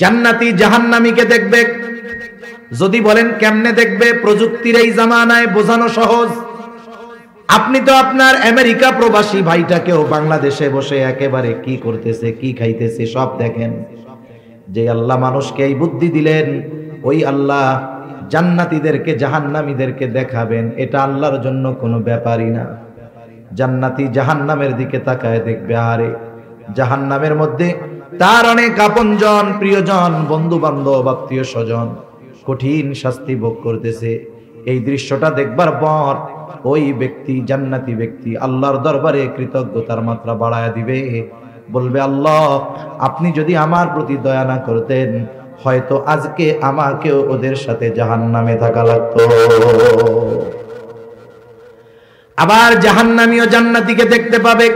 জান্নাতি জাহান্নামীকে দেখবে। যদি বলেন কেমনে দেখবে, প্রযুক্তির এই জামানায় বোঝানো সহজ। আপনি তো আপনার আমেরিকা প্রবাসী ভাইটাকেও বাংলাদেশে বসে একেবারে কি করতেছে, কি খাইতেছে সব দেখেন। যে আল্লাহ মানুষকে এই বুদ্ধি দিলেন, ওই আল্লাহ জান্নাতীদেরকে জাহান্নামীদেরকে দেখাবেন, এটা আল্লাহর জন্য কোনো ব্যাপারই না। জান্নাতি জাহান্নামের দিকে তাকায় দেখবে, আরে জাহান্নামের মধ্যে তার অনেক আপনজন, প্রিয়জন, বন্ধু বান্ধব, আত্মীয় স্বজন কঠিন শাস্তি ভোগ করতেছে। এই দৃশ্যটা দেখবার পর ওই ব্যক্তি, জান্নাতি ব্যক্তি আল্লাহর দরবারে কৃতজ্ঞতার মাত্রা বাড়ায় দিবে, বলবে আল্লাহ আপনি যদি আমার প্রতি দয়া না করতেন, হয়তো আজকে আমাকেও ওদের সাথে জাহান্নামে থাকা লাগতো। আবার জাহান্নামীও জান্নাতীকে দেখতে পাবে।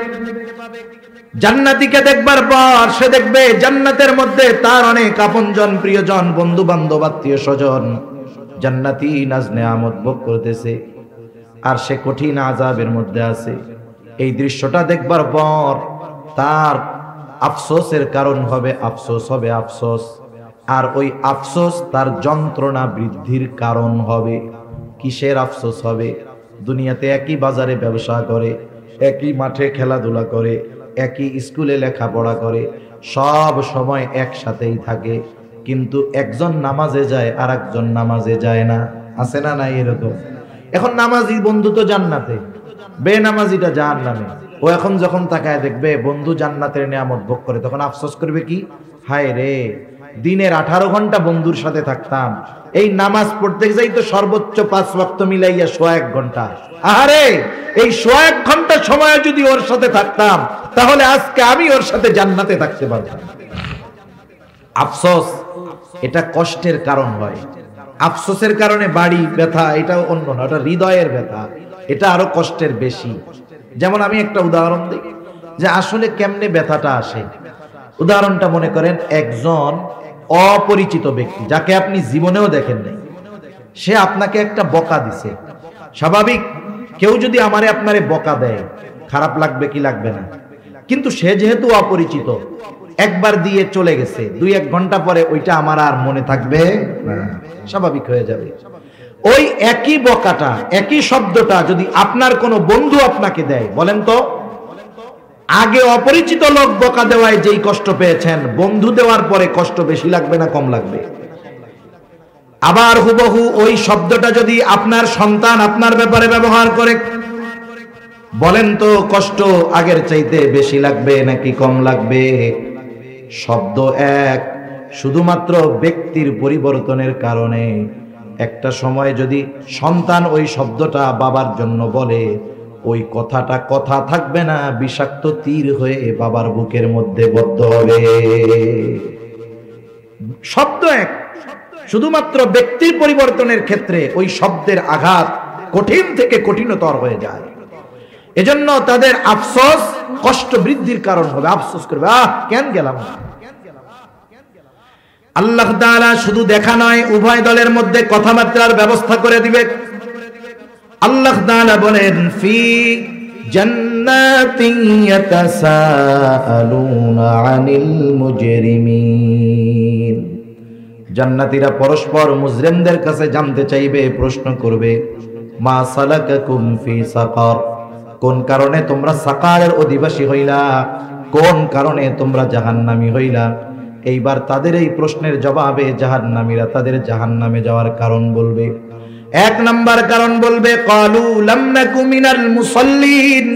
জান্নাতীকে দেখবার পর সে দেখবে জান্নাতের মধ্যে তার অনেক আপনজন, প্রিয়জন, বন্ধু বান্ধব, আত্মীয় স্বজন জান্নাতি নাজ নেয়ামত ভোগ করতেছে, আর সে কঠিন আযাবের মধ্যে আছে। এই দৃশ্যটা দেখবার পর তার আফসোসের কারণ হবে, আফসোস হবে, আফসোস। আর ওই আফসোস তার যন্ত্রণা বৃদ্ধির কারণ হবে। কিসের আফসোস হবে? দুনিয়াতে একই বাজারে ব্যবসা করে, একই মাঠে খেলাধুলা করে, একই স্কুলে লেখাপড়া করে, সব সময় একসাথেই থাকে, কিন্তু একজন নামাজে যায় আর একজন নামাজে যায় না। আছে না নাই এরকম? এখন নামাজি বন্ধু তো জান্নাতে, বেনামাজিটা জাহান্নামে। ও এখন যখন তাকায় দেখবে বন্ধু জান্নাতের নিয়ামত ভোগ করে, তখন আফসোস করবে কি, হায় রে দিনের 18 ঘন্টা বন্ধুর সাথে থাকতাম, এই নামাজ পড়তে যাই তো সর্বোচ্চ 5 ওয়াক্ত মিলাইয়া 1 ঘন্টা, আরে এই 1 ঘন্টা সময় যদি ওর সাথে থাকতাম, তাহলে আজকে আমি ওর সাথে জান্নাতে থাকতে পারতাম। আফসোস এটা কষ্টের কারণ হয়। আফসোসের কারণে বাড়ি ব্যথা, এটাও অন্য না, এটা হৃদয়ের ব্যথা, এটা আরো কষ্টের বেশি। যেমন আমি একটা উদাহরণ দিই যে আসলে কেমনে ব্যথাটা আসে। উদাহরণটা মনে করেন একজন অপরিচিত ব্যক্তি যাকে আপনি জীবনেও দেখেন নাই, সে আপনাকে একটা বকা দিছে। স্বাভাবিক কেউ যদি আমারে আপনারে বকা দেয় খারাপ লাগবে কি লাগবে না? কিন্তু সে যেহেতু অপরিচিত, একবার দিয়ে চলে গেছে, 2-1 ঘন্টা পরে ওইটা আমার আর মনে থাকবে না, স্বাভাবিক হয়ে যাবে। ওই একই বকাটা, একই শব্দটা যদি আপনার কোনো বন্ধু আপনাকে দেয়, বলেন তো আগে অপরিচিত লোক বকা দেওয়ায় যেই কষ্ট পেয়েছেন, বন্ধু দেওয়ার পরে কষ্ট বেশি লাগবে না কম লাগবে? আবার হুবহু ওই শব্দটা যদি আপনার সন্তান আপনার ব্যাপারে ব্যবহার করে, বলেন তো কষ্ট আগের চাইতে বেশি লাগবে নাকি কম লাগবে? শব্দ এক, শুধুমাত্র ব্যক্তির পরিবর্তনের কারণে একটা সময় যদি সন্তান ওই শব্দটা বাবার জন্য বলে, ওই কথাটা কথা থাকবে না, বিষাক্ত তীর হয়ে বাবার বুকের মধ্যে বদ্ধ হবে। শব্দ এক, শুধুমাত্র ব্যক্তির পরিবর্তনের ক্ষেত্রে ওই শব্দের আঘাত কঠিন থেকে কঠিনতর হয়ে যায়। এজন্য তাদের আফসোস কষ্ট বৃদ্ধির কারণ হবে, আফসোস করবে, কেন গেলাম না। আল্লাহ তাআলা শুধু দেখা নয়, উভয় দলের মধ্যে কথাবার্তার ব্যবস্থা করে দিবে। আল্লাহ তাআলা বলেন, ফি জান্নাতিন ইয়াতাসাআলুনা আনিল মুজরিমিন। জান্নাতীরা পরস্পর মুজরিমদের কাছে জানতে চাইবে, প্রশ্ন করবে, মা সালাকাকুম ফি সাকার, কোন কারণে তোমরা সাকারের অধিবাসী হইলা, কোন কারণে তোমরা জাহান্নামী হইলা। এইবার তাদের এই প্রশ্নের জবাবে জাহান্নামীরা তাদের জাহান্নামে যাওয়ার কারণ বলবে। 1 নাম্বার কারণ বলবে, ক্বালু লাম নাকু মিনাল মুসাল্লিন।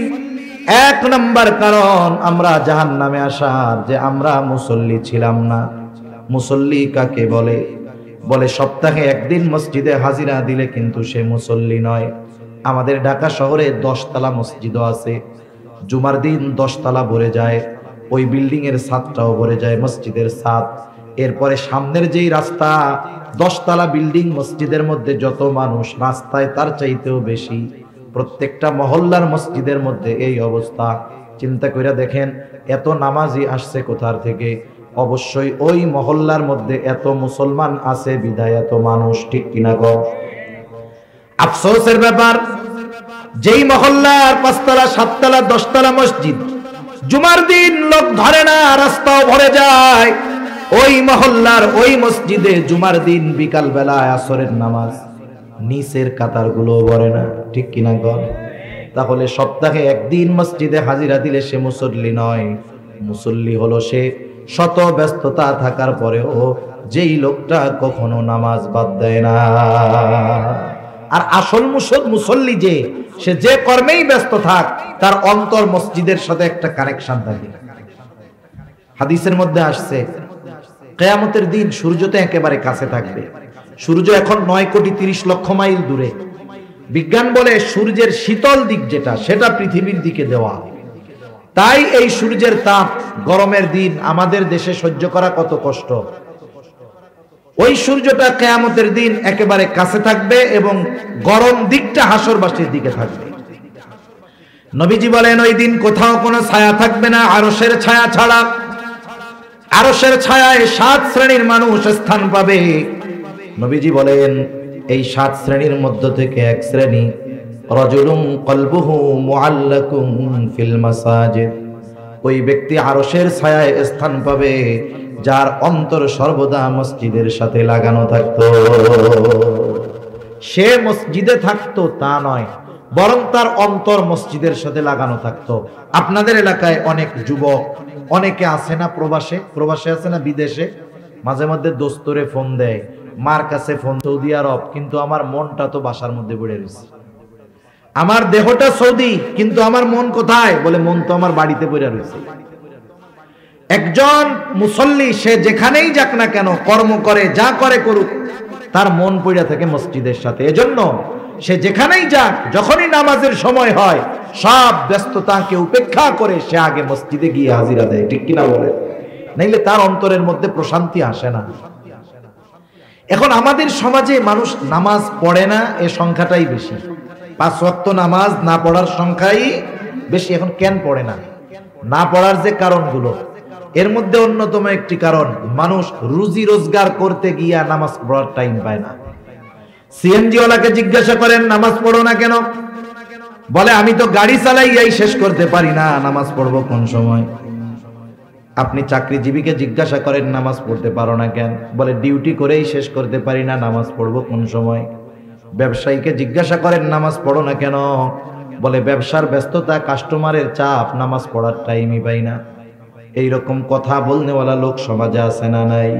1 নাম্বার কারণ আমরা জাহান্নামে আসার, যে আমরা মুসল্লি ছিলাম না। মুসল্লি কাকে বলে? বলে সপ্তাহে 1 দিন মসজিদে হাজিরা দিলে কিন্তু সে মুসল্লি নয়। আমাদের ঢাকা শহরে 10 তলা মসজিদও আছে, জুমার দিন 10 তলা ভরে যায়, ওই বিল্ডিং এর ছাদটাও ভরে যায়, মসজিদের ছাদ। এরপরে সামনের যেই রাস্তা, 10 তলা বিল্ডিং, মসজিদের মধ্যে যত মানুষ, রাস্তায় তার চাইতেও বেশি। প্রত্যেকটা মহল্লার মসজিদের মধ্যে এই অবস্থা। চিন্তা করে দেখেন এত নামাজি আসছে কোথার থেকে? অবশ্যই ওই মহল্লার মধ্যে এত মুসলমান আছে বিধায় এত মানুষ, ঠিক কিনা গো? আফসোসের ব্যাপার, যেই মহল্লার 5 তলা 7 তলা 10 তলা মসজিদ, জুমার দিন লোক ধরে না, রাস্তাও ভরে যায়, ওই মহল্লার ওই মসজিদে জুমার দিন বিকাল বেলা আসরের নামাজ নিচের কাতারগুলো ভরে না, ঠিক কিনা গণ? তাহলে সপ্তাহে একদিন মসজিদে হাজিরা দিলে সে মুসল্লি নয়। মুসল্লি হলো সে শত ব্যস্ততা থাকার পরেও যেই লোকটা কখনো নামাজ বাদ দেয় না। আর আসল মুসল্লি সে যে কর্মেই ব্যস্ত থাক, তার অন্তর মসজিদের সাথে একটা কানেকশন থাকে। হাদিসের মধ্যে আসছে কিয়ামতের দিন সূর্য তো একেবারে কাছে থাকবে। সূর্য এখন 9,30,00,000 মাইল দূরে। বিজ্ঞান বলে সূর্যের শীতল দিক যেটা, সেটা পৃথিবীর দিকে দেওয়া। তাই এই সূর্যের তাপ গরমের দিন আমাদের দেশে সহ্য করা কত কষ্ট। ওই সূর্যটা কিয়ামতের দিন একেবারে কাছে থাকবে এবং গরম দিকটা হাসরবাসীর দিকে থাকবে। নবীজি বলেন ওই দিন কোথাও কোনো ছায়া থাকবে না আরশের ছায়া ছাড়া। আরশের ছায়ায় 7 শ্রেণীর মানুষ স্থান পাবে। নবীজি বলেন এই 7 শ্রেণীর মধ্য থেকে এক শ্রেণী রাজুলুন কলবুহু মুআল্লাকুন ফিল মাসাজিদ। ওই ব্যক্তি আরশের ছায়ায় স্থান পাবে যার অন্তর সর্বদা মসজিদের সাথে লাগানো থাকতো। সে মসজিদে থাকতো তা নয়, বরং তার অন্তর মসজিদের সাথে লাগানো থাকতো। আপনাদের এলাকায় অনেক যুবক, অনেকে আছে না প্রবাসে আছে না বিদেশে, মাঝে মধ্যে দোস্তরে ফোন দেয়, মার কাছে ফোন সৌদি আরব, কিন্তু আমার মনটা তো বাসার মধ্যে পড়ে রয়েছে। আমার দেহটা সৌদি কিন্তু আমার মন কোথায়? বলে মন তো আমার বাড়িতে পড়ে রয়েছে। একজন মুসল্লি সে যেখানেই যাক না কেন, কর্ম করে যা করে করুক, তার মন পড়ে থাকে মসজিদের সাথে। এজন্য সে যেখানেই যাক, যখনই নামাজের সময় হয়, সব ব্যস্ততাকে উপেক্ষা করে সে আগে মসজিদে গিয়ে হাজিরা দেয়, ঠিক কিনা বলে? নাইলে তার অন্তরের মধ্যে প্রশান্তি আসে না। এখন আমাদের সমাজে মানুষ নামাজ পড়ে না, এ সংখ্যাটাই বেশি। 5 ওয়াক্ত নামাজ না পড়ার সংখ্যাই বেশি। এখন কেন পড়ে না? না পড়ার যে কারণগুলো, এর মধ্যে অন্যতম একটি কারণ, মানুষ রুজি রোজগার করতে গিয়া নামাজ পড়ার টাইম পায় না। সিএনজি ওয়ালাকে জিজ্ঞাসা করেন নামাজ পড়ো না কেন? বলে আমি তো গাড়ি চালাইয়াই শেষ করতে পারি না, নামাজ পড়বো কোন সময়? আপনি চাকরিজীবীকে জিজ্ঞাসা করেন নামাজ পড়তে পারো না কেন? বলে ডিউটি করেই শেষ করতে পারি না, নামাজ পড়বো কোন সময়? ব্যবসায়ীকে জিজ্ঞাসা করেন নামাজ পড়ো না কেন? বলে ব্যবসার ব্যস্ততা, কাস্টমারের চাপ, নামাজ পড়ার টাইমই পাই না। এইরকম কথা বলনেওয়ালা লোক সমাজে আছে না নাই?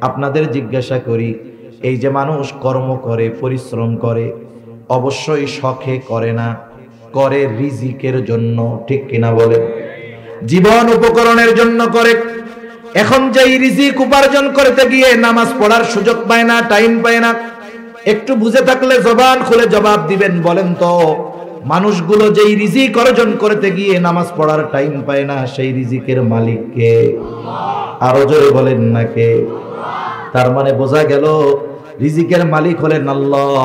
আপনাদের জিজ্ঞাসা করি, এই যে মানুষ কর্ম করে, পরিশ্রম করে, অবশ্যই শখে করে না, করে রিজিকের জন্য, ঠিক কিনা বলে? জীবন উপকরণের জন্য করে। এখন যেই রিজিক উপার্জন করতে গিয়ে নামাজ পড়ার সুযোগ পায় না, টাইম পায় না, একটু বুঝে থাকলে জবান খুলে জবাব দিবেন। বলেন তো, মানুষগুলো যেই রিজিক অর্জন করতে গিয়ে নামাজ পড়ার টাইম পায় না, সেই রিজিকের মালিক কে? আরো জোরে বলেন না কে? তার মানে বোঝা গেল রিজিকের মালিক হলেন আল্লাহ।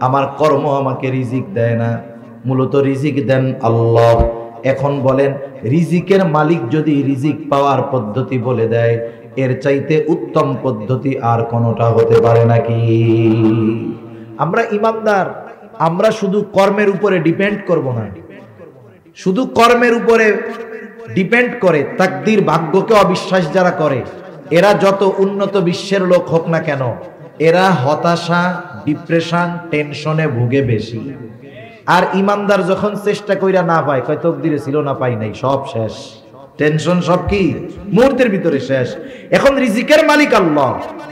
আমার কর্ম আমাকে রিজিক দেয় না, মূলত রিজিক দেন আল্লাহ। এখন বলেন, রিজিকের মালিক যদি রিজিক পাওয়ার পদ্ধতি বলে দেয়, এর চাইতে উত্তম পদ্ধতি আর কোনটা হতে পারে নাকি? আমরা ইমানদার, আমরা শুধু কর্মের উপরে ডিপেন্ড করব না। শুধু কর্মের উপরে ডিপেন্ড করে তাকদীর, ভাগ্যকে অবিশ্বাস যারা করে, এরা যত উন্নত বিশ্বের লোক হোক না কেন, এরা হতাশা, ডিপ্রেশন, টেনশনে ভুগে বেশি। আর ইমানদার যখন চেষ্টা কইরা না পায়, কয় তকদিরে ছিল না, পাই নাই, সব শেষ, টেনশন সব কি মুহূর্তের ভিতরে শেষ। এখন রিজিকের মালিক আল্লাহ,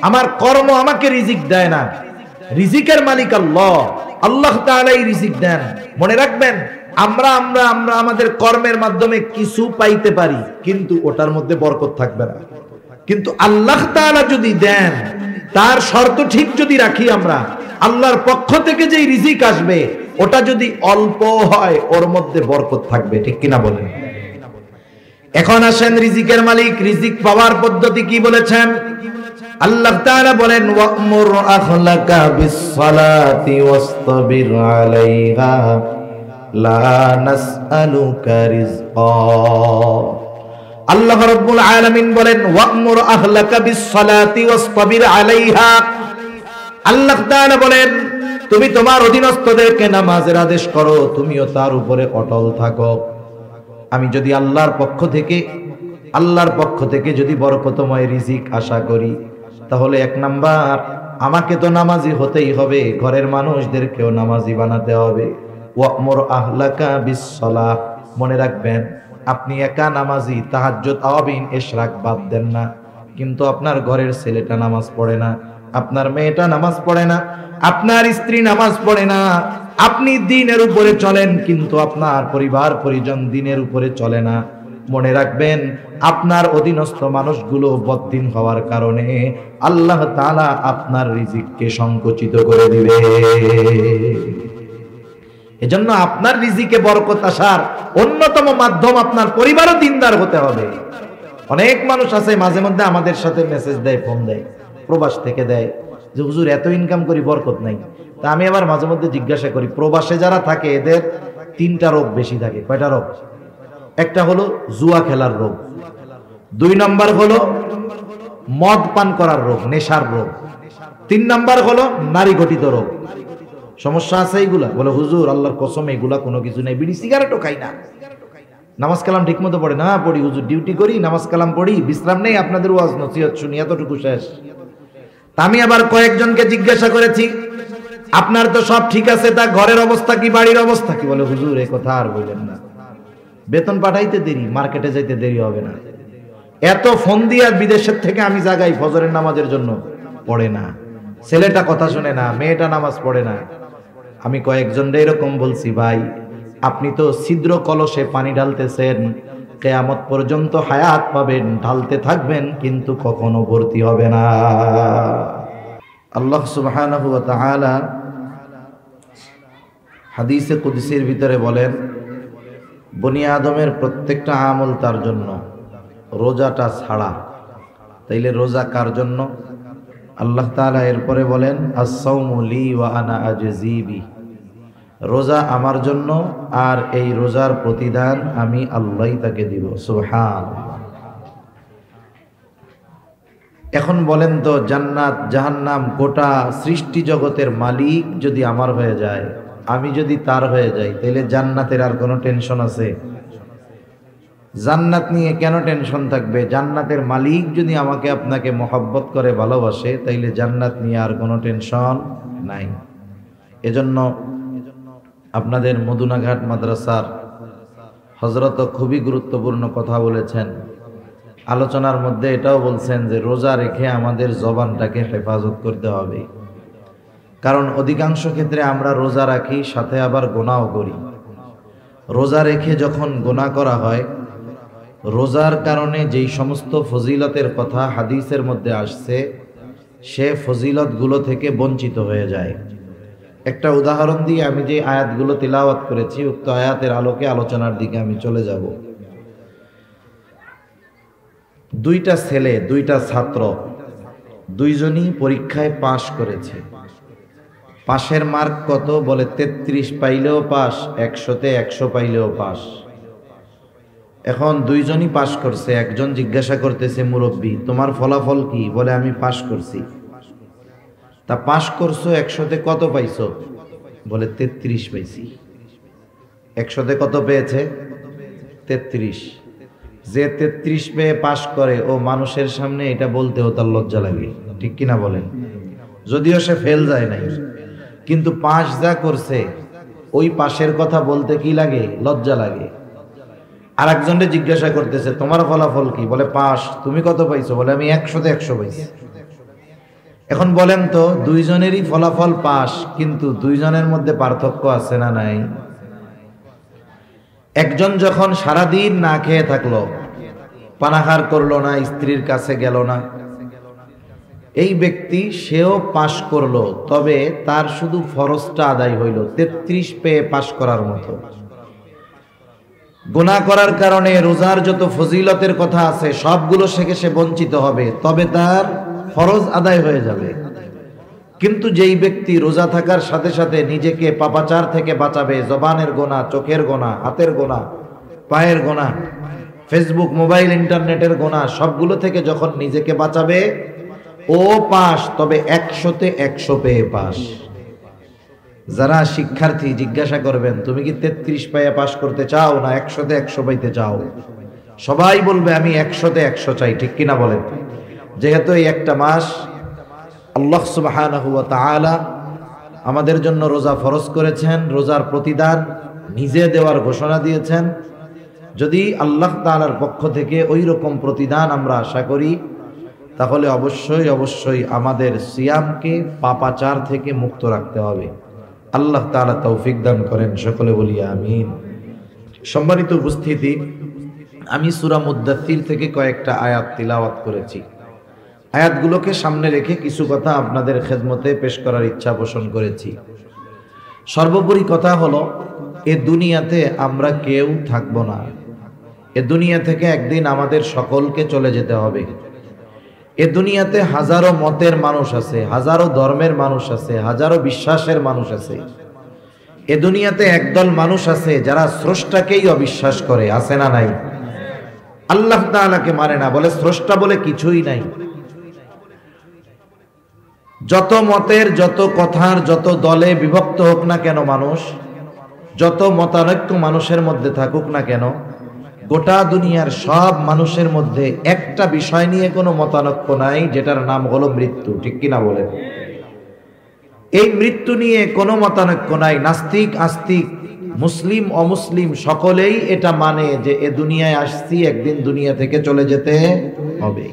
আমার কর্ম আমাকে রিজিক দেয় না, রিজিকের মালিক আল্লাহ, আল্লাহ তাআলাই রিজিক দেন। মনে রাখবেন, আমরা আমরা আমরা আমাদের কর্মের মাধ্যমে কিছু পাইতে পারি, কিন্তু ওটার মধ্যে বরকত থাকবে না। কিন্তু আল্লাহ তাআলা যদি দেন, তার শর্ত ঠিক যদি রাখি আমরা, আল্লাহর পক্ষ থেকে যেই রিজিক আসবে, ওটা যদি অল্প হয়, ওর মধ্যে বরকত থাকবে, ঠিক কিনা বলেন? এখন আসেন, রিজিকের মালিক রিজিক পাওয়ার পদ্ধতি কি বলেছেন? আল্লাহ তাআলা বলেন, ওয়া'মুর আখলাকা বিস-সালাতি ওয়াসতাবির আলাইহা লা নাসআলুকা রিজকা। আল্লাহ রাব্বুল আলামিন বলেন, ওয়া'মুর আখলাকা বিস-সালাতি ওয়াসতাবির আলাইহা। আল্লাহ তাআলা বলেন, তুমি তোমার অধীনস্থদেরকে নামাজের আদেশ করো, তুমিও তার উপরে অটল থাকো। আমি যদি আল্লাহর পক্ষ থেকে আল্লাহর পক্ষ থেকে যদি বরকতময় রিজিক আশা করি, তাহলে 1 নাম্বার, আমাকে তো নামাজি হতেই হবে, ঘরের মানুষদেরকেও নামাজি বানাতে হবে। ওয়ামুর আহলাকা বিসসালাহ, মনে রাখবেন আপনি একা নামাজি, তাহাজ্জুদ, আওয়াবিন, ইশরাক বাদ দেন না, কিন্তু আপনার ঘরের ছেলেটা নামাজ পড়ে না, আপনার মেয়েটা নামাজ পড়ে না, আপনার স্ত্রী নামাজ পড়ে না, আপনি দ্বীনের উপরে চলেন কিন্তু আপনার পরিবার পরিজন দ্বীনের উপরে চলে না, মনে রাখবেন আপনার অধীনস্থ মানুষগুলো বদ্দিন হওয়ার কারণে আল্লাহ তাআলা আপনার রিজিককে সংকুচিত করে দিবে। এজন্য আপনার রিজিকে বরকত আসার অন্যতম মাধ্যম আপনার পরিবারও দিনদার হতে হবে। অনেক মানুষ আছে মাঝে মধ্যে আমাদের সাথে মেসেজ দেয়, ফোন দেয়, প্রবাস থেকে দেয় যে হুজুর এত ইনকাম করি বরকত নাই। তা আমি আবার মাঝে মধ্যে জিজ্ঞাসা করি, প্রবাসে যারা থাকে এদের 3টা রোগ বেশি থাকে। কয়টা রোগ? একটা হলো জুয়া খেলার রোগ, 2 নাম্বার হলো মদ পান করার রোগ, নেশার রোগ, 3 নাম্বার হলো নারী গঠিত রোগ। সমস্যা আছে এইগুলা? বলে হুজুর আল্লাহর কসম এগুলা কোনো কিছু নেই, বিড়ি সিগারেটও খাই না, নামাজ কালাম ঠিক মতো পড়ে না, পড়ি হুজুর, ডিউটি করি, নামাজ কালাম পড়ি, বিশ্রাম নেই, আপনাদের ওয়াজ নসিহত শুনি, এতটুকু শেষ। আমি আবার কয়েকজনকে জিজ্ঞাসা করেছি আপনার তো সব ঠিক আছে, তা ঘরের অবস্থা কি, বাড়ির অবস্থা কি? বলে হুজুর এ কথা আর বললেন না, বেতন পাঠাইতে দেরি, মার্কেটে যাইতে দেরি হবে না, এত ফোন দিয়ে বিদেশের থেকে আমি জাগাই ফজরের নামাজের জন্য, পড়ে না, ছেলেটা কথা শুনে না, মেয়েটা নামাজ পড়ে না। আমি কয়েকজনরে এরকম বলছি, ভাই আপনি তো ছিদ্র কলসে পানি ঢালতেছেন, কিয়ামত পর্যন্ত হায়াত পাবেন, ঢালতে থাকবেন, কিন্তু কখনো ভর্তি হবে না। আল্লাহ সুবহানাহু ওয়া তাআলা হাদিসে কুদসির ভিতরে বলেন, বনি আদমের প্রত্যেকটা আমল তার জন্য, রোজাটা ছাড়া। তাইলে রোজা কার জন্য? আল্লাহ তাআলা এরপরে বলেন, আস-সাওমু লি ওয়া আনা আজজি বি, রোজা আমার জন্য আর এই রোজার প্রতিদান আমি আল্লাহই তাকে দিব। সুবহানাল্লাহ। এখন বলেন তো, জান্নাত জাহান্নাম গোটা সৃষ্টি জগতের মালিক যদি আমার হয়ে যায়, আমি যদি তার হয়ে যাই, তাহলে জান্নাতের আর কোনো টেনশন আছে? জান্নাত নিয়ে কেন টেনশন থাকবে? জান্নাতের মালিক যদি আমাকে আপনাকে মহব্বত করে ভালোবাসে, তাইলে জান্নাত নিয়ে আর কোনো টেনশন নাই। এজন্য আপনাদের মদুনাঘাট মাদ্রাসার হযরত খুবই গুরুত্বপূর্ণ কথা বলেছেন। আলোচনার মধ্যে এটাও বলছেন যে রোজা রেখে আমাদের জবানটাকে হেফাজত করতে হবে, কারণ অধিকাংশ ক্ষেত্রে আমরা রোজা রাখি, সাথে আবার গুনাহও করি। রোজা রেখে যখন গুনাহ করা হয়, রোজার কারণে যেই সমস্ত ফজিলতের কথা হাদিসের মধ্যে আসছে, সে ফজিলতগুলো থেকে বঞ্চিত হয়ে যায়। একটা উদাহরণ দিয়ে আমি যে আয়াতগুলো তিলাওয়াত করেছি, উক্ত আয়াতের আলোকে আলোচনার দিকে আমি চলে যাব। 2টা ছেলে, 2টা ছাত্র, দুইজনই পরীক্ষায় পাশ করেছে। পাশের মার্ক কত? বলে 33 পাইলেও পাস, 100-তে 100 পাইলেও পাস। এখন দুইজনই পাশ করছে। একজন জিজ্ঞাসা করতেছে, মুরব্বী তোমার ফলাফল কি? বলে আমি পাশ করছি। তা পাশ করছো, 100-তে কত পাইছো? বলে 33 পাইছি। 100-তে কত পেয়েছে? 33। যে 33 পেয়ে পাশ করে, ও মানুষের সামনে এটা বলতেও তার লজ্জা লাগে, ঠিক কিনা বলেন? যদিও সে ফেল যায় নাই, কিন্তু পাশ যা করছে, ওই পাশের কথা বলতে কি লাগে? লজ্জা লাগে। আর একজনকে জিজ্ঞাসা করতেছে, তোমার ফলাফল কি? বলে পাস। তুমি কত পাইছো? বলে আমি 100-তে 100 পাইছি। এখন বলেন তো, দুইজনেরই ফলাফল পাস, কিন্তু দুইজনের মধ্যে পার্থক্য আছে না নাই? একজন যখন সারাদিন না খেয়ে থাকলো, পানাহার করলো না, স্ত্রীর কাছে গেল না, এই ব্যক্তি সেও পাশ করলো, তবে তার শুধু ফরজটা আদায় হইল, 33 পেয়ে পাশ করার মতো। গুনাহ করার কারণে রোজার যত ফজিলতের কথা আছে সবগুলো থেকে সে বঞ্চিত হবে, তবে তার ফরজ আদায় হয়ে যাবে। কিন্তু যেই ব্যক্তি রোজা থাকার সাথে সাথে নিজেকে পাপাচার থেকে বাঁচাবে, জবানের গোনা, চোখের গোনা, হাতের গোনা, পায়ের গোনা, ফেসবুক, মোবাইল, ইন্টারনেটের গোনা, সবগুলো থেকে যখন নিজেকে বাঁচাবে, ও পাস, তবে 100-তে 100 পেয়ে পাস। যারা শিক্ষার্থী জিজ্ঞাসা করবেন, তুমি কি 33 পাইয়া পাস করতে চাও না 100-তে 100 পাইতে চাও? সবাই বলবে আমি 100-তে 100 চাই, ঠিক কিনা বলেন? যেহেতু এই একটা মাস আল্লাহ সুবহানাহু ওয়া তাআলা আমাদের জন্য রোজা ফরজ করেছেন, রোজার প্রতিদান নিজে দেওয়ার ঘোষণা দিয়েছেন। যদি আল্লাহ তাআলার পক্ষ থেকে ওই রকম প্রতিদান আমরা আশা করি, তাহলে অবশ্যই অবশ্যই আমাদের সিয়ামকে পাপাচার থেকে মুক্ত রাখতে হবে। আল্লাহ তাআলা তৌফিক দান করেন, সকলে বলি আমিন। সম্মানিত উপস্থিতি, আমি সূরা মুদ্দাথির থেকে কয়েকটা আয়াত তিলাওয়াত করেছি। আয়াতগুলোকে সামনে রেখে কিছু কথা আপনাদের খেদমতে পেশ করার ইচ্ছা পোষণ করেছি। সর্বোপরি কথা হলো, এ দুনিয়াতে আমরা কেউ থাকবো না। এ দুনিয়া থেকে একদিন আমাদের সকলকে চলে যেতে হবে। এ দুনিয়াতে হাজারো মতের মানুষ আছে, হাজারো ধর্মের মানুষ আছে, হাজারো বিশ্বাসের মানুষ আছে। এ দুনিয়াতে একদল মানুষ আছে যারা স্রষ্টাকেই অবিশ্বাস করে, আছে না নাই? আল্লাহ তাআলাকে মানে না, বলে স্রষ্টা বলে কিছুই নাই। যত মতের, যত কথার, যত দলে বিভক্ত হোক না কেন মানুষ, যত মতানৈক্য মানুষের মধ্যে থাকুক না কেন, গোটা দুনিয়ার সব মানুষের মধ্যে একটা বিষয় নিয়ে কোনো মতানৈক্য নাই, যেটার নাম হলো মৃত্যু, ঠিক কিনা বলেন? এই মৃত্যু নিয়ে কোনো মতানৈক্য নাই। নাস্তিক আস্তিক, মুসলিম অমুসলিম সকলেই এটা মানে যে এ দুনিয়ায় আসছি, একদিন দুনিয়া থেকে চলে যেতে হবে।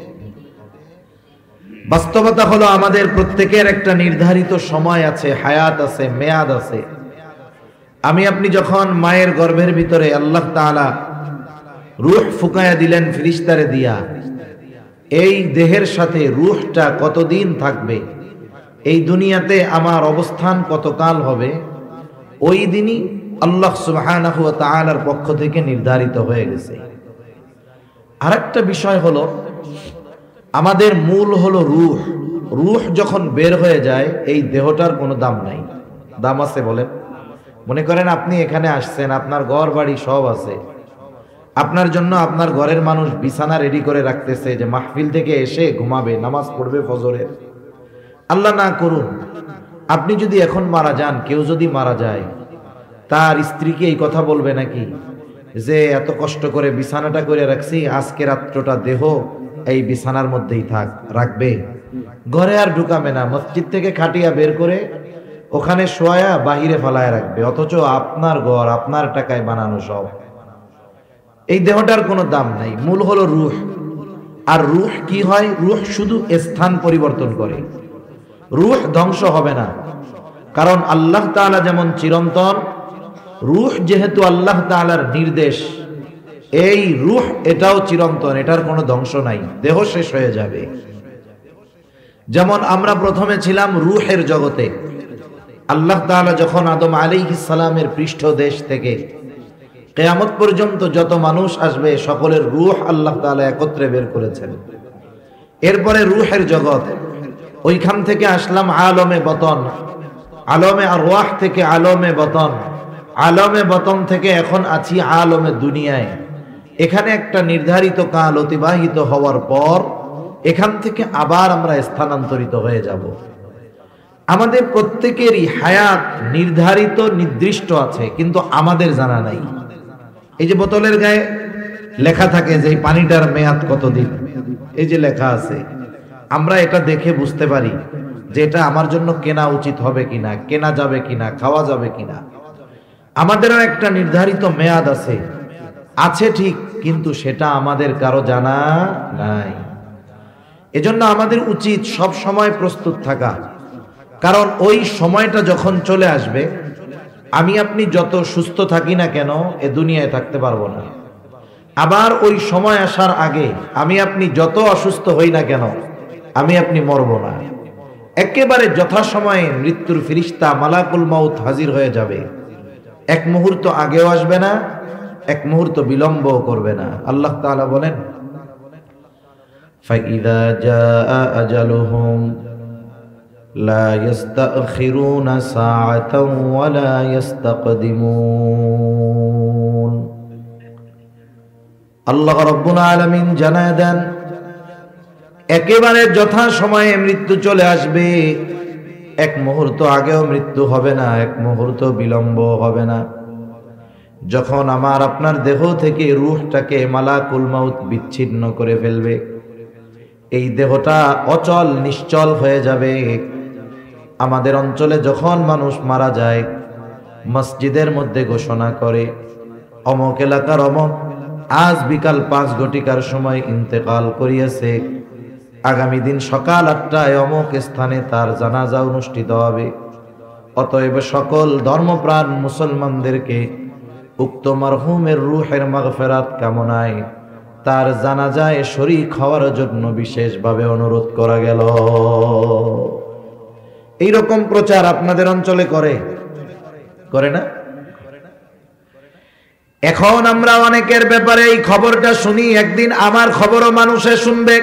বাস্তবতা হলো আমাদের প্রত্যেকের একটা নির্ধারিত সময় আছে, হায়াত আছে, মেয়াদ আছে। আমি আপনি যখন মায়ের গর্ভের ভিতরে আল্লাহ তাআলা রূহ ফুকায়া দিলেন ফেরেশতারে দিয়া, এই দেহের সাথে রূহটা কতদিন থাকবে, এই দুনিয়াতে আমার অবস্থান কতকাল হবে, ওই দিনই আল্লাহ সুবহানাহু ওয়া তাআলার পক্ষ থেকে নির্ধারিত হয়ে গেছে। আরেকটা বিষয় হলো, আমাদের মূল হলো রূহ। রূহ যখন বের হয়ে যায়, এই দেহটার কোনো দাম নাই। দাম আছে বলেন? মনে করেন আপনি এখানে আসছেন, আপনার ঘর বাড়ি সব আছে, আপনার জন্য আপনার ঘরের মানুষ বিছানা রেডি করে রাখতেছে যে মাহফিল থেকে এসে ঘুমাবে, নামাজ পড়বে ফজরের। আল্লাহ না করুন, আপনি যদি এখন মারা যান, কেউ যদি মারা যায়, তার স্ত্রীকে এই কথা বলবে নাকি যে এত কষ্ট করে বিছানাটা করে রাখছি, আজকে রাত্রটা দেহ এই বিছানার মধ্যেই থাক? রাখবে? ঘরে আর ঢুকাবে না, মসজিদ থেকে খাটিয়া বের করে ওখানে শোয়া বাহিরে ফালায় রাখবে, অথচ আপনার ঘর, আপনার টাকায় বানানো সব। এই দেহটার কোনো দাম নাই। মূল হলো রূহ। আর রূহ কি হয়? রূহ শুধু স্থান পরিবর্তন করে, রূহ ধ্বংস হবে না। কারণ আল্লাহ তাআলা যেমন চিরন্তন, রূহ যেহেতু আল্লাহ তাআলার নির্দেশ, এই রূহ এটাও চিরন্তন, এটার কোনো ধ্বংস নাই, দেহ শেষ হয়ে যাবে। যেমন আমরা প্রথমে ছিলাম রূহের জগতে। আল্লাহ তাআলা যখন আদম আলাইহিস সালামের পৃষ্ঠদেশ থেকে কিয়ামত পর্যন্ত যত মানুষ আসবে, সকলের রূহ আল্লাহ তাআলা একত্রে বের করেছেন। এরপরে রূহের জগৎ, ওইখান থেকে আসলাম আলমে বতন, আলমে আরওয়াহ থেকে আলমে বতন, আলমে বতন থেকে এখন আছি আলমে দুনিয়ায়। এখানে একটা নির্ধারিত কাল অতিবাহিত হওয়ার পর এখান থেকে আবার আমরা স্থানান্তরিত হয়ে যাব। আমাদের প্রত্যেকেরই হায়াত নির্ধারিত, নির্দিষ্ট আছে, কিন্তু আমাদের জানা নাই। এই যে বোতলের গায়ে লেখা থাকে যে এই পানিটার মেয়াদ কতদিন, এই যে লেখা আছে, আমরা এটা দেখে বুঝতে পারি যে এটা আমার জন্য কেনা উচিত হবে কিনা, কেনা যাবে কিনা, খাওয়া যাবে কিনা। আমাদেরও একটা নির্ধারিত মেয়াদ আছে, আছে ঠিক, কিন্তু সেটা আমাদের কারো জানা নাই। এজন্য আমাদের উচিত সব সময় প্রস্তুত থাকা, কারণ ওই সময়টা যখন চলে আসবে, আমি আপনি যত সুস্থ থাকি না কেন এ দুনিয়ায় থাকতে পারবো না। আবার ওই সময় আসার আগে আমি আপনি যত অসুস্থ হই না কেন, আমি আপনি মরবো না। একেবারে যথাসময়ে মৃত্যুর ফেরেশতা মালাকুল মাউত হাজির হয়ে যাবে। এক মুহূর্ত আগেও আসবে না, এক মুহূর্ত বিলম্বও করবে না। আল্লাহ তাআলা বলেন, ফাইদা জাআ আজালুহুম লা ইস্তাখিরুনা সাআতাও ওয়া লা ইস্তাকদিমুন। আল্লাহ রাব্বুল আলামিন জানায় দেন, একেবারে যথা সময়ে মৃত্যু চলে আসবে, এক মুহূর্ত আগেও মৃত্যু হবে না, এক মুহূর্ত বিলম্ব হবে না। যখন আমার আপনার দেহ থেকে রূহটাকে মালাকুল মাউত বিচ্ছিন্ন করে ফেলবে, এই দেহটা অচল নিশ্চল হয়ে যাবে। আমাদের অঞ্চলে যখন মানুষ মারা যায়, মসজিদের মধ্যে ঘোষণা করে, অমুক এলাকার অমুক আজ বিকাল 5 ঘটিকার সময় ইন্তেকাল করিয়াছে, আগামী দিন সকাল 8টায় অমুক স্থানে তার জানাজা অনুষ্ঠিত হবে। অতএব সকল ধর্মপ্রাণ মুসলমানদেরকে উক্ত মারহুমের রূহের মাগফিরাত কামনায় তার জানাজায় শরীক হওয়ার জন্য বিশেষভাবে অনুরোধ করা গেল। এই রকম প্রচার আপনাদের অঞ্চলে করে না? এখন আমরা অনেকের ব্যাপারে এই খবরটা শুনি, একদিন আমার খবরও মানুষে শুনবে।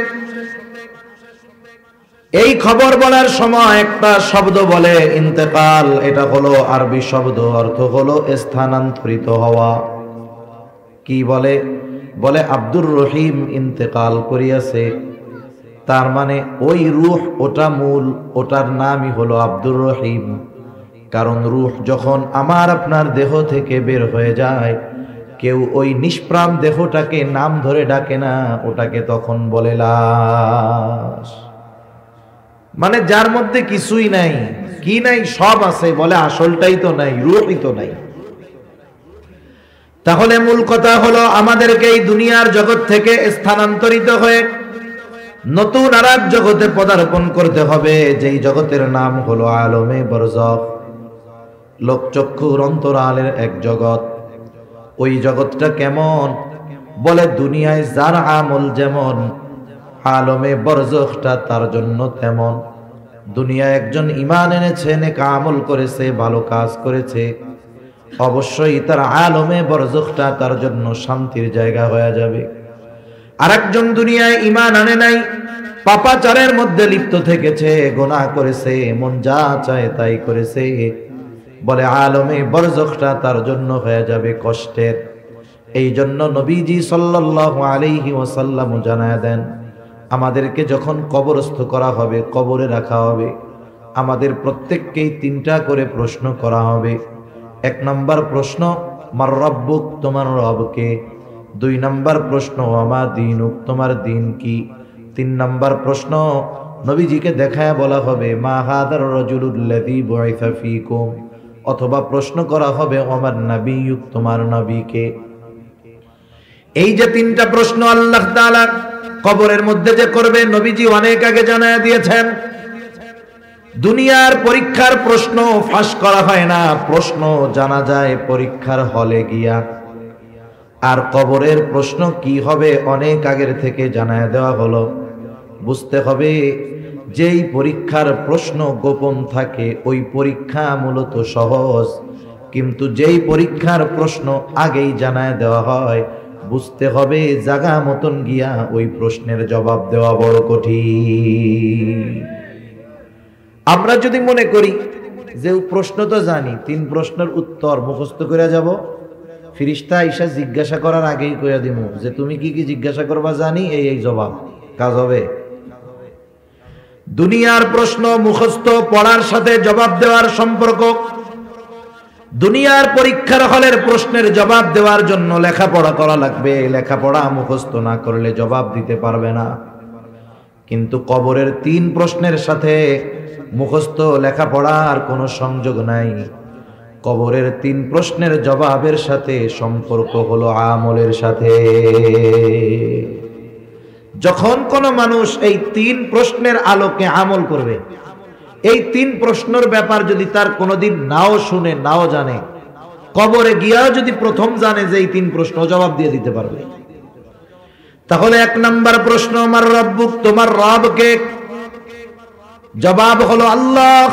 এই খবর বলার সময় একটা শব্দ বলে ইন্তেকাল, এটা হলো আরবি শব্দ, অর্থ হলো স্থানান্তরিত হওয়া। কি বলে? বলে আব্দুর রহিম ইন্তেকাল করিয়াছে। তার মানে ওই রূহ, ওটা মূল, ওটার নামই হলো আব্দুর রহিম। কারণ রূহ যখন আমার আপনার দেহ থেকে বের হয়ে যায়, কেউ ওই নিষ্প্রাণ দেহটাকে নাম ধরে ডাকে না, ওটাকে তখন বলে লাশ। মানে যার মধ্যে কিছুই নাই, কি নাই, সব আছে, বলে আসলটাই তো নাই, রূহই তো নাই। তাহলে মূল কথা হলো আমাদেরকে এই দুনিয়ার জগৎ থেকে স্থানান্তরিত হয়ে নতুন আর এক জগতে পদার্পণ করতে হবে, যেই জগতের নাম হলো আলমে বরজখ, লোকচক্ষুর অন্তরালের এক জগৎ। ওই জগৎটা কেমন? বলে দুনিয়ায় যার আমল যেমন, আলমে বরজখটা তার জন্য তেমন। দুনিয়ায় একজন ঈমান এনেছে, নেক আমল করেছে, ভালো কাজ করেছে, অবশ্যই তার আলমে বরজখটা তার জন্য শান্তির জায়গা হয়ে যাবে। আরেকজন দুনিয়ায় ঈমান আনে নাই, পাপাচারের মধ্যে লিপ্ত থেকেছে, গুনাহ করেছে, মন যা চায় তাই করেছে, বলে আলমে বরজখটা তার জন্য হয়ে যাবে কষ্টের। এই জন্য নবীজি সাল্লাল্লাহু আলাইহি ওয়াসাল্লাম জানায় দেন, আমাদেরকে যখন কবরস্থ করা হবে, কবরে রাখা হবে, আমাদের প্রত্যেককেই 3টা করে প্রশ্ন করা হবে। 1 নম্বর প্রশ্ন, মার রব্বুক, তোমার রবকে। 2 নম্বর প্রশ্ন, আমা দীনুক, তোমার দিন কি। 3 নম্বর প্রশ্ন, নবীজিকে দেখায় বলা হবে, মা হাদার রাজুলুল্লাযী বুইসা ফীকুম, অথবা প্রশ্ন করা হবে, আমার নবিয়ুক, তোমার নবীকে। এই যে 3টা প্রশ্ন আল্লাহ তাআলা কবরের মধ্যে যে করবে, নবীজি অনেক আগে জানায় দিয়েছেন। দুনিয়ার পরীক্ষার প্রশ্ন ফাঁস করা হয় না, প্রশ্ন জানা যায় পরীক্ষার হলে গিয়া। আর কবরের প্রশ্ন কি হবে অনেক আগের থেকে জানায় দেওয়া হলো। বুঝতে হবে, যেই পরীক্ষার প্রশ্ন গোপন থাকে ওই পরীক্ষা মূলত সহজ, কিন্তু যেই পরীক্ষার প্রশ্ন আগেই জানায় দেওয়া হয়, বুঝতে হবে জায়গা মতন গিয়া ওই প্রশ্নের জবাব দেওয়া বড় কঠিন। আমরা যদি মনে করি যে প্রশ্ন তো জানি, 3 প্রশ্নের উত্তর মুখস্থ করে যাব, ফিরিস্তা আইসা জিজ্ঞাসা করার আগেই কইয়া দিব যে তুমি কি কি জিজ্ঞাসা করবা জানি, এই জবাব, কাজ হবে? দুনিয়ার প্রশ্ন মুখস্থ পড়ার সাথে জবাব দেওয়ার সম্পর্ক। দুনিয়ার পরীক্ষার হলের প্রশ্নের জবাব দেওয়ার জন্য লেখাপড়া করা লাগবে, লেখাপড়া মুখস্থ না করলে জবাব দিতে পারবে না। কিন্তু কবরের 3 প্রশ্নের সাথে মুখস্থ লেখাপড়ার কোনো সংযোগ নাই। কবরের 3 প্রশ্নের জবাবের সাথে সম্পর্ক হলো আমলের সাথে। যখন কোনো মানুষ এই 3 প্রশ্নের আলোকে আমল করবে, এই 3 প্রশ্নের ব্যাপার যদি তার কোনোদিন নাও শুনে, নাও জানে, কবরে গিয়াও যদি প্রথম জানে যে এই 3 প্রশ্ন, জবাব দিয়ে দিতে পারবে। তাহলে 1 নম্বর প্রশ্ন, আমার রব্বুক, তোমার রবকে। জবাব হলো আল্লাহ।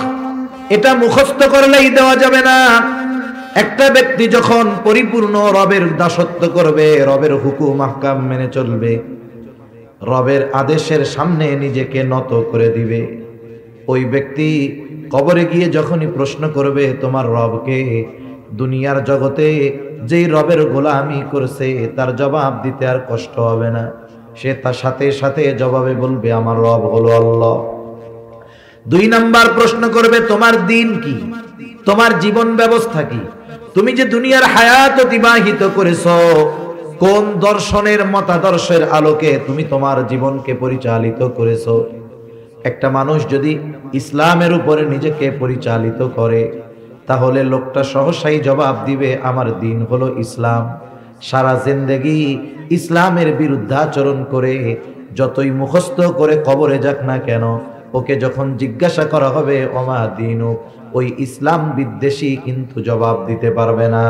এটা মুখস্থ করলেই দেওয়া যাবে না। একটা ব্যক্তি যখন পরিপূর্ণ রবের দাসত্ব করবে, রবের হুকুম আহকাম মেনে চলবে, রবের আদেশের সামনে নিজেকে নত করে দিবে, ওই ব্যক্তি কবরে গিয়ে যখনই প্রশ্ন করবে তোমার রবকে, দুনিয়ার জগতে যেই রবের গোলামি করছে তার জবাব দিতে আর কষ্ট হবে না। সে তার সাথে সাথে জবাবে বলবে আমার রব হলো আল্লাহ। 2 নাম্বার প্রশ্ন করবে তোমার দিন কি, তোমার জীবন ব্যবস্থা কি, তুমি যে দুনিয়ার হায়াত অতিবাহিত করেছো, কোন দর্শনের মতাদর্শের আলোকে তুমি তোমার জীবনকে পরিচালিত করেছো? একটা মানুষ যদি ইসলামের উপরে নিজেকে পরিচালিত করে, তাহলে লোকটা সহসাই জবাব দিবে আমার দিন হলো ইসলাম। সারা জিন্দেগি ইসলামের বিরুদ্ধাচরণ করে যতই মুখস্থ করে কবরে যাক না কেন, ওকে যখন জিজ্ঞাসা করা হবে ওমা দিনু, ওই ইসলাম বিদ্বেষী কিন্তু জবাব দিতে পারবে না।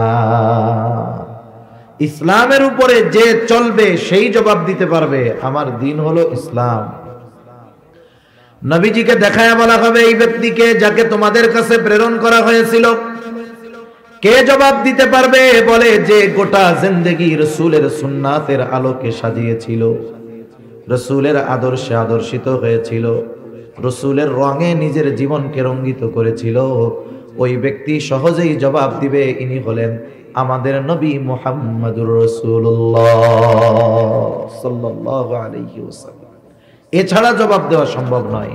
ইসলামের উপরে যে চলবে সেই জবাব দিতে পারবে আমার দিন হলো ইসলাম। নবীজিকে দেখায় বলা হবে এই ব্যক্তিকে যাকে তোমাদের কাছে প্রেরণ করা হয়েছিল, কে জবাব দিতে পারবে? বলে যে গোটা জিন্দেগি রাসূলের সুন্নাতের আলোকে সাজিয়েছিল, রাসূলের আদর্শে আদর্শিত হয়েছিল, রাসূলের রঙে নিজের জীবনকে রঙ্গিত করেছিল। ওই ব্যক্তি সহজেই জবাব দিবে ইনি হলেন আমাদের নবী মুহাম্মদুর রাসূলুল্লাহ সাল্লাল্লাহু আলাইহি ওয়াসাল্লাম। এছাড়া জবাব দেওয়া সম্ভব নয়।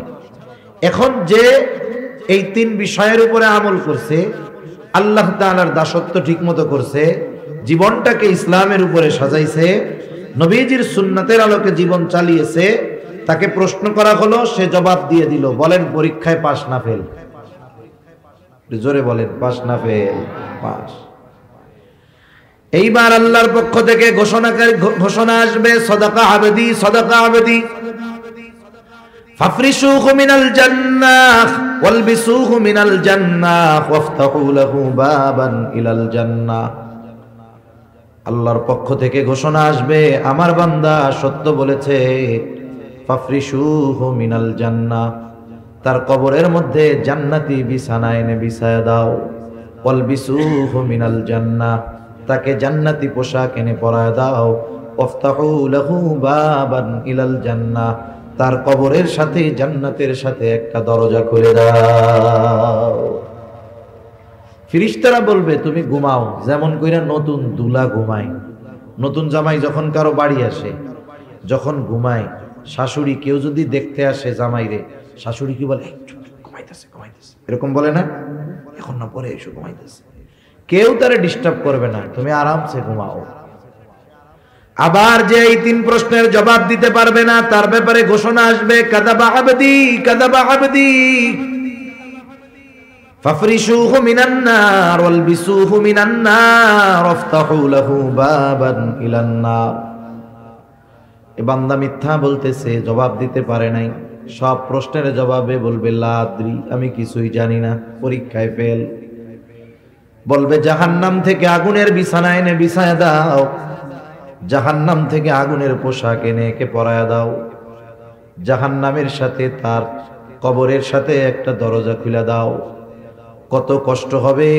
এখন যে এই তিন বিষয়ের উপরে আমল করছে, আল্লাহ তাআলার দাসত্ব ঠিকমতো করছে, জীবনটাকে ইসলামের উপরে সাজাইছে, নবীজির সুন্নাতের আলোকে জীবন চালিয়েছে, তাকে প্রশ্ন করা হলো, সে জবাব দিয়ে দিল। বলেন পরীক্ষায় পাস না ফেল? জোরে বলেন, পাস না ফেল? পাস। এইবার আল্লাহর পক্ষ থেকে ঘোষণা আসবে, সাদাকা আবদি, সাদাকা আবদি, ফাফরিশুহু মিনাল জান্নাহ ওয়ালবিসুহু মিনাল জান্নাহ ওয়াফতাহু লাহু বাবান ইলাল জান্নাহ। আল্লাহর পক্ষ থেকে ঘোষণা আসবে, আমার বান্দা সত্য বলেছে, ফাফরিশুহু মিনাল জান্নাহ, তার কবরের মধ্যে জান্নাতি বিছানা এনে বিছায়া দাও। ওয়ালবিসুহু মিনাল জান্নাহ, তাকে জান্নাতি পোশাক এনে পরায় দাও। ওয়াফতাহু লাহু বাবান ইলাল জান্নাহ, তার কবরের সাথে জান্নাতের সাথে একটা দরজা খুলে দাও। ফেরেশতারা বলবে তুমি ঘুমাও, যেমন কইরা নতুন দুলা ঘুমায়। নতুন জামাই যখন কারো বাড়ি আসে, যখন ঘুমায়, শাশুড়ি কেউ যদি দেখতে আসে জামাইরে, শাশুড়ি কি বলে, ঘুমাইতেছে ঘুমাইতেছে, এরকম বলে না? এখন না, পরে এসো ঘুমাইতেছে। কেউ তারে ডিস্টার্ব করবে না, তুমি আরামসে ঘুমাও। আবার যে এই তিন প্রশ্নের জবাব দিতে পারবে না, তার ব্যাপারে ঘোষণা আসবে, কাযাবা আবদি, কাযাবা আবদি, ফাফরিশুহু মিনান নার ওয়ালবিসুহু মিনান নার ওয়াফতাহু লাহু বাবান ইলান নার। এ বান্দা মিথ্যা বলতেছে, জবাব দিতে পারে নাই। সব প্রশ্নের জবাবে বলবে লা আদ্রি, আমি কিছুই জানি না, পরীক্ষায় ফেল। বলবে জাহান্নাম থেকে আগুনের বিছানা এনে বিছায়া দাও, জাহান্নাম থেকে আগুনের পোশাক এনে একে পরায়া দাও, জাহান্নামের সাথে তার কবরের সাথে একটা দরজা খুলে দাও। কত কষ্ট হবে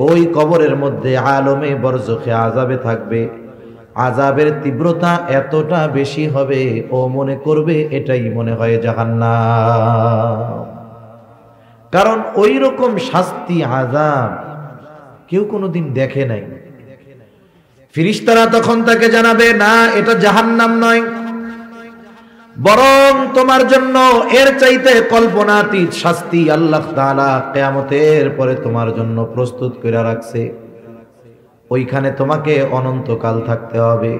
ওই কবরের মধ্যে, আলমে বরজখে আযাবে থাকবে। আযাবের তীব্রতা এতটা বেশি হবে, ও মনে করবে এটাই মনে হয় জাহান্নাম। কারণ ওই রকম শাস্তি, আযাব কেউ কোনোদিন দেখে নাই। ফেরেশতারা তখন তাকে জানাবে, না, এটা জাহান্নাম নয়, বরং তোমার জন্য এর চাইতে কল্পনাতীত শাস্তি আল্লাহ তাআলা কিয়ামতের পরে তোমার জন্য প্রস্তুত করে রাখছে। ওইখানে তোমাকে অনন্তকাল থাকতে হবে।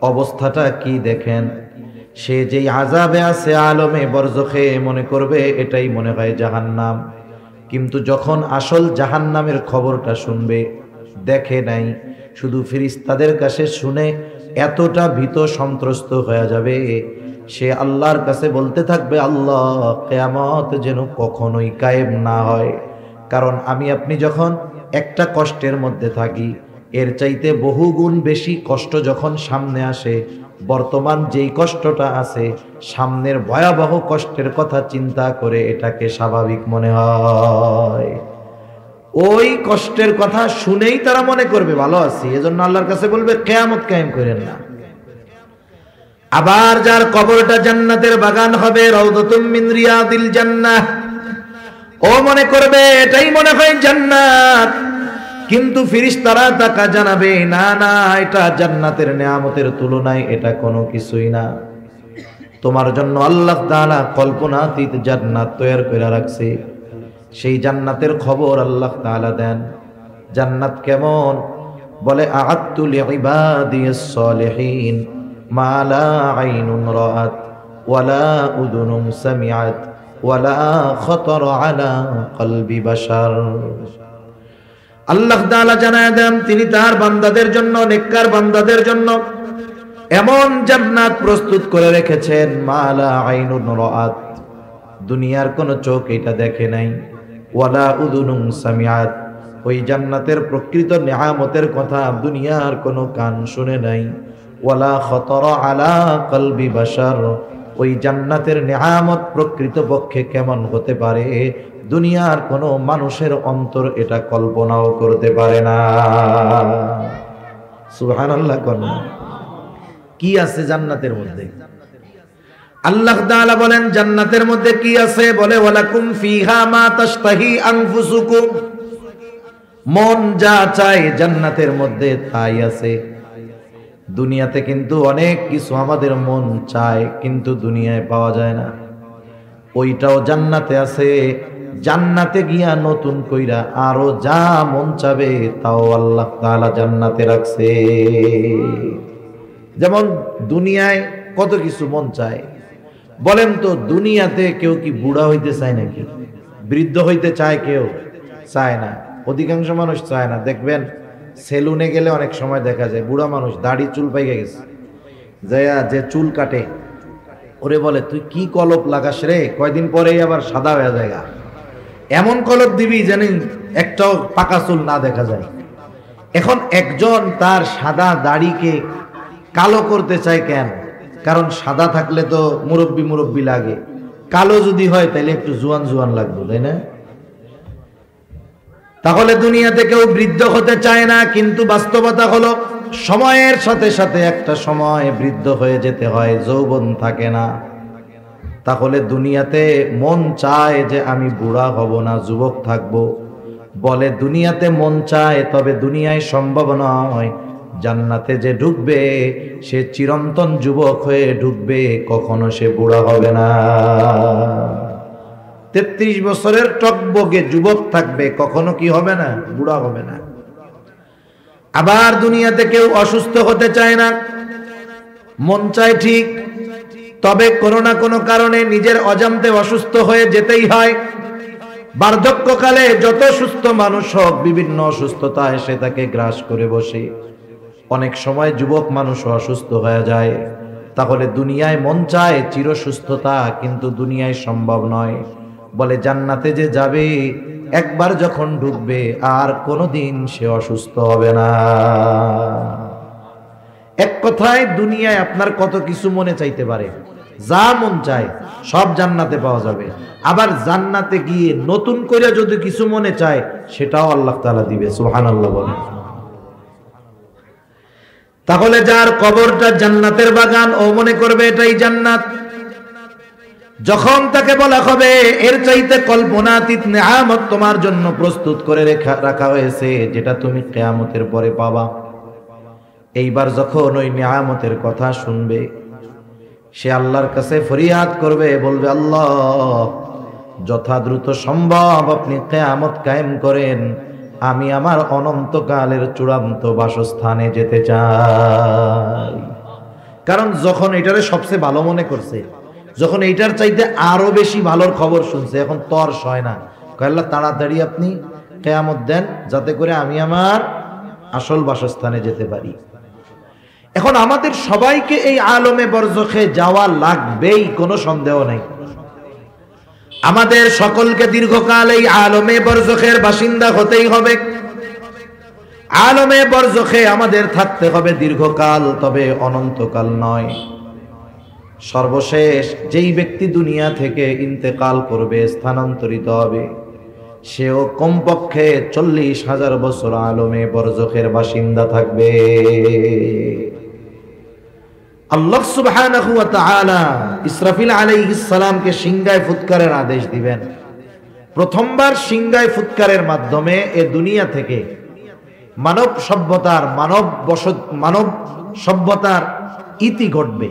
অবস্থাটা কি দেখেন, সে যেই আযাবে আছে আলমে বরজখে, মনে করবে এটাই মনে হয় জাহান্নাম। কিন্তু যখন আসল জাহান্নামের খবরটা শুনবে, দেখে নাই, শুধু ফেরেশতাদের কাছে শুনে এতটা ভীত সন্ত্রস্ত হয়ে যাবে, সে আল্লাহর কাছে বলতে থাকবে, আল্লাহ, কিয়ামত যেন কখনোই কায়েম না হয়। কারণ আমি আপনি যখন একটা কষ্টের মধ্যে থাকি, এর চাইতে বহুগুণ বেশি কষ্ট যখন সামনে আসে, বর্তমান যেই কষ্টটা আছে, সামনের ভয়াবহ কষ্টের কথা চিন্তা করে এটাকে স্বাভাবিক মনে হয়। ওই কষ্টের কথা শুনেই তারা মনে করবে ভালো আছি, এজন্য আল্লাহর কাছে বলবে কিয়ামত কায়েম করেন না। আবার যার কবরটা জান্নাতের বাগান হবে, রাউদাতুম মিন রিয়াদিল জান্নাহ, ও মনে করবে এটাই মনে হয় জান্নাত। কিন্তু ফেরেশতারা তাকে জানাবে, না না, এটা জান্নাতের নেয়ামতের তুলনায় এটা কোনো কিছুই না। তোমার জন্য আল্লাহ তাআলা কল্পনাতীত জান্নাত তৈরি করে রাখছে। সেই জান্নাতের খবর আল্লাহ তাআলা দেন। জান্নাত কেমন? বলে আ'আদতু লিইবাদিস সালিহিন মা লা আইনুন রাআত ওয়ালা উযুনুন সামিআত ওয়ালা খাতারা আলা কলবি বাশার। আল্লাহ তাআলা জানায় দেন তিনি তার বান্দাদের জন্য, নেককার বান্দাদের জন্য এমন জান্নাত প্রস্তুত করে রেখেছেন মা লা আইনুন রাআত, দুনিয়ার কোন চোখ এটা দেখে নাই, ওয়ালা উযুনুন সামিআত, ওই জান্নাতের প্রকৃত নিয়ামতের কথা দুনিয়ার কোন কান শুনে নাই, ওয়ালা খাতারা আলা কলবি বাশার, ওই জান্নাতের নিয়ামত প্রকৃত পক্ষে কেমন হতে পারে দুনিয়ার কোন মানুষের অন্তর এটা কল্পনাও করতে পারে না। সুবহানাল্লাহ। কি আছে জান্নাতের মধ্যে? আল্লাহ তাআলা বলেন জান্নাতের মধ্যে কি আছে? বলে ওয়ালাকুম ফিহা মা তাশতাহি আনফুসুকুম, মন যা চায় জান্নাতের মধ্যে তাই আছে। দুনিয়াতে কিন্তু অনেক কিছু আমাদের মন চায় কিন্তু দুনিয়ায় পাওয়া যায় না, ওইটাও জান্নাতে আছে। জান্নাতে গিয়া নতুন কইরা আরো যা মন চাবে তাও আল্লাহ তাআলা জান্নাতে রাখছে। যেমন দুনিয়ায় কত কিছু মন চায়, বলেন তো দুনিয়াতে কেউ কি বুড়া হইতে চায় নাকি? বৃদ্ধ হইতে চায়? কেউ চায় না, অধিকাংশ মানুষ চায় না। দেখবেন সেলুনে গেলে অনেক সময় দেখা যায় বুড়া মানুষ দাড়ি চুল পাইকে গেছে, যে চুল কাটে ওরে বলে তুই কি কলপ লাগাস রে, কয়দিন পরেই আবার সাদা হয়ে যায়। এমন কলপ দিবি জানি একটাও পাকা চুল না দেখা যায়। এখন একজন তার সাদা দাড়িকে কালো করতে চায় কেন? কারণ সাদা থাকলে তো মুরব্বি মুরব্বি লাগে, কালো যদি হয় তাহলে একটু জোয়ান জোয়ান লাগবে, তাই না? তাহলে দুনিয়াতে কেউ বৃদ্ধ হতে চায় না, কিন্তু বাস্তবতা হলো সময়ের সাথে সাথে একটা সময় বৃদ্ধ হয়ে যেতে হয়, যৌবন থাকে না। তাহলে দুনিয়াতে মন চায় যে আমি বুড়া হব না, যুবক থাকবো। বলে দুনিয়াতে মন চায়, তবে দুনিয়ায় সম্ভব নয়। জান্নাতে যে ঢুকবে সে চিরন্তন যুবক হয়ে ঢুকবে, কখনো সে বুড়া হবে না। 33 বছরের টকবগে যুবক থাকবে, কখনো কি হবে না? বুড়া হবে না। আবার দুনিয়াতে কেউ অসুস্থ হতে চায় না, মন চায় ঠিক, তবে কোনো না কোনো কারণে নিজের অজান্তে অসুস্থ হয়ে যেতেই হয়। বার্ধক্যকালে যত সুস্থ মানুষ হোক, বিভিন্ন অসুস্থতা এসে তাকে গ্রাস করে বসে। অনেক সময় যুবক মানুষ অসুস্থ হয়ে যায়। তাহলে দুনিয়ায় মন চায় চির সুস্থতা, কিন্তু দুনিয়ায় সম্ভব নয়। বলে জান্নাতে যে যাবে, একবার যখন ঢুকবে আর কোনোদিন সে অসুস্থ হবে না। এক কথায় দুনিয়ায় আপনার কত কিছু মনে চাইতে পারে, যা মন চায় সব জান্নাতে পাওয়া যাবে। আবার জান্নাতে গিয়ে নতুন করে যদি কিছু মনে চায় সেটাও আল্লাহ তাআলা দিবে। সুবহানাল্লাহ বলেন। তাহলে যার কবরটা জান্নাতের বাগান, ও মনে করবে এটাই জান্নাত। যখন তাকে বলা হবে এর চাইতে কল্পনাতীত নিয়ামত তোমার জন্য প্রস্তুত করে রাখা হয়েছে, যেটা তুমি কিয়ামতের পরে পাবা, এইবার যখন ওই নিয়ামতের কথা শুনবে, সে আল্লাহর কাছে ফরিয়াদ করবে, বলবে আল্লাহ যথা দ্রুত সম্ভব আপনি কিয়ামত কায়েম করেন, আমি আমার অনন্তকালের চূড়ান্ত বাসস্থানে যেতে চাই। কারণ যখন এটারে সবচেয়ে ভালো মনে করছে, যখন এইটার চাইতে আরো বেশি ভালোর খবর শুনছে, এখন তর সয় না, আল্লাহ তাড়াতাড়ি আপনি কিয়ামত দেন যাতে করে আমি আমার আসল বাসস্থানে যেতে পারি। এখন আমাদের সবাইকে এই আলমে বরজখে যাওয়া লাগবেই, কোনো সন্দেহ নেই। আমাদের সকলকে দীর্ঘকাল এই আলমে বরজখের বাসিন্দা হতেই হবে। আলমে বরজখে আমাদের থাকতে হবে দীর্ঘকাল, তবে অনন্তকাল নয়। সর্বশেষ যেই ব্যক্তি দুনিয়া থেকে ইন্তেকাল করবে, স্থানান্তরিত হবে, সেও কমপক্ষে 40,000 বছর আলমে বরজখের বাসিন্দা থাকবে। আল্লাহ সুবহানাহু ওয়া তাআলা ইসরাফিল আলাইহিস সালামকে সিংহায় ফুৎকারের আদেশ দিবেন। প্রথমবার সিংহায় ফুৎকারের মাধ্যমে এ দুনিয়া থেকে মানব সভ্যতার ইতি ঘটবে।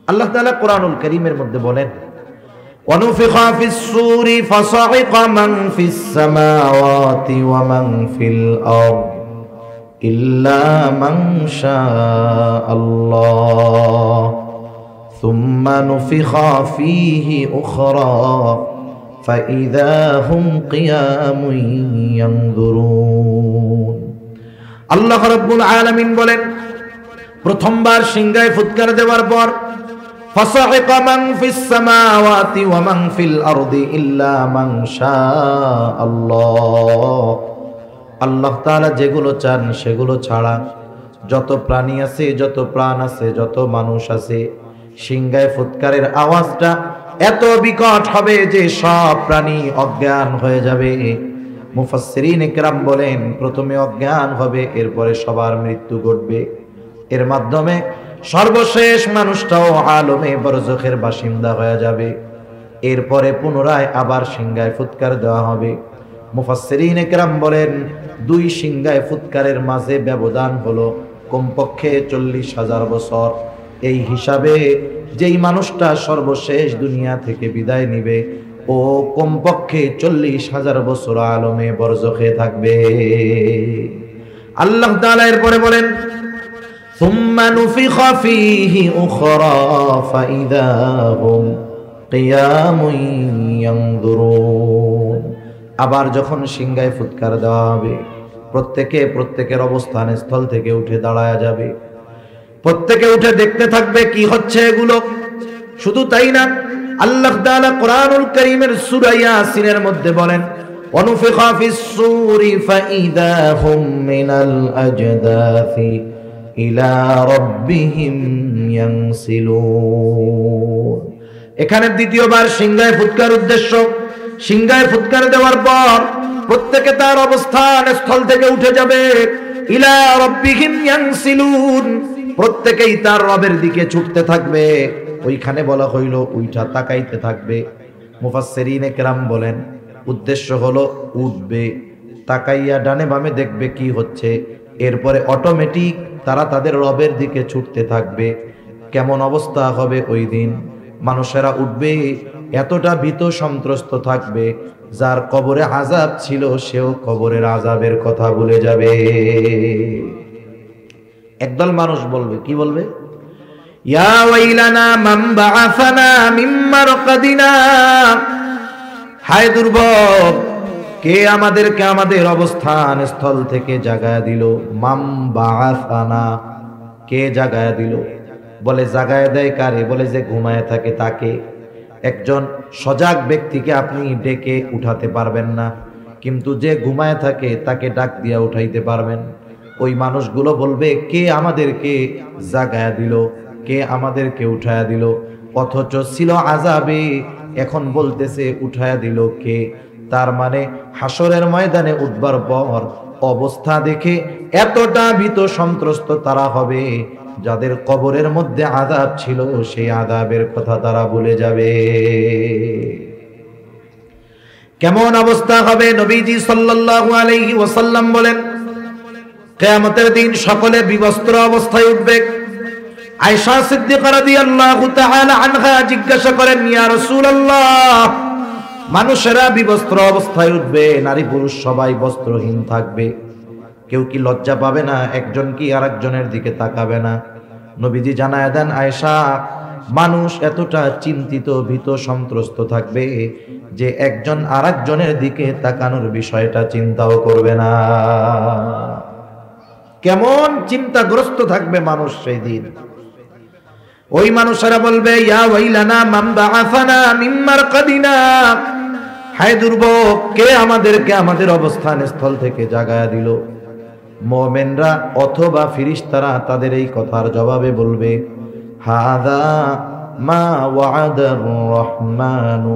আল্লাহ তাআলা কোরআনুল কারীমের মধ্যে বলেন, ونفخ في الصور فصعق من في السماوات ومن في الأرض إلا من شاء الله ثم نفخ فيه أخرى فإذا هم قيام ينظرون আল্লাহ রাব্বুল আলামিন বলেন, প্রথমবার সিংহায় ফুৎকার দেওয়ার পর ফাসাইকা মান ফিস সামাওয়াতি ওয়া মান ফিল আরদি ইল্লা মান শাআল্লাহ। আল্লাহ তাআলা যেগুলো চান সেগুলো ছাড়া যত প্রাণী আছে, যত প্রাণ আছে, যত মানুষ আছে, সিংহায় ফুৎকারের আওয়াজটা এত বিকট হবে যে সব প্রাণী অজ্ঞান হয়ে যাবে। মুফাসসিরিন ইকরাম বলেন, প্রথমে অজ্ঞান হবে, এরপরে সবার মৃত্যু ঘটবে, এর মাধ্যমে সর্বশেষ মানুষটাও আলমে বরজখের বাসিন্দা হয়ে যাবে। এরপরে পুনরায় আবার সিংহায় ফুৎকার দেওয়া হবে। মুফাসসিরিন ইকরাম বলেন, দুই সিংহায় ফুৎকারের মাঝে ব্যবধান হলো কমপক্ষে 40,000 বছর। এই হিসাবে যেই মানুষটা সর্বশেষ দুনিয়া থেকে বিদায় নিবে ও কমপক্ষে 40,000 বছর আলমে বরজখে থাকবে। আল্লাহ তাআলা এরপরে বলেন, সুম্মা নুফিখা ফীহি উখরা ফাইযা হুম কিয়ামুন ইয়ানজুরুন। আবার যখন সিংহায় ফুৎকার দেওয়া হবে, প্রত্যেকের অবস্থান স্থল থেকে উঠে দাঁড়ায়া যাবে, প্রত্যেকে উঠে দেখতে থাকবে কি হচ্ছে এগুলো। শুধু তাই না, আল্লাহ তাআলা কোরআনুল কারীমের সূরা ইয়াসিনের মধ্যে বলেন, ওয়ানুফিখা ফিস সূরি ফাইযা হুম মিনাল আজদাসি ইলা রাব্বিহিম ইয়ানসিলুন। এখানে দ্বিতীয়বার সিংহায় ফুৎকার উদ্দেশ্য, সিংহায় ফুৎকার দেওয়ার পর প্রত্যেকে তার অবস্থান স্থল থেকে উঠে যাবে, ইলা রাব্বিহিম ইয়ানসিলুন, প্রত্যেকেই তার রবের দিকে ছুটতে থাকবে। ওইখানে বলা হইল উইঠা তাকাইতে থাকবে। মুফাসসিরিনে কেরাম বলেন, উদ্দেশ্য হলো উঠবে, তাকাইয়া ডানে বামে দেখবে কি হচ্ছে, এরপরে অটোমেটিক তারা তাদের রবের দিকে ছুটতে থাকবে। কেমন অবস্থা হবে ওই দিন? মানুষেরা উঠবে, এতটা ভীত সন্ত্রস্ত থাকবে, যার কবরে আযাব ছিল সেও কবরের আযাবের কথা ভুলে যাবে। একদল মানুষ বলবে, কি বলবে? ইয়া ওয়াইলানা মান বাআসানা মিন মারকাদিনা, হায় দুর্ভোগ, কে আমাদেরকে আমাদের অবস্থান স্থল থেকে জাগায়া দিল। মাম বাআসানা, কে জাগায়া দিল? বলে জাগায়া দেয় কারে? বলে যে ঘুমায় থাকে তাকে। একজন সজাগ ব্যক্তিকে আপনি ডেকে উঠাতে পারবেন না, কিন্তু যে ঘুমায় থাকে তাকে ডাক দিয়া উঠাইতে পারবেন। ওই মানুষগুলো বলবে, কে আমাদেরকে জাগায়া দিল, কে আমাদেরকে উঠায়া দিল? অথচ ছিল আযাবে, এখন বলতেছে উঠায়া দিল কে? তার মানে হাসরের ময়দানে উঠবার পর অবস্থা দেখে এতটা ভীত সন্ত্রস্ত তারা হবে, যাদের কবরের মধ্যে আযাব ছিল সেই আযাবের কথা তারা ভুলে যাবে। কেমন অবস্থা হবে? নবীজি সাল্লাল্লাহু আলাইহি ওয়াসাল্লাম বলেন, কিয়ামতের দিন সকলে বিবস্ত্র অবস্থায় উঠবে। আয়েশা সিদ্দিকা রাদিয়াল্লাহু তাআলা আনহা জিজ্ঞাসা করেন, ইয়া রাসূলুল্লাহ, মানুষেরা বিবস্ত্র অবস্থায় উঠবে, নারী পুরুষ সবাই বস্ত্রহীন থাকবে, কেউ কি লজ্জা পাবে না? একজন কি আরেকজনের দিকে তাকাবে না? নবীজি জানায় দেন, আয়েশা, মানুষ এতটা চিন্তিত ভীত সন্ত্রস্ত থাকবে যে একজন আরেকজনের দিকে তাকানোর বিষয়টা চিন্তাও করবে না। কেমন চিন্তাগ্রস্ত থাকবে মানুষ সেই দিন। ওই মানুষেরা বলবে, ইয়া ওয়াইলানা মান বাআসানা মিন মারকাদিনা, হায় দুর্ভোগ, কে আমাদেরকে আমাদের অবস্থান স্থল থেকে জাগায়া দিল? মুমিনরা অথবা ফেরেশতারা তাদের এই কথার জবাবে বলবে, হাযা মা ওয়া'আদার রহমানু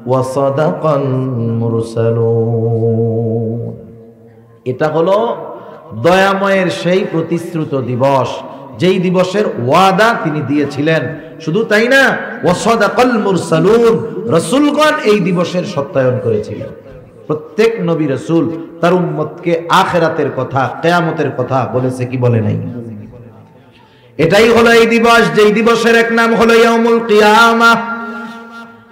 ওয়া সাদাকাল মুরসালুন। এটা হলো দয়াময়ের সেই প্রতিশ্রুত দিবস, যেই দিবসের ওয়াদা তিনি দিয়েছিলেন। শুধু তাই না, ওয়া সাদাকাল মুরসালুন, রাসূলগণ এই দিবসের সত্যায়ন করেছিলেন। প্রত্যেক নবী রাসূল তার উম্মতকে আখিরাতের কথা, কিয়ামতের কথা বলেছে কি বলে নাই? এটাই হলো এই দিবস, যেই দিবসের এক নাম হলো ইয়াউমুল কিয়ামাহ।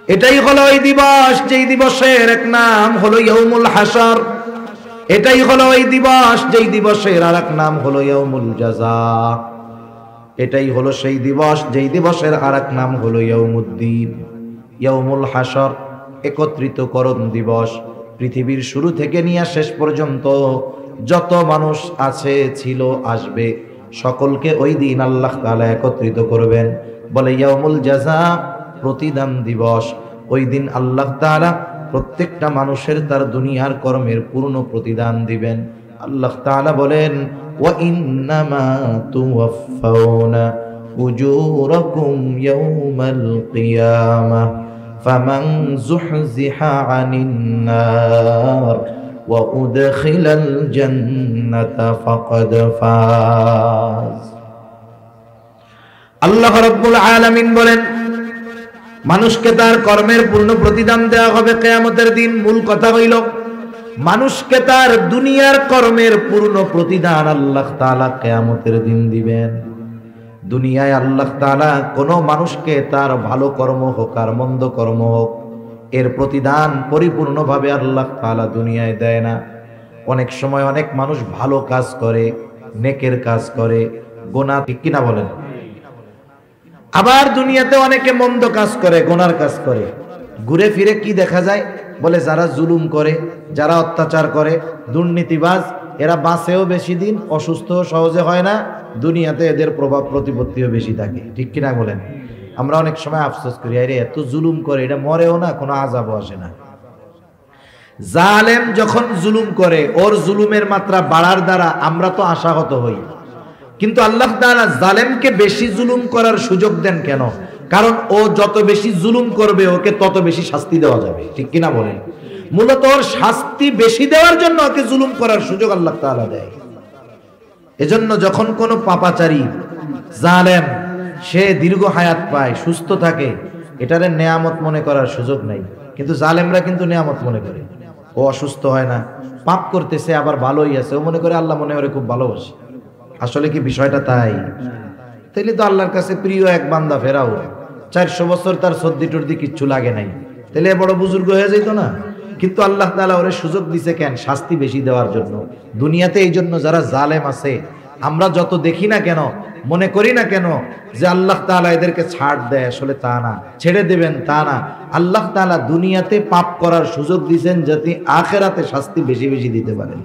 এটাই হলো ওই দিবস যেই দিবসের এক নাম হলো ইয়াউমুল হাসর। এটাই হলো ওই দিবস যেই দিবসের আর এক নাম হলো ইয়াউমুল জাযা। এটাই হলো সেই দিবস যেই দিবসের আর এক নাম হলো ইয়াউমুদ্দিন। ইয়াউমুল হাসর একত্রিতকরণ দিবস। পৃথিবীর শুরু থেকে নিয়ে শেষ পর্যন্ত যত মানুষ আছে, ছিল, আসবে, সকলকে ওই দিন আল্লাহ তাআলা একত্রিত করবেন। বলে ইয়াউমুল জাযা, প্রতিদান দিবস। ওই দিন আল্লাহ তাআলা প্রত্যেকটা মানুষের তার দুনিয়ার কর্মের পূর্ণ প্রতিদান দিবেন। আল্লাহ তাআলা বলেন, ওয়া ইন্নামা তুওয়াফাউনা উজুরাকুম ইয়াউমাল কিয়ামাহ ফামান যুহজিহা আনিন নার ওয়া উদখিলাল জান্নাতা ফাকাদ ফাজ। আল্লাহ রাব্বুল আলামিন বলেন, মানুষকে তার কর্মের পূর্ণ প্রতিদান দেওয়া হবে কিয়ামতের দিন। মূল কথা হইল, মানুষকে তার দুনিয়ার কর্মের পূর্ণ প্রতিদান আল্লাহ তাআলা কিয়ামতের দিন দিবেন। দুনিয়ায় আল্লাহ তাআলা কোন মানুষকে তার ভালো কর্ম হোক আর মন্দ কর্ম হোক, এর প্রতিদান পরিপূর্ণভাবে আল্লাহ তাআলা দুনিয়ায় দেয় না। অনেক সময় অনেক মানুষ ভালো কাজ করে, নেকের কাজ করে, গুনাহ, ঠিক কিনা বলেন? আবার দুনিয়াতে অনেকে মন্দ কাজ করে, গুনার কাজ করে। ঘুরে ফিরে কি দেখা যায়? বলে যারা জুলুম করে, যারা অত্যাচার করে, দুর্নীতিবাজ, এরা বাঁচেও বেশি দিন, অসুস্থ সহজে হয় না, দুনিয়াতে এদের প্রভাব প্রতিপত্তিও বেশি থাকে, ঠিক কিনা বলেন? আমরা অনেক সময় আফসোস করি, আরে এত জুলুম করে, এটা মরেও না, কোনো আযাবও আসে না। জালেম যখন জুলুম করে, ওর জুলুমের মাত্রা বাড়ার দ্বারা আমরা তো আশাহত হই, কিন্তু আল্লাহ তাআলা জালেমকে বেশি জুলুম করার সুযোগ দেন কেন? কারণ ও যত বেশি জুলুম করবে, ওকে তত বেশি শাস্তি দেওয়া যাবে, ঠিক কিনা বলেন? মূলত ওর শাস্তি বেশি দেওয়ার জন্য ওকে জুলুম করার সুযোগ আল্লাহ তাআলা দেয়। এজন্য যখন কোনো পাপাচারী জালেম সে দীর্ঘ হায়াত পায়, সুস্থ থাকে, এটারে নেয়ামত মনে করার সুযোগ নাই। কিন্তু জালেমরা কিন্তু নেয়ামত মনে করে। ও অসুস্থ হয় না, পাপ করতেছে, আবার ভালোই আছে, ও মনে করে আল্লাহ মনে করে খুব ভালোবাসে। আসলে কি বিষয়টা তাই? তাইলে তো আল্লাহর কাছে প্রিয় এক বান্দা ফেরাও, 400 বছর তার সর্দি টর্দি কিচ্ছু লাগে নাই, তাহলে বড় বুজুর্গ হয়ে যেত না? কিন্তু আল্লাহ তাআলা ওরে সুযোগ দিছে কেন? শাস্তি বেশি দেওয়ার জন্য। দুনিয়াতে এই জন্য যারা জালেম আছে, আমরা যত দেখি না কেন, মনে করি না কেন যে আল্লাহ তাআলা এদেরকে ছাড় দেয়, আসলে তা না, ছেড়ে দেবেন তা না। আল্লাহ তাআলা দুনিয়াতে পাপ করার সুযোগ দিয়েছেন যাতে আখিরাতে শাস্তি বেশি বেশি দিতে পারেন।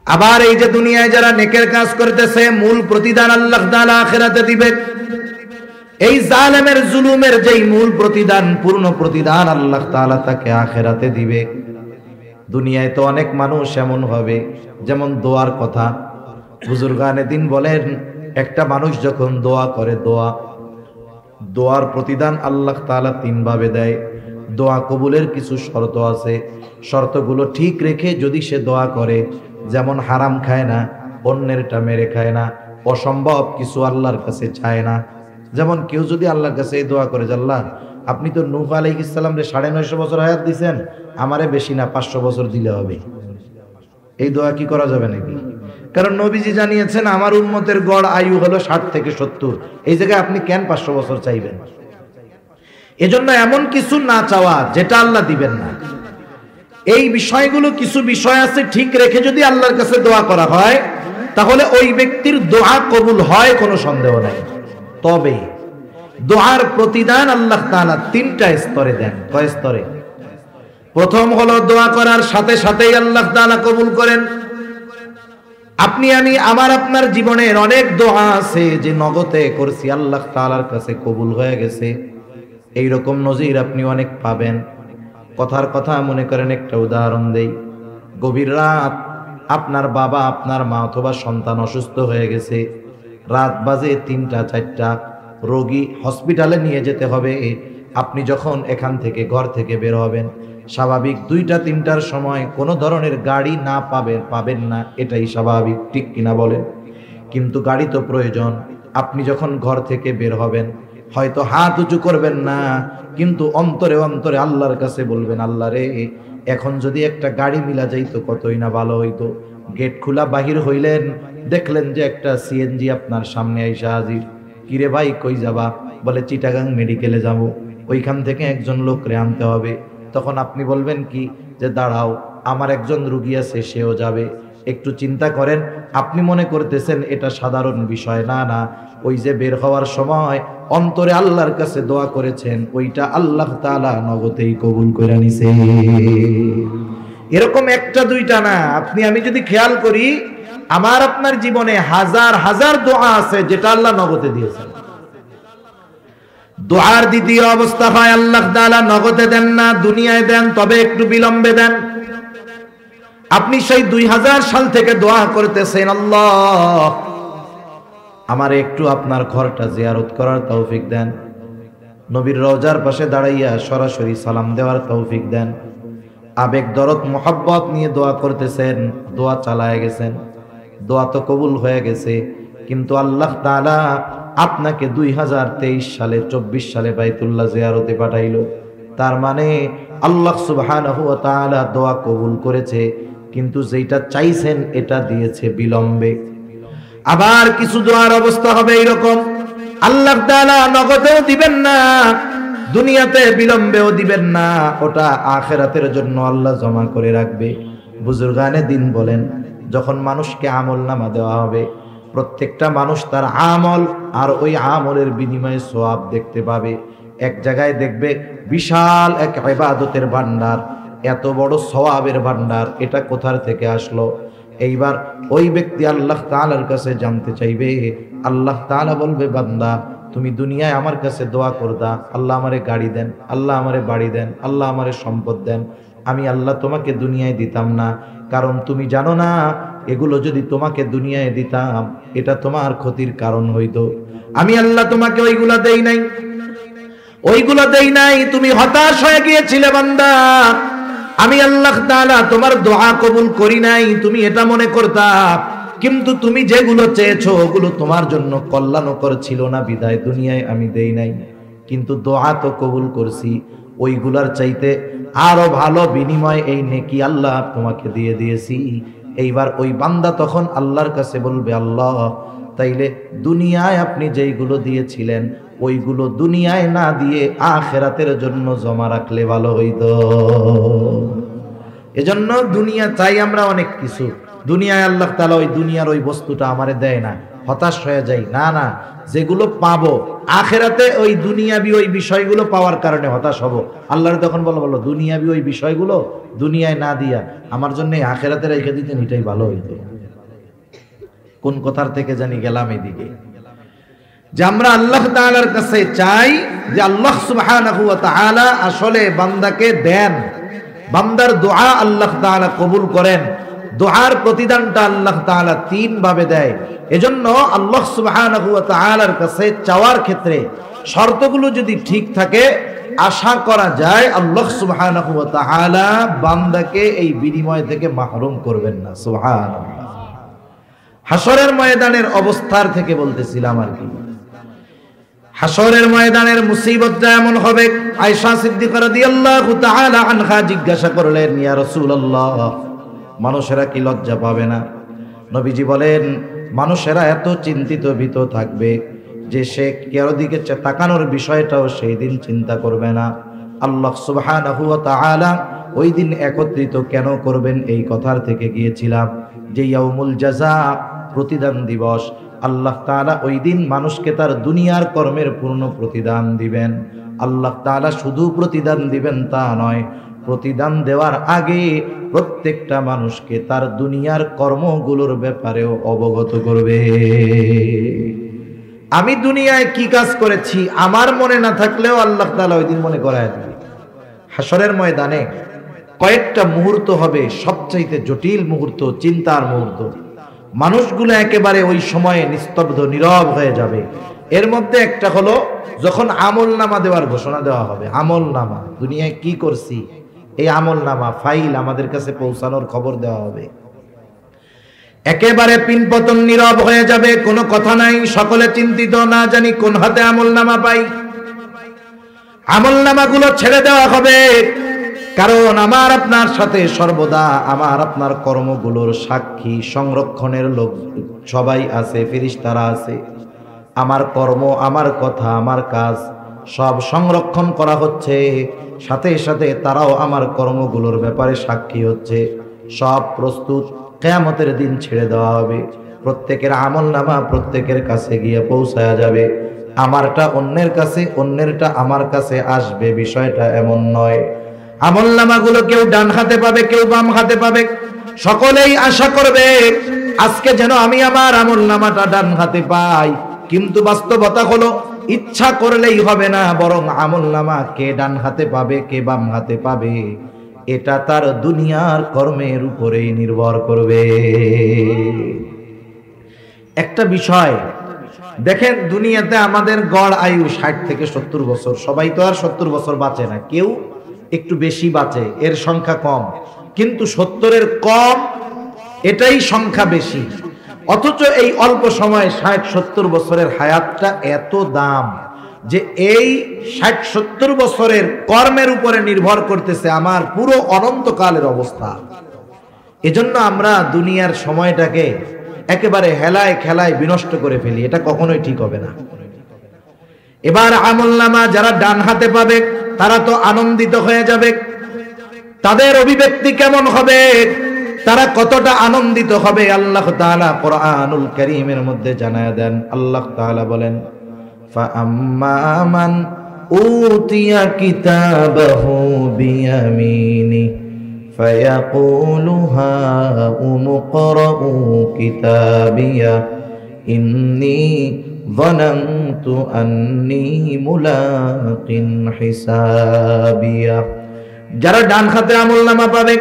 আবার এই যে দুনিয়ায় যারা নেকের কাজ করতেছে, মূল প্রতিদান আল্লাহ তাআলা আখিরাতে দিবেন। এই জালেমের জুলুমের যেই মূল প্রতিদান, পূর্ণ প্রতিদান আল্লাহ তাআলা তাকে আখিরাতে দিবে। দুনিয়ায় তো অনেক মানুষ এমন হবে, যেমন দোয়ার কথা বুজুর্গানে দিন বলেন, একটা মানুষ যখন দোয়া করে, দোয়ার প্রতিদান আল্লাহ তাআলা 3 ভাবে দেয়। দোয়া কবুলের কিছু শর্ত আছে, শর্তগুলো ঠিক রেখে যদি সে দোয়া করে, যেমন হারাম খায় না, অন্যেরটা মেরে খায় না, অসম্ভব কিছু আল্লাহর কাছে চায় না। যেমন কেউ যদি আল্লাহর কাছে এই দোয়া করে যে আল্লাহ আপনি তো নূহ আলাইহিস সালাম রে 950 বছর হায়াত দিয়েছেন, আমারে বেশি না 500 বছর দিলে হবে, এই দোয়া কি করা যাবে নাকি? কারণ নবীজি জানিয়েছেন আমার উম্মতের গড় আয়ু হলো 60 থেকে 70, এই জায়গায় আপনি কেন 500 বছর চাইবেন? এজন্য এমন কিছু না চাওয়া যেটা আল্লাহ দিবেন না। এই বিষয়গুলো, কিছু বিষয় আছে, ঠিক রেখে যদি আল্লাহর কাছে দোয়া করা হয়, তাহলে ওই ব্যক্তির দোয়া কবুল হয়, কোনো সন্দেহ নাই। তবে দোয়ার প্রতিদান আল্লাহ তাআলা 3টা স্তরে দেন। কয় স্তরে? প্রথম হলো দোয়া করার সাথে সাথেই আল্লাহ তাআলা কবুল করেন। আপনি আমি আমার আপনার জীবনের অনেক দোয়া আছে যে নগদে করছি, আল্লাহ তাআলার কাছে কবুল হয়ে গেছে। এইরকম নজির আপনি অনেক পাবেন। কথার কথা মনে করেন, একটা উদাহরণ দেই। গভীর রাত, আপনার বাবা, আপনার মা অথবা সন্তান অসুস্থ হয়ে গেছে, রাত বাজে 3টা 4টা, রোগী হসপিটালে নিয়ে যেতে হবে। আপনি যখন এখান থেকে, ঘর থেকে বের হবেন, স্বাভাবিক 2টা 3টার সময় কোনো ধরনের গাড়ি না পাবেন না, এটাই স্বাভাবিক, ঠিক কিনা বলেন? কিন্তু গাড়ি তো প্রয়োজন। আপনি যখন ঘর থেকে বের হবেন, হয়তো হাত উঁচু করবেন না, কিন্তু অন্তরে অন্তরে আল্লাহর কাছে বলবেন, আল্লাহ রে, এখন যদি একটা গাড়ি মিলা যাইতো কতই না ভালো হইতো। গেট খোলা বাহির হইলেন, দেখলেন যে একটা সিএনজি আপনার সামনে আইসা হাজির। কিরে ভাই, কই যাবা? বলে চিটাগাং মেডিকেলে যাব। ওইখান থেকে একজন লোকরে আনতে হবে। তখন আপনি বলবেন কি যে দাঁড়াও, আমার একজন রুগী আছে, সেও যাবে, একটু চিন্তা করেন। আপনি মনে করতেছেন এটা সাধারণ বিষয়, না না, ওই যে বের হওয়ার সময় অন্তরে আল্লাহর কাছে দোয়া করেছেন, ওইটা আল্লাহ তাআলা নগদেই কবুল করে নিছে। এরকম একটা দুইটা না, আপনি আমি যদি খেয়াল করি, আমার আপনার জীবনে হাজার হাজার দোয়া আছে যেটা আল্লাহ নগদে দিয়েছেন। দোয়ার দ্বিতীয় অবস্থা হয় আল্লাহ তাআলা নগদে দেন না, দুনিয়ায় দেন, তবে একটু বিলম্বে দেন। আপনি সেই 2000 সাল থেকে দোয়া করতেছেন, আল্লাহ আমার একটু আপনার ঘরটা জিয়ারত করার তৌফিক দেন, নবীর রওজার পাশে দাঁড়াইয়া সরাসরি সালাম দেওয়ার তৌফিক দেন। আবেগ দরদ মোহাব্বত নিয়ে দোয়া করতেছেন, দোয়া চালায় গেছেন, দোয়া তো কবুল হয়ে গেছে, কিন্তু আল্লাহ তাআলা আপনাকে 2023 সালে 24 সালে বাইতুল্লাহ জিয়ারতে পাঠাইলো। তার মানে আল্লাহ সুবহানাহু ওয়া তাআলা দোয়া কবুল করেছে, কিন্তু যেটা চাইছেন এটা দিয়েছে বিলম্বে। আবার কিছু দোয়ার অবস্থা হবে এরকম, আল্লাহ তাআলা নগদেও দিবেন না, দুনিয়াতে বিলম্বেও দিবেন না, ওটা আখিরাতের জন্য আল্লাহ জমা করে রাখবে। বুজুর্গানে দিন বলেন, যখন মানুষকে আমল নামা দেওয়া হবে, প্রত্যেকটা মানুষ তার আমল আর ওই আমলের বিনিময়ে সওয়াব দেখতে পাবে। এক জায়গায় দেখবে বিশাল এক ইবাদতের ভান্ডার, এত বড় সওয়াবের ভান্ডার, এটা কোথা থেকে আসলো? এইবার ওই ব্যক্তি আল্লাহ তাআলার কাছে জানতে চাইবে। আল্লাহ তাআলা বলবে, বান্দা তুমি দুনিয়ায় আমার কাছে দোয়া করদা, আল্লাহ আমারে গাড়ি দেন, আল্লাহ আমারে বাড়ি দেন, আল্লাহ আমারে সম্পদ দেন। আমি আল্লাহ তোমাকে দুনিয়ায় দিতাম না, কারণ তুমি জানো না এগুলো যদি তোমাকে দুনিয়ায় দিতাম এটা তোমার ক্ষতির কারণ হইতো। আমি আল্লাহ তোমাকে ওইগুলা দেই নাই, ওইগুলা দেই নাই, তুমি হতাশ হয়ে গিয়েছিলে বান্দা। আমি আল্লাহ তাআলা তোমার দোয়া কবুল করি নাই, তুমি এটা মনে করতা, কিন্তু তুমি যেগুলো চেয়েছো ওগুলো তোমার জন্য কল্যাণকর ছিল না, বিদায় দুনিয়ায় আমি দেই নাই, কিন্তু দোয়া তো কবুল করছি, ওইগুলার চাইতে আরো ভালো বিনিময় এই নেকি আল্লাহ তোমাকে দিয়ে দিয়েছি। এইবার ওই বান্দা তখন আল্লাহর কাছে বলবে, আল্লাহ তাইলে দুনিয়ায় আপনি যেইগুলো দিয়েছিলেন ওইগুলো দুনিয়ায় না দিয়ে আখিরাতের জন্য জমা রাখলে ভালো হইতো। এজন্য দুনিয়া চাই আমরা অনেক কিছু, দুনিয়ায় আল্লাহ তাআলা ওই দুনিয়ার ওই বস্তুটা আমারে দেয় না, হতাশ হয়ে যাই, না না, যেগুলো পাবো আখিরাতে ওই দুনিয়াবি ওই বিষয়গুলো পাওয়ার কারণে হতাশ হব। আল্লাহর তখন বলো দুনিয়াবি ওই বিষয়গুলো দুনিয়ায় না দিয়া আমার জন্য আখিরাতে রেখে দিতেন, এটাই ভালো হইতো। কোন কথার থেকে জানি গেলাম এদিকে, যে আমরা আল্লাহ তাআলার কাছে চাই যে আল্লাহ সুবহানাহু ওয়া তাআলা আসলে বান্দাকে দেন, বান্দার দোয়া আল্লাহ তাআলা কবুল করেন। দোয়ার প্রতিদানটা আল্লাহ তাআলা 3 ভাবে দেয়। এজন্য আল্লাহ সুবহানাহু ওয়া তাআলার কাছে চাওয়ার ক্ষেত্রে শর্তগুলো যদি ঠিক থাকে, আশা করা যায় আল্লাহ সুবহানাহু ওয়া তাআলা বান্দাকে এই বিনিময় থেকে মাহরুম করবেন না। সুবহানাল্লাহ। হাসরের ময়দানের অবস্থার থেকে বলতেছিলাম আর কি, হাসরের ময়দানের মুসিবতটা এমন হবে। আয়েশা সিদ্দিকা রাদিয়াল্লাহু তাআলা আনহা জিজ্ঞাসা করলেন, ইয়া রাসূলুল্লাহ, মানুষেরা কি লজ্জা পাবে না? নবীজি বলেন, মানুষেরা এত চিন্তিত ভীত থাকবে যে সে কারো দিকে তাকানোর বিষয়টাও সেই দিন চিন্তা করবে না। আল্লাহ সুবহানাহু ওয়া তাআলা ওই দিন একত্রিত কেন করবেন এই কথার থেকে গিয়েছিলাম যে ইয়াউমুল জাযা, প্রতিদান দিবস। আল্লাহ তাআলা ওই দিন মানুষকে তার দুনিয়ার কর্মের পূর্ণ প্রতিদান দিবেন। আল্লাহ তাআলা শুধু প্রতিদান দিবেন তা নয়, প্রতিদান দেওয়ার আগে প্রত্যেকটা মানুষকে তার দুনিয়ার কর্মগুলোর ব্যাপারেও অবগত করবে। আমি দুনিয়ায় কি কাজ করেছি আমার মনে না থাকলেও আল্লাহ তাআলা ওই দিন মনে করায় দিবে। হাসরের ময়দানে কয়েকটা মুহূর্ত হবে সবচাইতে জটিল মুহূর্ত, চিন্তার মুহূর্ত। মানুষগুলো একেবারে ওই সময়ে নিস্তব্ধ নীরব হয়ে যাবে। এর মধ্যে একটা হলো যখন আমল নামা দেওয়ার ঘোষণা দেওয়া হবে। আমল নামা, দুনিয়ায় কি করছি এই আমল নামা ফাইল আমাদের কাছে পৌঁছানোর খবর দেওয়া হবে। একেবারে পিনপতন নীরব হয়ে যাবে, কোনো কথা নাই, সকলে চিন্তিত, না জানি কোন হাতে আমল নামা পাই। আমল নামাগুলো ছেড়ে দেওয়া হবে, কারণ আমার আপনার সাথে সর্বদা আমার আপনার কর্মগুলোর সাক্ষী সংরক্ষণের লোক সবাই আছে, ফেরেশতারা আছে। আমার কর্ম, আমার কথা, আমার কাজ সব সংরক্ষণ করা হচ্ছে, সাথে সাথে তারাও আমার কর্মগুলোর ব্যাপারে সাক্ষী হচ্ছে। সব প্রস্তুত, কিয়ামতের দিন ছেড়ে দেওয়া হবে। প্রত্যেকের আমলনামা প্রত্যেকের কাছে গিয়ে পৌঁছায়া যাবে। আমারটা অন্যের কাছে, অন্যেরটা আমার কাছে আসবে, বিষয়টা এমন নয়। আমলনামাগুলো কেউ ডান হাতে পাবে, কেউ বাম হাতে পাবে। সকলেই আশা করবে আজকে যেন আমি আমার আমলনামাটা ডান হাতে পাই। কিন্তু বাস্তবতা হলো ইচ্ছা করলেই হবে না, বরং আমলনামা কে ডান হাতে পাবে কে বাম হাতে পাবে এটা তার দুনিয়ার কর্মের উপরেই নির্ভর করবে। একটা বিষয় দেখেন, দুনিয়াতে আমাদের গড় আয়ু 60 থেকে 70 বছর। সবাই তো আর 70 বছর বাঁচে না, কেউ একটু বেশি বাঁচে, এর সংখ্যা কম। কিন্তু 70-এর কম, এটাই সংখ্যা বেশি। অথচ এই অল্প সময়ে 60-70 বছরের হায়াতটা এত দাম যে এই 60-70 বছরের কর্মের উপরে নির্ভর করতেছে আমার পুরো অনন্তকালের অবস্থা। এজন্য আমরা দুনিয়ার সময়টাকে একেবারে হেলায় খেলায় বিনষ্ট করে ফেলি, এটা কখনোই ঠিক হবে না। এবার আমলনামা যারা ডান হাতে পাবে তারা তো আনন্দিত হয়ে যাবে। তাদের অভিব্যক্তি কেমন হবে, তারা কতটা আনন্দিত হবে, আল্লাহ তাআলা কোরআনুল কারীমের মধ্যে জানায় দেন। আল্লাহ তাআলা বলেন, ফাআম্মা মান উতিয়া কিতাবাহু বিয়ামিনি ফায়াকুলু হাউম ইকরাউ কিতাবিয়া ইন্নী যানানতু আন্নী মুলাকিন হিসাবিয়া। যারা ডান হাতে আমলনামা পাবে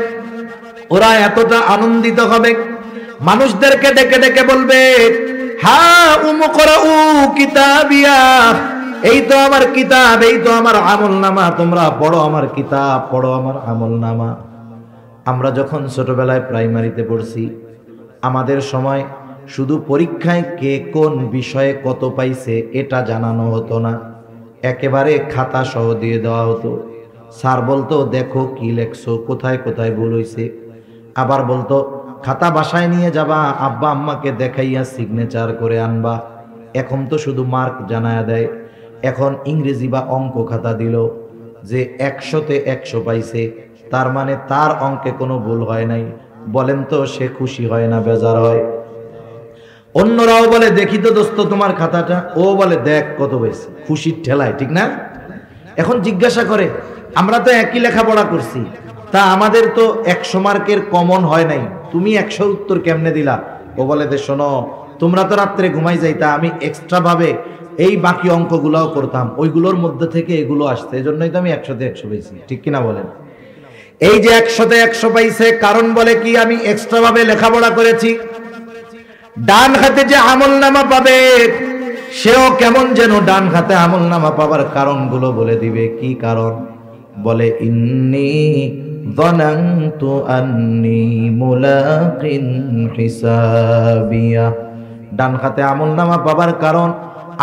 ওরা এতটা আনন্দিত হবে, মানুষদেরকে ডেকে ডেকে বলবে, হা উমকরাউ কিতাবিয়া, এই তো আমার কিতাব, এই তো আমার আমলনামা, তোমরা পড়ো আমার কিতাব, পড়ো আমার আমলনামা। আমরা যখন ছোটবেলায় প্রাইমারিতে পড়ছি, আমাদের সময় শুধু পরীক্ষায় কে কোন বিষয়ে কত পাইছে এটা জানানো হতো না, একেবারে খাতা সহ দিয়ে দেওয়া হতো। স্যার বলতো, দেখো কি লেখছো, কোথায় কোথায় ভুল হইছে। আবার বলতো, খাতা বাসায় নিয়ে যাবা, আব্বা আম্মাকে দেখাইয়া সিগনেচার করে আনবা। এখন তো শুধু মার্ক জানায়া দেয়। এখন ইংরেজি বা অঙ্ক খাতা দিল যে 100-তে 100 পাইছে, তার মানে তার অঙ্কে কোনো ভুল হয় নাই। বলেন তো সে খুশি হয় না বেজার হয়? অন্যরাও বলে, দেখি তো দোস্ত তোমার খাতাটা, ও বলে দেখ কত পাইছে, খুশির ঠেলায়, ঠিক না? এখন জিজ্ঞাসা করে, আমরা তো একই লেখাপড়া করছি, তা আমাদের তো 100 মার্কের কমন হয় নাই, তুমি 100 উত্তর কেমনে দিলা? ও বলে, যে শোনো, তোমরা তো রাত্রে ঘুমাই যাইতা, আমি এক্সট্রা ভাবে এই বাকি অঙ্কগুলোও করতাম, ওইগুলোর মধ্যে থেকে এগুলো আসছে, এজন্যই তো আমি 100-তে 100 পাইছি, ঠিক কিনা বলেন? এই যে 100-তে 100 পাইছে, কারণ বলে কি, আমি এক্সট্রা ভাবে লেখাপড়া করেছি। ডান হাতে যে আমলনামা পাবে সেও কেমন যেন ডান হাতে আমলনামা পাবার কারণগুলো বলে দিবে। কি কারণ? বলে, ইন্নী যানানতু আন্নী মুলাকিন হিসাবিয়া। ডান হাতে আমলনামা পাবার কারণ,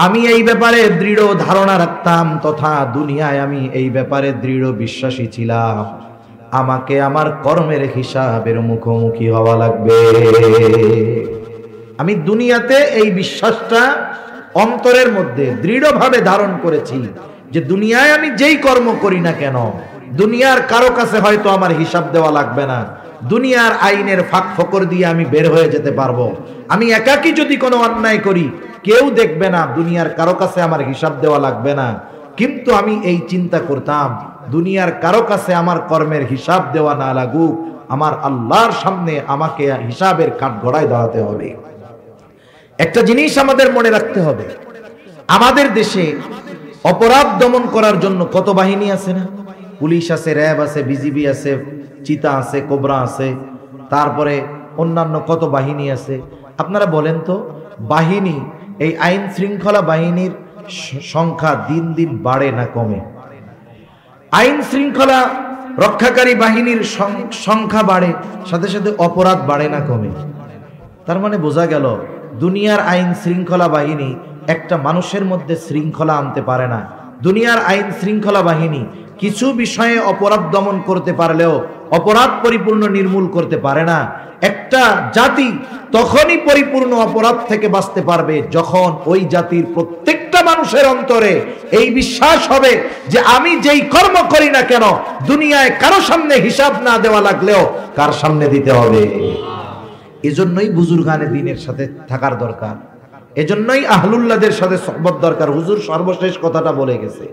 আমি এই ব্যাপারে দৃঢ় ধারণা রাখতাম, তথা দুনিয়ায় আমি এই ব্যাপারে দৃঢ় বিশ্বাসী ছিলাম, আমাকে আমার কর্মের হিসাবের মুখোমুখি হওয়া লাগবে। আমি দুনিয়াতে এই বিশ্বাসটা অন্তরের মধ্যে দৃঢ়ভাবে ধারণ করেছি যে দুনিয়ায় আমি যেই কর্ম করি না কেন, দুনিয়ার কারো কাছে হয়তো আমার হিসাব দেওয়া লাগবে না, দুনিয়ার আইনের ফাঁক ফকর দিয়ে আমি বের হয়ে যেতে পারবো। আমি একাকী যদি কোনো অন্যায় করি কেউ দেখবে না, দুনিয়ার কারো কাছে আমার হিসাব দেওয়া লাগবে না। কিন্তু আমি এই চিন্তা করতাম, দুনিয়ার কারো কাছে আমার কর্মের হিসাব দেওয়া না লাগুক, আমার আল্লাহর সামনে আমাকে হিসাবের কাঠগড়ায় দাঁড়াতে হবে। একটা জিনিস আমাদের মনে রাখতে হবে, আমাদের দেশে অপরাধ দমন করার জন্য কত বাহিনী আছে না? পুলিশ আছে, র্যাব আছে, বিজিবি আছে, চিতা আছে, কোবরা আছে, তারপরে অন্যান্য কত বাহিনী আছে। আপনারা বলেন তো, বাহিনী, এই আইন শৃঙ্খলা বাহিনীর সংখ্যা দিন দিন বাড়ে না কমে? আইন শৃঙ্খলা রক্ষাকারী বাহিনীর সংখ্যা বাড়ে, সাথে সাথে অপরাধ বাড়ে না কমে? তার মানে বোঝা গেল, দুনিয়ার আইন শৃঙ্খলা বাহিনী একটা মানুষের মধ্যে শৃঙ্খলা আনতে পারে না। দুনিয়ার আইন শৃঙ্খলা বাহিনী কিছু বিষয়ে অপরাধ দমন করতে পারলেও অপরাধ পরিপূর্ণ নির্মূল করতে পারে না। একটা জাতি তখনই পরিপূর্ণ অপরাধ থেকে বাঁচতে পারবে যখন ওই জাতির প্রত্যেকটা মানুষের অন্তরে এই বিশ্বাস হবে যে আমি যেই কর্ম করি না কেন দুনিয়ায় কারো সামনে হিসাব না দেওয়া লাগলেও কার সামনে দিতে হবে। এজন্যই বুজুর্গানে দ্বীনের সাথে থাকার দরকার, এজন্যই আহলুল্লাহদের সাথে সোহবত দরকার। হুজুর সর্বশেষ কথাটা বলে গেছে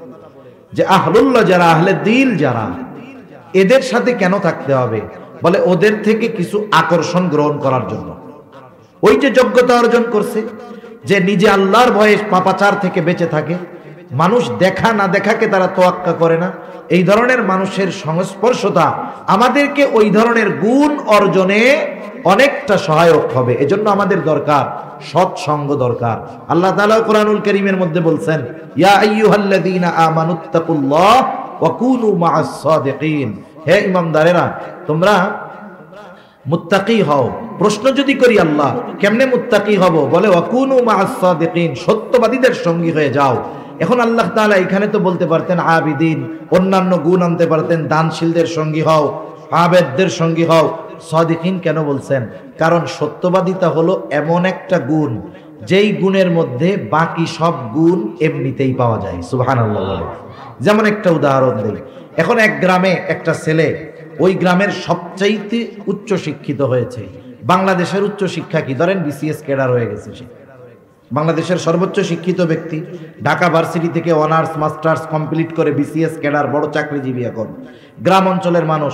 যে আহলুল্লাহ যারা, আহলে দিল যারা, এদের সাথে কেন থাকতে হবে? বলে ওদের থেকে কিছু আকর্ষণ গ্রহণ করার জন্য। ওই যে যোগ্যতা অর্জন করছে, যে নিজে আল্লাহর ভয়ে পাপাচার থেকে বেঁচে থাকে, মানুষ দেখা না দেখাকে তারা তোয়াক্কা করে না, এই ধরনের মানুষের সংস্পর্শতা আমাদেরকে ওই ধরনের গুণ অর্জনে অনেকটা সহায়ক হবে। এজন্য আমাদের দরকার সৎসঙ্গ দরকার। আল্লাহ তাআলা কোরআনুল কারীমের মধ্যে বলছেন, ইয়া আইয়ুহাল্লাযীনা আমানুত্তাকুল্লাহ ওয়া কুনু মাআস সাদিকিন। হে ইমানদারেরা, তোমরা মুত্তাকি হও। প্রশ্ন যদি করি আল্লাহ কেমনে মুত্তাকি হব? বলে ওয়া কুনু মাআস সাদিকিন, সত্যবাদীদের সঙ্গী হয়ে যাও। এখন আল্লাহ তাআলা এখানে তো বলতে পারতেন আবিদিন, অন্যান্য গুণ আনতে পারতেন, দানশীলদের সঙ্গী হও, আবেদদের সঙ্গী হও। সাদিকিন কেন বলছেন? কারণ সত্যবাদিতা হলো এমন একটা গুণ যেই গুণের মধ্যে বাকি সব গুণ এমনিতেই পাওয়া যায়। সুবহানাল্লাহ বলে। যেমন একটা উদাহরণ দেই, এখন এক গ্রামে একটা ছেলে, ওই গ্রামের সবচাইতে উচ্চ শিক্ষিত হয়েছে। বাংলাদেশের উচ্চ শিক্ষা কি? ধরেন বিসিএস ক্যাডার হয়ে গেছে সে, বাংলাদেশের সর্বোচ্চ শিক্ষিত ব্যক্তি। ঢাকা ভার্সিটি থেকে অনার্স মাস্টার্স কমপ্লিট করে বিসিএস ক্যাডার, বড় চাকরিজীবী। এখন গ্রাম অঞ্চলের মানুষ,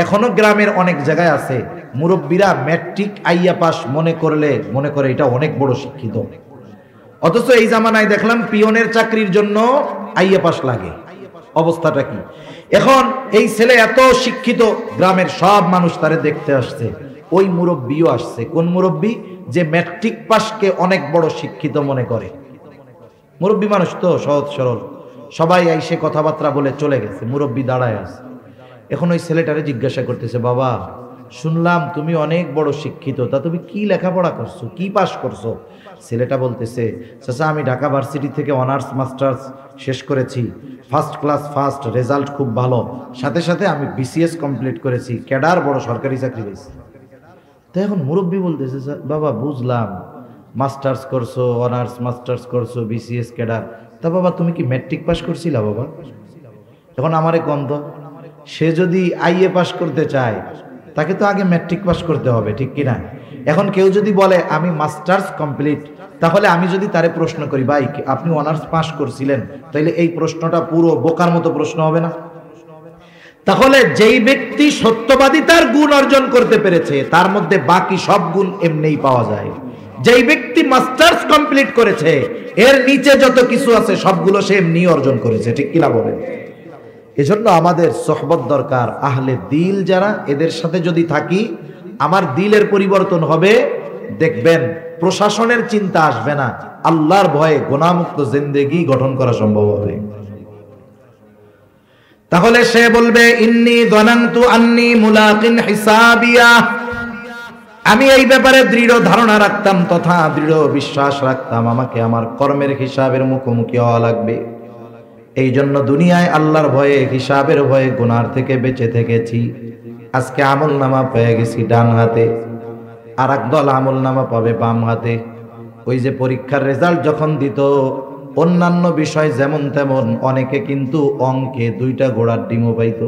এখনো গ্রামের অনেক জায়গায় আছে মুরব্বীরা ম্যাট্রিক আইয়া পাস মনে করে এটা অনেক বড় শিক্ষিত। অথচ এই জামানায় দেখলাম পিয়নের চাকরির জন্য আইয়া পাস লাগে। অবস্থাটা কি? এখন এই ছেলে এত শিক্ষিত, গ্রামের সব মানুষ তারে দেখতে আসছে। ওই মুরব্বীও আসছে। কোন মুরব্বী? যে ম্যাট্রিক পাসকে অনেক বড় শিক্ষিত মনে করে। মুরব্বী মানুষ তো সহজ সরল, সবাই আইসে কথাবার্তা বলে চলে গেছে। মুরব্বী দাঁড়ায় আছে। এখন ওই ছেলেটারে জিজ্ঞাসা করতেছে, বাবা শুনলাম তুমি অনেক বড় শিক্ষিত, তা তুমি কি লেখাপড়া করছো, কি পাস করছো? ছেলেটা বলতেছে, চাচা আমি ঢাকা ভার্সিটি থেকে অনার্স মাস্টার্স শেষ করেছি, ফার্স্ট ক্লাস ফার্স্ট, রেজাল্ট খুব ভালো, সাথে সাথে আমি বিসিএস কমপ্লিট করেছি, ক্যাডার, বড় সরকারি চাকরি পেয়েছি। তো এখন মুরব্বী বলতেছে, বাবা বুঝলাম মাস্টার্স করছো, অনার্স মাস্টার্স করছো, বিসিএস ক্যাডার, তা বাবা তুমি কি ম্যাট্রিক পাস করছিলা বাবা? এখন আমারে গন্ধ, সে যদি আইএ পাস করতে চায় তাকে তো আগে ম্যাট্রিক পাস করতে হবে, ঠিক কিনা? এখন কেউ যদি বলে আমি মাস্টার্স কমপ্লিট, তাহলে আমি যদি তারে প্রশ্ন করি, ভাই আপনি অনার্স পাস করছিলেন, তাহলে এই প্রশ্নটা পুরো বোকার মতো প্রশ্ন হবে না? তাহলে যেই ব্যক্তি সত্যবাদিতার গুণ অর্জন করতে পেরেছে তার মধ্যে বাকি সব গুণ এমনিই পাওয়া যায়। যেই ব্যক্তি মাস্টার্স কমপ্লিট করেছে এর নিচে যত কিছু আছে সবগুলো সে এমনি অর্জন করেছে, ঠিক কিনা বলেন? এজন্য আমাদের সোহবত দরকার। আহলে দিল যারা, এদের সাথে যদি থাকি আমার দিলের পরিবর্তন হবে। দেখবেন প্রশাসনের চিন্তা আসবে না, আল্লাহর ভয়ে গুনাহমুক্ত জিন্দেগি গঠন করা সম্ভব হবে। তাহলে সে বলবে ইন্নী যানানতু আন্নী মুলাকিন হিসাবিয়া, আমি এই ব্যাপারে দৃঢ় ধারণা রাখতাম তথা দৃঢ় বিশ্বাস রাখতাম আমাকে আমার কর্মের হিসাবের মুখোমুখি হওয়া লাগবে। এই জন্য দুনিয়ায় আল্লাহর ভয়ে, হিসাবের ভয়ে গুনার থেকে বেঁচে থেকেছি। আজকে আমল নামা পেয়ে গেছি ডান হাতে, আর একদল আমল নামা পাবে বাম হাতে। ওই যে পরীক্ষার রেজাল্ট যখন দিত, অন্যান্য বিষয় যেমন তেমন, অনেকে কিন্তু অঙ্কে 2টা ঘোড়ার ডিমও পাইত।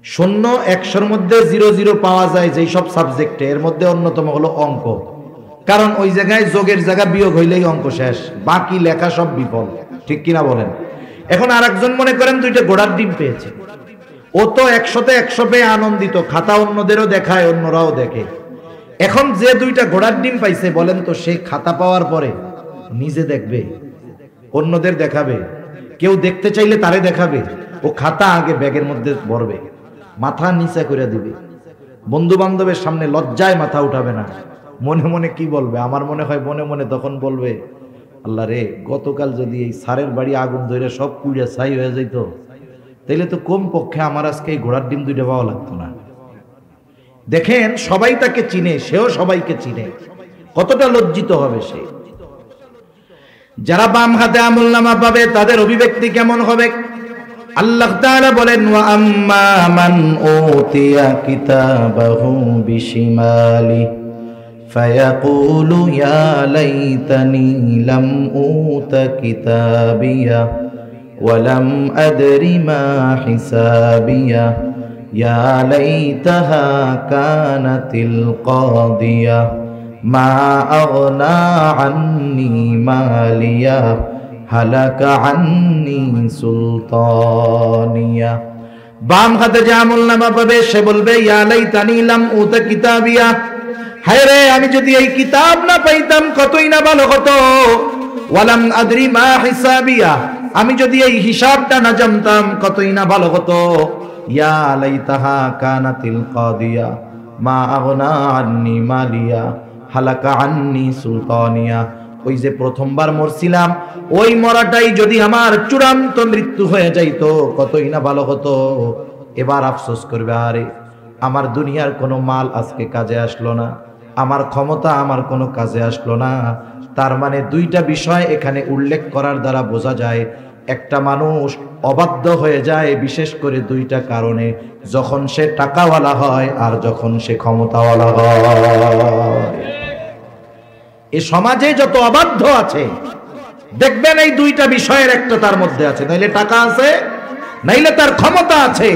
0 100-র মধ্যে 0 পাওয়া যায় যেই সব সাবজেক্টে, এর মধ্যে অন্যতম হলো অঙ্ক। কারণ ওই জায়গায় যোগের জায়গা বিয়োগ হইলেই অঙ্ক শেষ, বাকি লেখা সব বিফল, ঠিক কিনা বলেন? এখন আর একজন মনে করেন 2টা ঘোড়ার ডিম পেয়েছে, ও তো 100-তে 100 পেয়ে আনন্দিত, খাতা অন্যদেরও দেখায়, অন্যরাও দেখে। এখন যে 2টা ঘোড়ার ডিম পাইছে, বলেন তো সে খাতা পাওয়ার পরে নিজে দেখবে, অন্যদের দেখাবে? কেউ দেখতে চাইলে তারে দেখাবে? ও খাতা আগে ব্যাগের মধ্যে ভরবে, মাথা নিচে করে দিবে, বন্ধু বান্ধবের সামনে লজ্জায় মাথা উঠাবে না। মনে মনে কি বলবে? আমার মনে হয় মনে মনে তখন বলবে, আল্লাহ রে, গতকাল যদি এই সারের বাড়ি আগুন ধরে সব পুড়ে ছাই হয়ে যেত, তাইলে তো কম পক্ষে আমার আজকে এই ঘোড়ার ডিম 2টা পাওয়া লাগতো না। দেখেন সবাই তাকে চিনে, সেও সবাইকে চিনে, কতটা লজ্জিত হবে সে। যারা বাম হাতে আমলনামা পাবে তাদের অভিব্যক্তি কেমন হবে? আল্লাহ তাআলা বলেন, ওয়া আম্মা মান উতিয়া কিতাবাহু বিশিমালি فيقول يا ليتني لم أوت كتابيه ولم أدر ما حسابيه يا ليتها كانت القاضية ما أغنى عني ماليه هلك عني سلطانيه। বাম হাতে যে আমলনামা পাবে সে বলবে ইয়া লাইতানি লাম উতা কিতাবিয়া, হায় রে আমি যদি এই কিতাব না পাইতাম কতই না ভালো হতো। ওয়ালাম আদরি মা হিসাবিয়া, আমি যদি এই হিসাবটা না জানতাম কতই না ভালো হতো। ইয়া লাইতাহা কানাতিল কাদিয়া মা আগনা আন্নি মালিয়া হালাকা আন্নি সুলতানিয়া। ওই যে প্রথমবার মরছিলাম ওই মরাটাই যদি আমার চূড়ান্ত মৃত্যু হয়ে যাইতো কতই না ভালো হতো। এবার আফসোস করবে, আরে আমার দুনিয়ার কোনো মাল আজকে কাজে আসলো না, আমার ক্ষমতা আমার কোনো কাজে আসলো না। তার মানে দুইটা বিষয় এখানে উল্লেখ করার দ্বারা বোঝা যায় একটা মানুষ অবাধ্য হয়ে যায় বিশেষ করে দুইটা কারণে, যখন সে টাকাওয়ালা হয় আর যখন সে ক্ষমতাওয়ালা হয়। এই সমাজে যত অবাধ্য আছে দেখবেন এই দুইটা বিষয়ের একটা তার মধ্যে আছে, নাইলে টাকা আছে নাইলে তার ক্ষমতা আছে।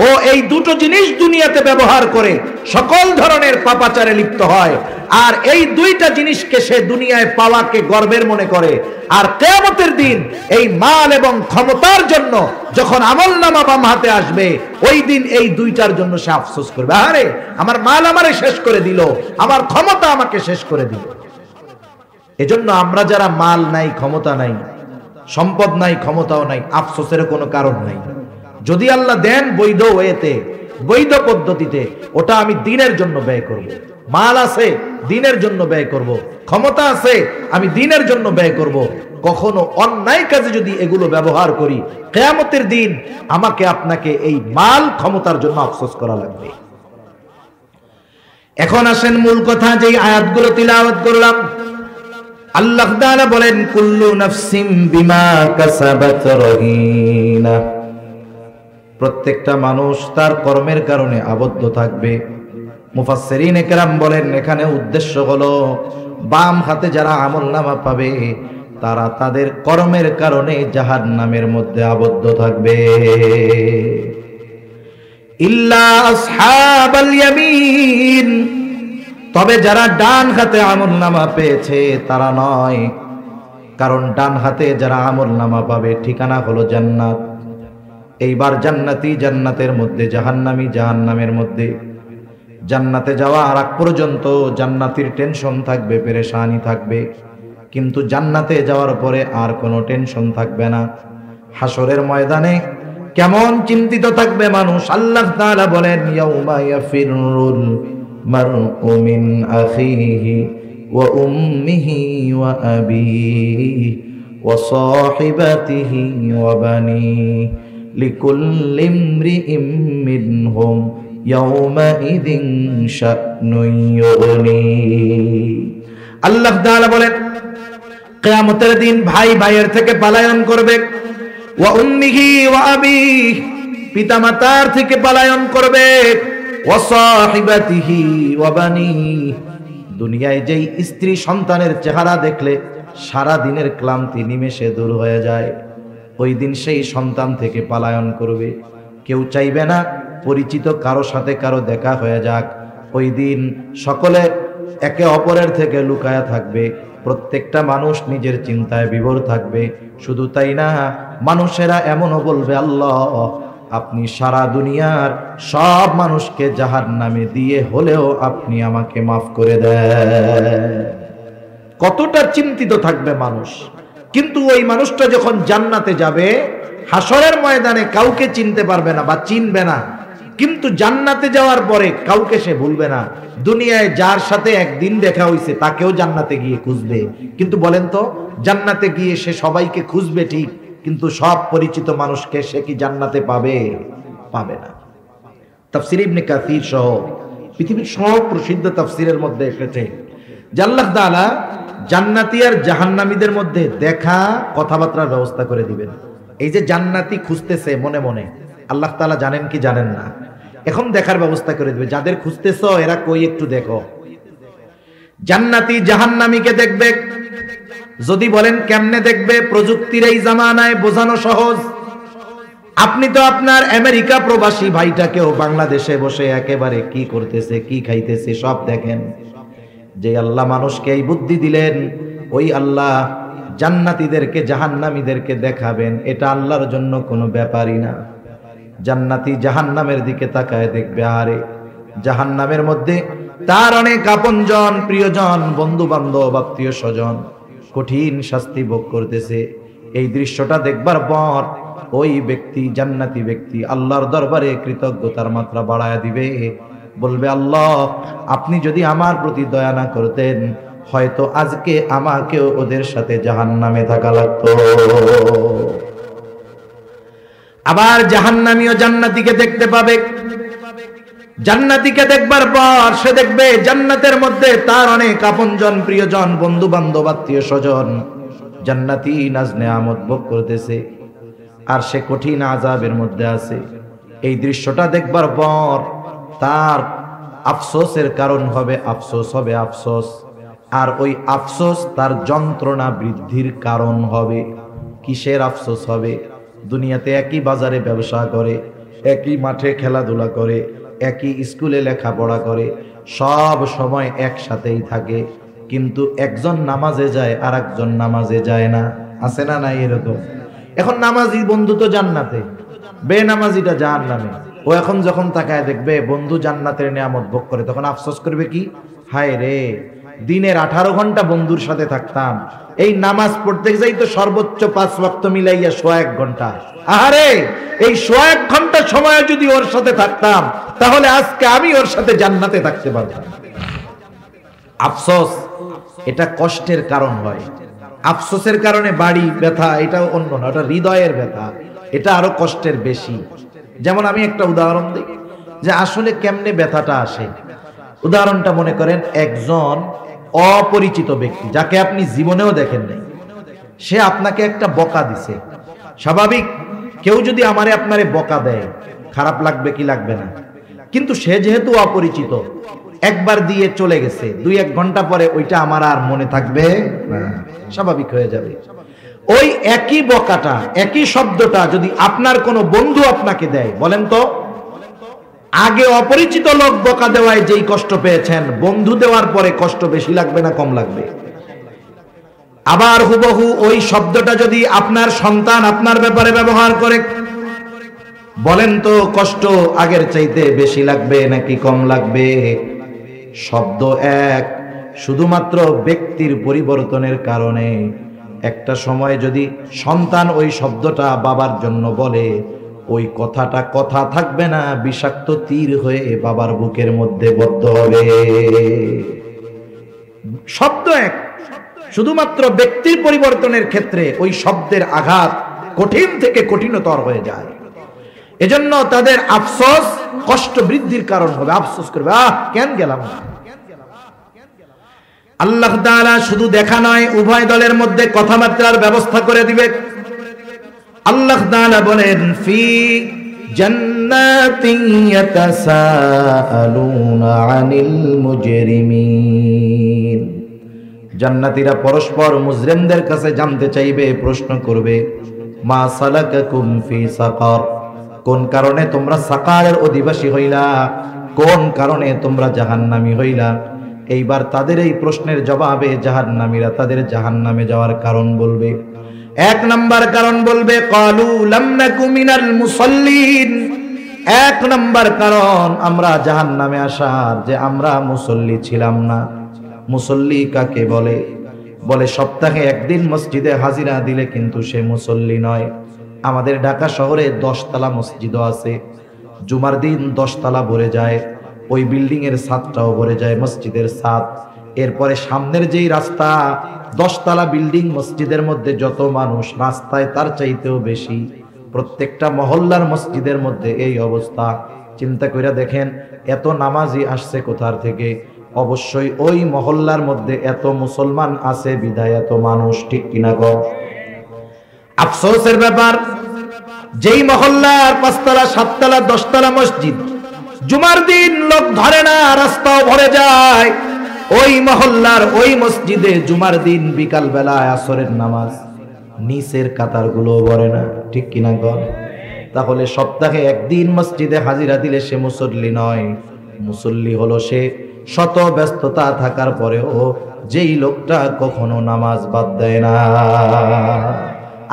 ও এই দুটো জিনিস দুনিয়াতে ব্যবহার করে সকল ধরনের পাপাচারে লিপ্ত হয়, আর এই দুইটা জিনিসকে সে দুনিয়ায় পাওয়াকে গর্বের মনে করে। আর কিয়ামতের দিন এই মাল এবং ক্ষমতার জন্য যখন আমলনামা বাম হাতে আসবে ওই দিন এই দুইটার জন্য সে আফসোস করবে, আরে আমার মাল আমারে শেষ করে দিল, আমার ক্ষমতা আমাকে শেষ করে দিল। এজন্য আমরা যারা মাল নাই, ক্ষমতা নাই, সম্পদ নাই, ক্ষমতাও নাই, আফসোসের কোনো কারণ নাই। যদি আল্লাহ দেন বৈধ ওয়েতে, বৈধ পদ্ধতিতে, ওটা আমি দ্বীনের জন্য ব্যয় করব। মাল আছে দ্বীনের জন্য ব্যয় করব, ক্ষমতা আছে আমি দ্বীনের জন্য ব্যয় করব। কখনো অন্যায় কাজে যদি এগুলো ব্যবহার করি কিয়ামতের দিন আমাকে আপনাকে এই মাল ক্ষমতার জন্য আফসোস করা লাগবে। এখন আসেন মূল কথা, যে আয়াতগুলো তিলাওয়াত করলাম। আল্লাহ তাআলা বলেন কুল্লু নাফসিম বিমা কাসাবাত রহিনা, প্রত্যেকটা মানুষ তার কর্মের কারণে আবদ্ধ থাকবে। মুফাসসিরিন একরাম বলেন এখানে উদ্দেশ্য হলো বাম হাতে যারা আমলনামা পাবে তারা তাদের কর্মের কারণে জাহান্নামের মধ্যে আবদ্ধ থাকবে। ইল্লা আসহাবাল ইয়ামিন, তবে যারা ডান হাতে আমলনামা পেয়েছে তারা নয়, কারণ ডান হাতে যারা আমলনামা পাবে ঠিকানা হলো জান্নাত। এইবার জান্নাতি জান্নাতের মধ্যে, জাহান্নামী জাহান্নামের মধ্যে। জান্নাতে যাওয়ার আগ পর্যন্ত জান্নাতীর টেনশন থাকবে, পেরেশানি থাকবে, কিন্তু জান্নাতে যাওয়ার পরে আর কোনো টেনশন থাকবে না। হাসরের ময়দানে কেমন চিন্তিত থাকবে মানুষ। আল্লাহ তাআলা বলেন ইয়াউমা ইয়াফিরুল মারউ মিন আখিহি ওয়া উম্মিহি ওয়া আবিহি ওয়া সাহিবাতিহি ওয়া বানিহি লিকুল্লি ইমরিইম মিনহুম ইয়াউমাইযিন শা'নুন ইউগনি। আল্লাহ তাআলা বলেন কিয়ামতের দিন ভাই ভাইয়ের থেকে পলায়ন করবে, ওয়া উম্মিহি ওয়া আবিহি, পিতামাতার থেকে পলায়ন করবে, ওয়া সাহিবাতিহি ওয়া বানিহি, দুনিয়ায় যেই স্ত্রী সন্তানের চেহারা দেখলে সারা দিনের ক্লান্তি নিমেষে দূর হয়ে যায়, ওই দিন সেই সন্তান থেকে পলায়ন করবে। কেউ চাইবে না পরিচিত কারো সাথে কারো দেখা হয়ে যাক। ওই দিন সকলে একে অপরের থেকে লুকায়া থাকবে, প্রত্যেকটা মানুষ নিজের চিন্তায় বিভোর থাকবে। শুধু তাই না, মানুষেরা এমনও বলবে আল্লাহ আপনি সারা দুনিয়ার সব মানুষকে জাহান্নামে দিয়ে হলেও আপনি আমাকে মাফ করে দেন। কতটা চিন্তিত থাকবে মানুষ। কিন্তু ওই মানুষটা যখন জান্নাতে যাবে হাসরের ময়দানে কাউকে চিনতে পারবে না বা চিনবে না, কিন্তু জান্নাতে যাওয়ার পরে কাউকে সে ভুলবে না। দুনিয়ায় যার সাথে একদিন দেখা হইছে তাকেও জান্নাতে গিয়ে খুঁজবে, কিন্তু বলেন তো জান্নাতে গিয়ে সে সবাইকে খুঁজবে ঠিক, কিন্তু সব পরিচিত মানুষকে সে কি জান্নাতে পাবে? পাবে না। তাফসীর ইবনে কাসীর সহ পৃথিবীর সব প্রসিদ্ধ তাফসীরের মধ্যে এসেছে যে আল্লাহ তাআলা জান্নাতি আর জাহান্নামীদের মধ্যে দেখা কথাবার্তার ব্যবস্থা করে দিবেন। এই যে জান্নাতি খুঁজতেছে মনে মনে, আল্লাহ তাআলা জানেন কি জানেন না, এখন দেখার ব্যবস্থা করে দিবে। যাদের খুঁজতেছো এরা কই একটু দেখো। জান্নাতি জাহান্নামীকে দেখবে। যদি বলেন কেমনে দেখবে, প্রযুক্তির এই জামানায় বোঝানো সহজ। আপনি তো আপনার আমেরিকা প্রবাসী ভাইটাকেও বাংলাদেশে বসে একেবারে কি করতেছে, কি খাইতেছে সব দেখেন। যে আল্লাহ মানুষকে এই বুদ্ধি দিলেন, ওই আল্লাহ জান্নাতীদেরকে জাহান্নামীদেরকে দেখাবেন, এটা আল্লাহর জন্য কোনো ব্যাপারই না। জান্নাতি জাহান্নামের দিকে তাকায় দেখবে, আরে জাহান্নামের মধ্যে তার অনেক আপনজন, প্রিয়জন, বন্ধু বান্ধব, আত্মীয় স্বজন কঠিন শাস্তি ভোগ করতেছে। এই দৃশ্যটা দেখবার পর ওই ব্যক্তি, জান্নাতি ব্যক্তি আল্লাহর দরবারে কৃতজ্ঞতার মাত্রা বাড়ায় দিবে, বলবে আল্লাহ আপনি যদি আমার প্রতি দয়া না করতেন, হয়তো আজকে আমাকেও ওদের সাথে জাহান্নামে থাকা লাগতো। আবার জাহান্নামীও জান্নাতীকে দেখতে পাবে। জান্নাতীকে দেখবার পর সে দেখবে জান্নাতের মধ্যে তার অনেক আপনজন, প্রিয়জন, বন্ধু বান্ধব, আত্মীয় স্বজন জান্নাতি নাজ নেয়ামত ভোগ করতেছে, আর সে কঠিন আযাবের মধ্যে আছে। এই দৃশ্যটা দেখবার পর তার আফসোসের কারণ হবে, আফসোস হবে, আফসোস। আর ওই আফসোস তার যন্ত্রণা বৃদ্ধির কারণ হবে। কিসের আফসোস হবে? দুনিয়াতে একই বাজারে ব্যবসা করে, একই মাঠে খেলাধুলা করে, একই স্কুলে লেখাপড়া করে, সব সময় একসাথেই থাকে, কিন্তু একজন নামাজে যায় আর একজন নামাজে যায় না। আছে না নাই এরকম? এখন নামাজি বন্ধু তো জান্নাতে, বেনামাজিটা জাহান্নামে। ও এখন যখন তাকায় দেখবে বন্ধু জান্নাতের নিয়ামত ভোগ করে, তখন আফসোস করবে কি, হায় রে দিনের 18 ঘন্টা বন্ধুর সাথে থাকতাম, এই নামাজ পড়তে যাই তো সর্বোচ্চ 5 ওয়াক্ত মিলাইয়া 1 ঘন্টা, আহারে এই 1 ঘন্টা সময় যদি ওর সাথে থাকতাম তাহলে আজকে আমি ওর সাথে জান্নাতে থাকতে পারতাম। আফসোস এটা কষ্টের কারণ হয়। আফসোসের কারণে বাড়ি ব্যথা, এটা অন্য না, এটা হৃদয়ের ব্যথা, এটা আরো কষ্টের বেশি। যেমন আমি একটা উদাহরণ দিই যে আসলে কেমনে ব্যথাটা আসে। উদাহরণটা মনে করেন একজন অপরিচিত ব্যক্তি যাকে আপনি জীবনেও দেখেন নাই, সে আপনাকে একটা বকা দিছে। স্বাভাবিক কেউ যদি আমারে আপনারে বকা দেয় খারাপ লাগবে কি লাগবে না? কিন্তু সে যেহেতু অপরিচিত, একবার দিয়ে চলে গেছে, 2-1 ঘন্টা পরে ওইটা আমার আর মনে থাকবে না, স্বাভাবিক হয়ে যাবে। ওই একই বকাটা, একই শব্দটা যদি আপনার কোনো বন্ধু আপনাকে দেয়, বলেন তো আগে অপরিচিত লোক বকা দেওয়ায় যেই কষ্ট পেয়েছেন, বন্ধু দেওয়ার পরে কষ্ট বেশি লাগবে না কম লাগবে? আবার হুবহু ওই শব্দটা যদি আপনার সন্তান আপনার ব্যাপারে ব্যবহার করে, বলেন তো কষ্ট আগের চাইতে বেশি লাগবে নাকি কম লাগবে? শব্দ এক, শুধুমাত্র ব্যক্তির পরিবর্তনের কারণে একটা সময় যদি সন্তান ওই শব্দটা বাবার জন্য বলে, ওই কথাটা কথা থাকবে না, বিষাক্ত তীর হয়ে বাবার বুকের মধ্যে বদ্ধ হবে। শব্দ এক, শুধুমাত্র ব্যক্তির পরিবর্তনের ক্ষেত্রে ওই শব্দের আঘাত কঠিন থেকে কঠিনতর হয়ে যায়। এজন্য তাদের আফসোস কষ্ট বৃদ্ধির কারণ হবে, আফসোস করবে, কেন গেলাম না। আল্লাহ তাআলা শুধু দেখা নয়, উভয় দলের মধ্যে কথাবার্তার ব্যবস্থা করে দিবে। আল্লাহ তাআলা বলেন, ফি জান্নাতিন ইয়াতাসাআলুনা আনিল মুজরিমিন। জান্নাতীরা পরস্পর মুজরিমদের কাছে জানতে চাইবে, প্রশ্ন করবে, মা সালাকাকুম ফি সাকার, কোন কারণে তোমরা সাকারের অধিবাসী হইলা, কোন কারণে তোমরা জাহান্নামী হইলা। এইবার তাদের এই প্রশ্নের জবাবে জাহান্নামীরা তাদের জাহান্নামে যাওয়ার কারণ বলবে। 1 নাম্বার কারণ বলবে, ক্বালু লাম নাকু মিনাল মুসাল্লিন। 1 নাম্বার কারণ আমরা জাহান্নামে আসার যে আমরা মুসল্লি ছিলাম না। মুসল্লি কাকে বলে? বলে সপ্তাহে 1 দিন মসজিদে হাজিরা দিলে কিন্তু সে মুসল্লি নয়। আমাদের ঢাকা শহরে 10 তলা মসজিদও আছে, জুমার দিন 10 তলা ভরে যায়, ওই বিল্ডিং এর ছাদটাও ভরে যায়, মসজিদের ছাদ। এরপরে সামনের যেই রাস্তা, 10 তলা বিল্ডিং, মসজিদের মধ্যে যত মানুষ, রাস্তায় তার চাইতেও বেশি। প্রত্যেকটা মহল্লার মসজিদের মধ্যে এই অবস্থা। চিন্তা করে দেখেন এত নামাজি আসছে কোথার থেকে? অবশ্যই ওই মহল্লার মধ্যে এত মুসলমান আছে বিধায় এত মানুষ, ঠিক কিনা গো? আফসোসের ব্যাপার, যেই মহল্লার 5 তলা 7 তলা 10 তলা মসজিদ, জুমার দিন লোক ধরে না, রাস্তাও ভরে যায়, ওই মহল্লার ওই মসজিদে জুমার দিন বিকাল বেলা আসরের নামাজ নিচের কাতারগুলো ভরে না, ঠিক কিনা গণ? তাহলে সপ্তাহে একদিন মসজিদে হাজিরা দিলে সে মুসল্লি নয়। মুসল্লি হলো সে শত ব্যস্ততা থাকার পরেও যেই লোকটা কখনো নামাজ বাদ দেয় না।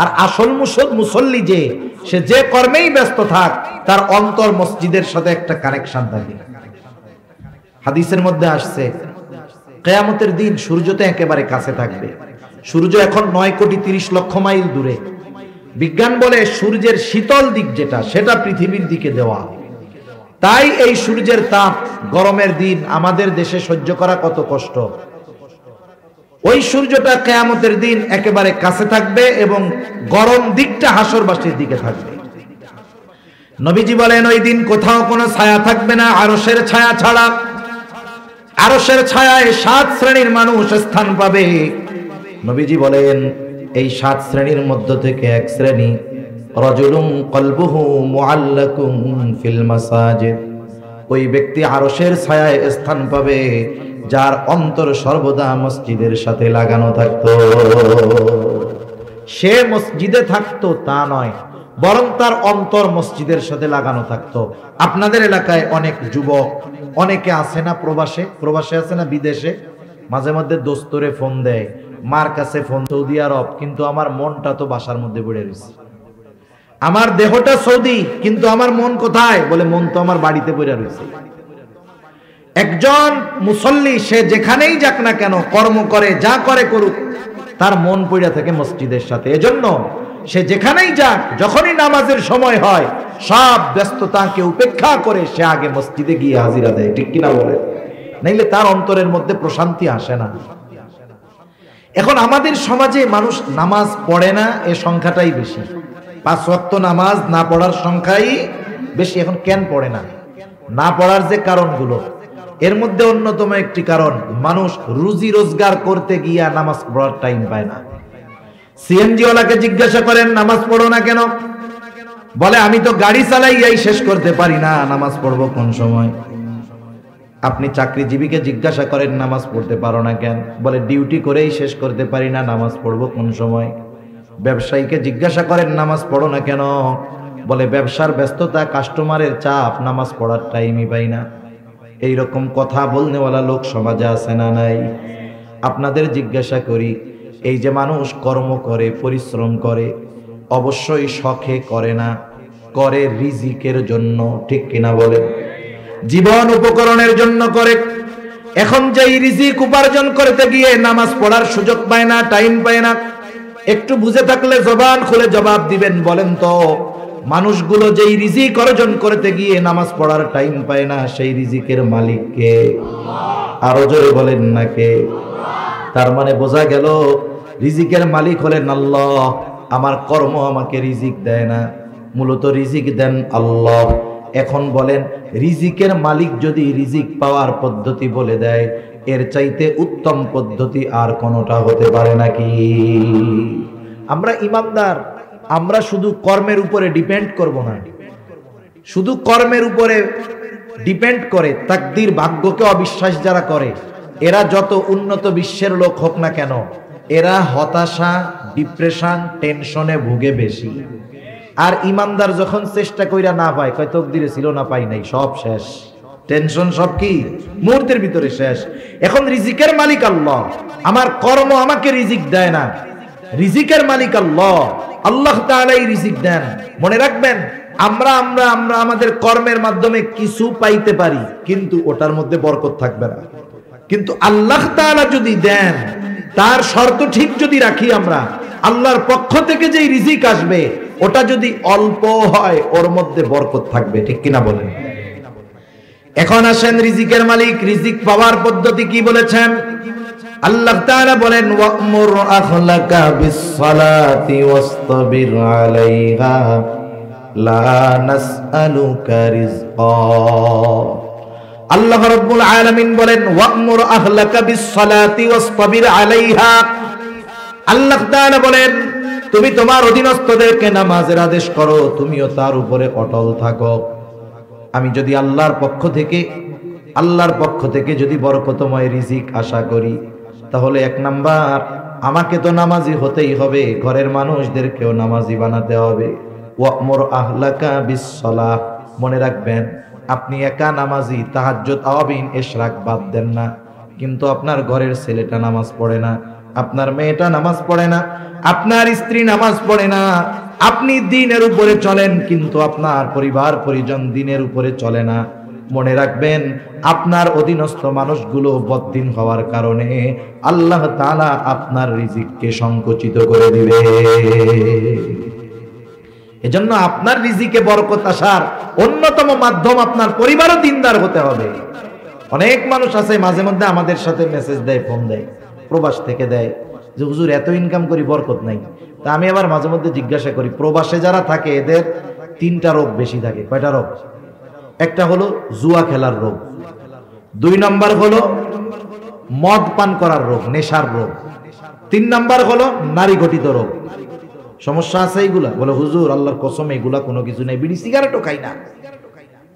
আর আসল মুসল্লি সে যে কর্মেই ব্যস্ত থাক, তার অন্তর মসজিদের সাথে একটা কানেকশন থাকে। হাদিসের মধ্যে আসছে কিয়ামতের দিন সূর্য তো একেবারে কাছে থাকবে। সূর্য এখন 9,30,00,000 মাইল দূরে। বিজ্ঞান বলে সূর্যের শীতল দিক যেটা, সেটা পৃথিবীর দিকে দেওয়া। তাই এই সূর্যের তাপ গরমের দিন আমাদের দেশে সহ্য করা কত কষ্ট। ওই সূর্যটা কিয়ামতের দিন একেবারে কাছে থাকবে এবং গরম দিকটা হাসরবাসীর দিকে থাকবে। নবীজি বলেন ওই দিন কোথাও কোনো ছায়া থাকবে না আরশের ছায়া ছাড়া। আরশের ছায়ায় 7 শ্রেণীর মানুষ স্থান পাবে। নবীজি বলেন এই 7 শ্রেণীর মধ্য থেকে এক শ্রেণী রাজুলুন কলবুহু মুআল্লাকুন ফিল মাসাজিদ। ওই ব্যক্তি আরশের ছায়ায় স্থান পাবে যার অন্তর সর্বদা মসজিদের সাথে লাগানো থাকতো। সে মসজিদে থাকতো তা নয়, বরং তার অন্তর মসজিদের সাথে লাগানো থাকতো। আপনাদের এলাকায় অনেক যুবক, অনেকে আছে না প্রবাসে আছে না বিদেশে, মাঝে মধ্যে দোস্তরে ফোন দেয়, মার কাছে ফোন সৌদি আরব, কিন্তু আমার মনটা তো বাসার মধ্যে পড়ে রয়েছে। আমার দেহটা সৌদি কিন্তু আমার মন কোথায়? বলে মন তো আমার বাড়িতে পড়ে রয়েছে। একজন মুসল্লি সে যেখানেই যাক না কেন, কর্ম করে যা করে করুক, তার মন পড়ে থাকে মসজিদের সাথে। এজন্য সে যেখানেই যাক, যখনই নামাজের সময় হয়, সব ব্যস্ততাকে উপেক্ষা করে সে আগে মসজিদে গিয়ে হাজিরা দেয়, ঠিক কিনা বলে? নাইলে তার অন্তরের মধ্যে প্রশান্তি আসে না। এখন আমাদের সমাজে মানুষ নামাজ পড়ে না, এ সংখ্যাটাই বেশি। 5 ওয়াক্ত নামাজ না পড়ার সংখ্যাই বেশি। এখন কেন পড়ে না? না পড়ার যে কারণগুলো, এর মধ্যে অন্যতম একটি কারণ, মানুষ রুজি রোজগার করতে গিয়া নামাজ পড়ার টাইম পায় না। সিএনজি ওয়ালাকে জিজ্ঞাসা করেন নামাজ পড়ো না কেন? বলে আমি তো গাড়ি চালাইয়াই শেষ করতে পারি না, নামাজ পড়বো কোন সময়? আপনি চাকরিজীবীকে জিজ্ঞাসা করেন নামাজ পড়তে পারো না কেন? বলে ডিউটি করেই শেষ করতে পারি না, নামাজ পড়বো কোন সময়? ব্যবসায়ীকে জিজ্ঞাসা করেন নামাজ পড়ো না কেন? বলে ব্যবসার ব্যস্ততা, কাস্টমারের চাপ, নামাজ পড়ার টাইমই পাই না। এইরকম কথা বলনেওয়ালা লোক সমাজে আছে না নাই? আপনাদের জিজ্ঞাসা করি, এই যে মানুষ কর্ম করে, পরিশ্রম করে, অবশ্যই শখে করে না, করে রিজিকের জন্য, ঠিক কিনা বলে? জীবন উপকরণের জন্য করে। এখন যেই রিজিক উপার্জন করতে গিয়ে নামাজ পড়ার সুযোগ পায় না, টাইম পায় না, একটু বুঝে থাকলে জবান খুলে জবাব দিবেন। বলেন তো, মানুষগুলো যেই রিজিক অর্জন করতে গিয়ে নামাজ পড়ার টাইম পায় না, সেই রিজিকের মালিক কে? আরো জোরে বলেন না কে? তার মানে বোঝা গেল রিজিকের মালিক হলেন আল্লাহ। আমার কর্ম আমাকে রিজিক দেয় না, মূলত রিজিক দেন আল্লাহ। এখন বলেন, রিজিকের মালিক যদি রিজিক পাওয়ার পদ্ধতি বলে দেয়, এর চাইতে উত্তম পদ্ধতি আর কোনটা হতে পারে নাকি? আমরা ইমানদার, আমরা শুধু কর্মের উপরে ডিপেন্ড করব না। শুধু কর্মের উপরে ডিপেন্ড করে তাকদীর, ভাগ্যকে অবিশ্বাস যারা করে, এরা যত উন্নত বিশ্বের লোক হোক না কেন, এরা হতাশা, ডিপ্রেশন, টেনশনে ভুগে বেশি। আর ইমানদার যখন চেষ্টা কইরা না পায়, কয় তকদিরে ছিল না, পাই নাই, সব শেষ, টেনশন সব কি মুহূর্তের ভিতরে শেষ। এখন রিজিকের মালিক আল্লাহ, আমার কর্ম আমাকে রিজিক দেয় না, রিজিকের মালিক আল্লাহ, আল্লাহ তাআলাই রিজিক দেন। মনে রাখবেন, আমরা আমরা আমরা আমাদের কর্মের মাধ্যমে কিছু পাইতে পারি, কিন্তু ওটার মধ্যে বরকত থাকবে না। কিন্তু আল্লাহ তাআলা যদি দেন, তার শর্ত ঠিক যদি রাখি আমরা, আল্লাহর পক্ষ থেকে যেই রিজিক আসবে, ওটা যদি অল্প হয়, ওর মধ্যে বরকত থাকবে, ঠিক কিনা বলেন? এখন আসেন, রিজিকের মালিক রিজিক পাওয়ার পদ্ধতি কি বলেছেন? আল্লাহ তাআলা বলেন, ওয়া'মুর আখলাকা বিস-সালাতি ওয়াসতাবির আলাইহা লা নাসআলুকা রিজকা। আল্লাহ রাব্বুল আলামিন বলেন, ওয়া'মুর আখলাকা বিস-সালাতি ওয়াসতাবির আলাইহা। আল্লাহ তাআলা বলেন, তুমি তোমার অধীনস্থদেরকে নামাজের আদেশ করো, তুমিও তার উপরে অটল থাকো। আমি যদি আল্লাহর পক্ষ থেকে আল্লাহর পক্ষ থেকে যদি বরকতময় রিজিক আশা করি, তাহলে 1 নাম্বার আমাকে তো নামাজি হতেই হবে, ঘরের মানুষদেরকেও নামাজি বানাতে হবে। ওয়ামুর আহলাকা বিসসালাহ, মনে রাখবেন আপনি একা নামাজি, তাহাজ্জুদ আওয়াবিন ইশরাক বাদ দেন না, কিন্তু আপনার ঘরের ছেলেটা নামাজ পড়ে না, আপনার মেয়েটা নামাজ পড়ে না, আপনার স্ত্রী নামাজ পড়ে না, আপনি দ্বীনের উপরে চলেন কিন্তু আপনার পরিবার পরিজন দ্বীনের উপরে চলে না, মনে রাখবেন আপনার অধীনস্থ মানুষগুলো বদ্দিন হওয়ার কারণে আল্লাহ তাআলা আপনার রিজিককে সংকুচিত করে দিবে। এজন্য আপনার রিজিকে বরকত আসার অন্যতম মাধ্যম আপনার পরিবারও দ্বীনদার হতে হবে। অনেক মানুষ আছে মাঝে মধ্যে আমাদের সাথে মেসেজ দেয়, ফোন দেয়, প্রবাস থেকে দেয় যে হুজুর এত ইনকাম করি বরকত নাই। তা আমি আবার মাঝে মধ্যে জিজ্ঞাসা করি, প্রবাসে যারা থাকে এদের 3টা রোগ বেশি থাকে। কয়টা রোগ? একটা হলো জুয়া খেলার রোগ, 2 নাম্বার হলো মদ পান করার রোগ, নেশার রোগ, 3 নাম্বার হলো নারী ঘটিত রোগ। সমস্যা আছে এইগুলা? বলে হুজুর আল্লাহর কসম এগুলা কোনো কিছু নেই, বিড়ি সিগারেটও খাই না,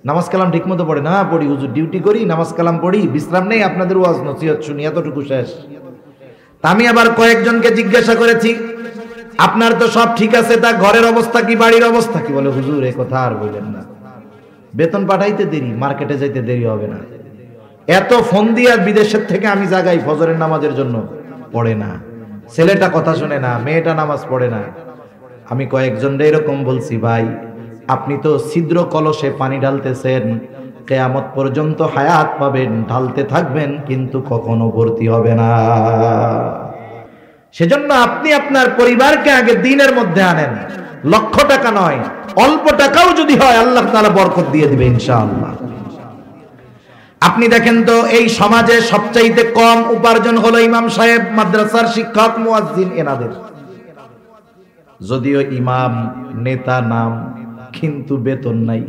নামাজ কালাম ঠিক মতো পড়ে না। পড়ি হুজুর, ডিউটি করি, নামাজ কালাম পড়ি, বিশ্রাম নেই, আপনাদের ওয়াজ নসিহত শুনি, এতটুকু শেষ। আমি আবার কয়েকজনকে জিজ্ঞাসা করেছি আপনার তো সব ঠিক আছে, তা ঘরের অবস্থা কি, বাড়ির অবস্থা কি? বলে হুজুর এ কথা আর বললেন না, বেতন পাঠাইতে দেরি, মার্কেটে যাইতে দেরি হবে না, এত ফোন দিয়ে বিদেশের থেকে আমি জাগাই ফজরের নামাজের জন্য, পড়ে না, ছেলেটা কথা শুনে না, মেয়েটা নামাজ পড়ে না। আমি কয়েকজনকে এরকম বলছি, ভাই আপনি তো ছিদ্র কলসে পানি ঢালতেছেন, কিয়ামত পর্যন্ত হায়াত পাবেন, ঢালতে থাকবেন, কিন্তু কখনো ভর্তি হবে না। সেজন্য আপনি আপনার পরিবারকে আগে দ্বীনের মধ্যে আনেন, লক্ষ টাকা নয়, অল্প টাকাও যদি হয় আল্লাহ তাআলা বরকত দিয়ে দিবে ইনশাআল্লাহ। আপনি দেখেন তো এই সমাজে সবচাইতে কম উপার্জন হলো ইমাম সাহেব, মাদ্রাসার শিক্ষক, মুয়াজ্জিন, এনাদের। যদিও ইমাম নেতা নাম, কিন্তু বেতন নাই।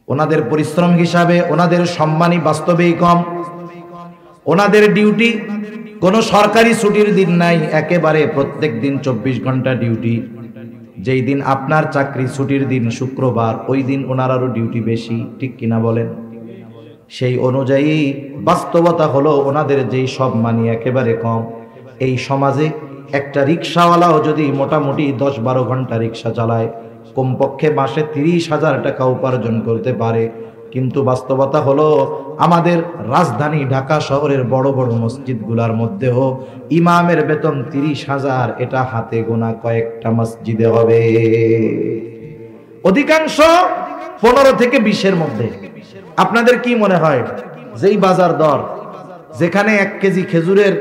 ওনাদের পরিশ্রম হিসাবে ওনাদের সম্মানই বাস্তবেই কম। ওনাদের ডিউটি কোনো সরকারি ছুটির দিন নাই, একেবারে প্রত্যেক দিন 24 ঘন্টা ডিউটি। যেই দিন আপনার চাকরি ছুটির দিন শুক্রবার, ওই দিন ওনারও ডিউটি বেশি, ঠিক কিনা বলেন? সেই অনুযায়ী বাস্তবতা হলো ওনাদের যেই সম্মানই একেবারে কম। এই সমাজে একটা রিক্সাওয়ালাও যদি মোটামুটি 10-12 ঘন্টা রিক্সা চালায়, কমপক্ষে মাসে 30,000 টাকা উপার্জন করতে পারে, কিন্তু বাস্তবতা হলো আমাদের রাজধানী ঢাকা শহরের বড় বড় মসজিদগুলোর মধ্যেও ইমামের বেতন 30,000, এটা হাতে গোনা কয়েকটা মসজিদে হবে। অধিকাংশ 15 থেকে 20-এর মধ্যে। আপনাদের কি মনে হয় যেই বাজার দর, যেখানে 1 কেজি খেজুরের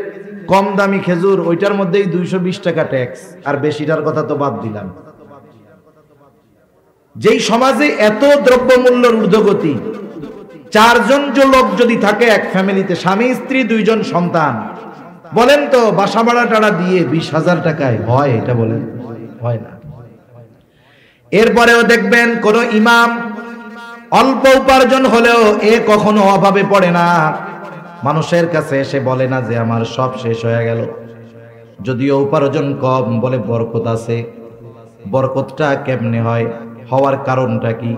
কম দামি খেজুর, ওইটার মধ্যেই 220 টাকা ট্যাক্স, আর বেশিটার কথা তো বাদ দিলাম। যেই সমাজে এত দ্রব্যমূল্যের ঊর্ধ্বগতি, 4 জন লোক যদি থাকে এক ফ্যামিলিতে, স্বামী স্ত্রী 2 জন সন্তান, বলেন তো বাসা ভাড়া টাড়া দিয়ে 20,000 টাকায় হয়? এটা বলেন, হয় না। এরপরেও দেখবেন কোন ইমাম অল্প উপার্জন হলেও এ কখনো অভাবে পড়ে না, মানুষের কাছে এসে বলে না যে আমার সব শেষ হয়ে গেল। যদিও উপার্জন কম, বলে বরকত আছে। বরকতটা কেমনে হয়, হওয়ার কারণটা কি?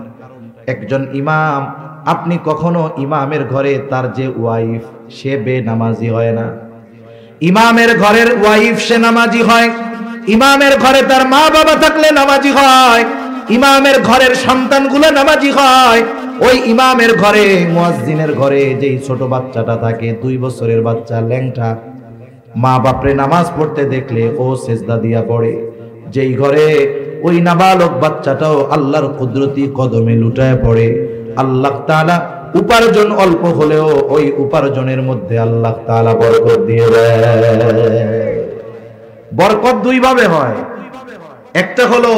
একজন ইমাম, আপনি কখনো ইমামের ঘরে তার যে ওয়াইফ, সে বেনামাজি হয় না। ইমামের ঘরের ওয়াইফ সে নামাজি হয়। ইমামের ঘরে তার মা বাবা থাকলে নামাজি হয়। ইমামের ঘরের সন্তানগুলো নামাজি হয়। ওই ইমামের ঘরে, মুয়াজ্জিনের ঘরে যেই ছোট বাচ্চাটা থাকে, 2 বছরের বাচ্চা, ল্যাংটা, মা বাপরে নামাজ পড়তে দেখলে ও সেজদা দিয়া পড়ে। যেই ঘরে ওই নাবালক বাচ্চাটাও আল্লাহর কুদরতি কদমে লুটায় পড়ে, আল্লাহ তাআলা উপার্জন অল্প হলেও ওই উপার্জনের মধ্যে আল্লাহ তাআলা বরকত দিয়ে দেয়। বরকত 2 ভাবে হয়। একটা হলো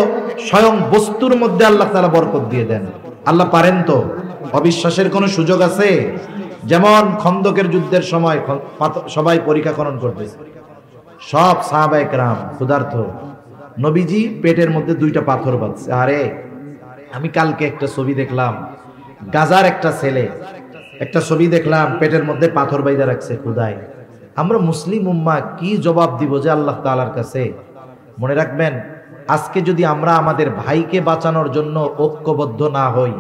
স্বয়ং বস্তুর মধ্যে আল্লাহ তাআলা বরকত দিয়ে দেন। আল্লাহ পারেন তো? অবিশ্বাসের কোনো সুযোগ আছে? যেমন খন্দকের যুদ্ধের সময় সবাই পরীক্ষা খনন করতেছে, সব সাহাবায়ে কেরাম ক্ষুধার্ত, নবীজি পেটের মধ্যে 2টা পাথর বাঁধছে। আরে আমি কালকে একটা ছবি দেখলাম, গাজার একটা ছেলে, একটা ছবি দেখলাম, পেটের মধ্যে পাথর বাইদা রাখছে ক্ষুধায়। আমরা মুসলিম উম্মাহ কি জবাব দিব যে আল্লাহ তাআলার কাছে? মনে রাখবেন, আজকে যদি আমরা আমাদের ভাইকে বাঁচানোর জন্য ঐক্যবদ্ধ না হই,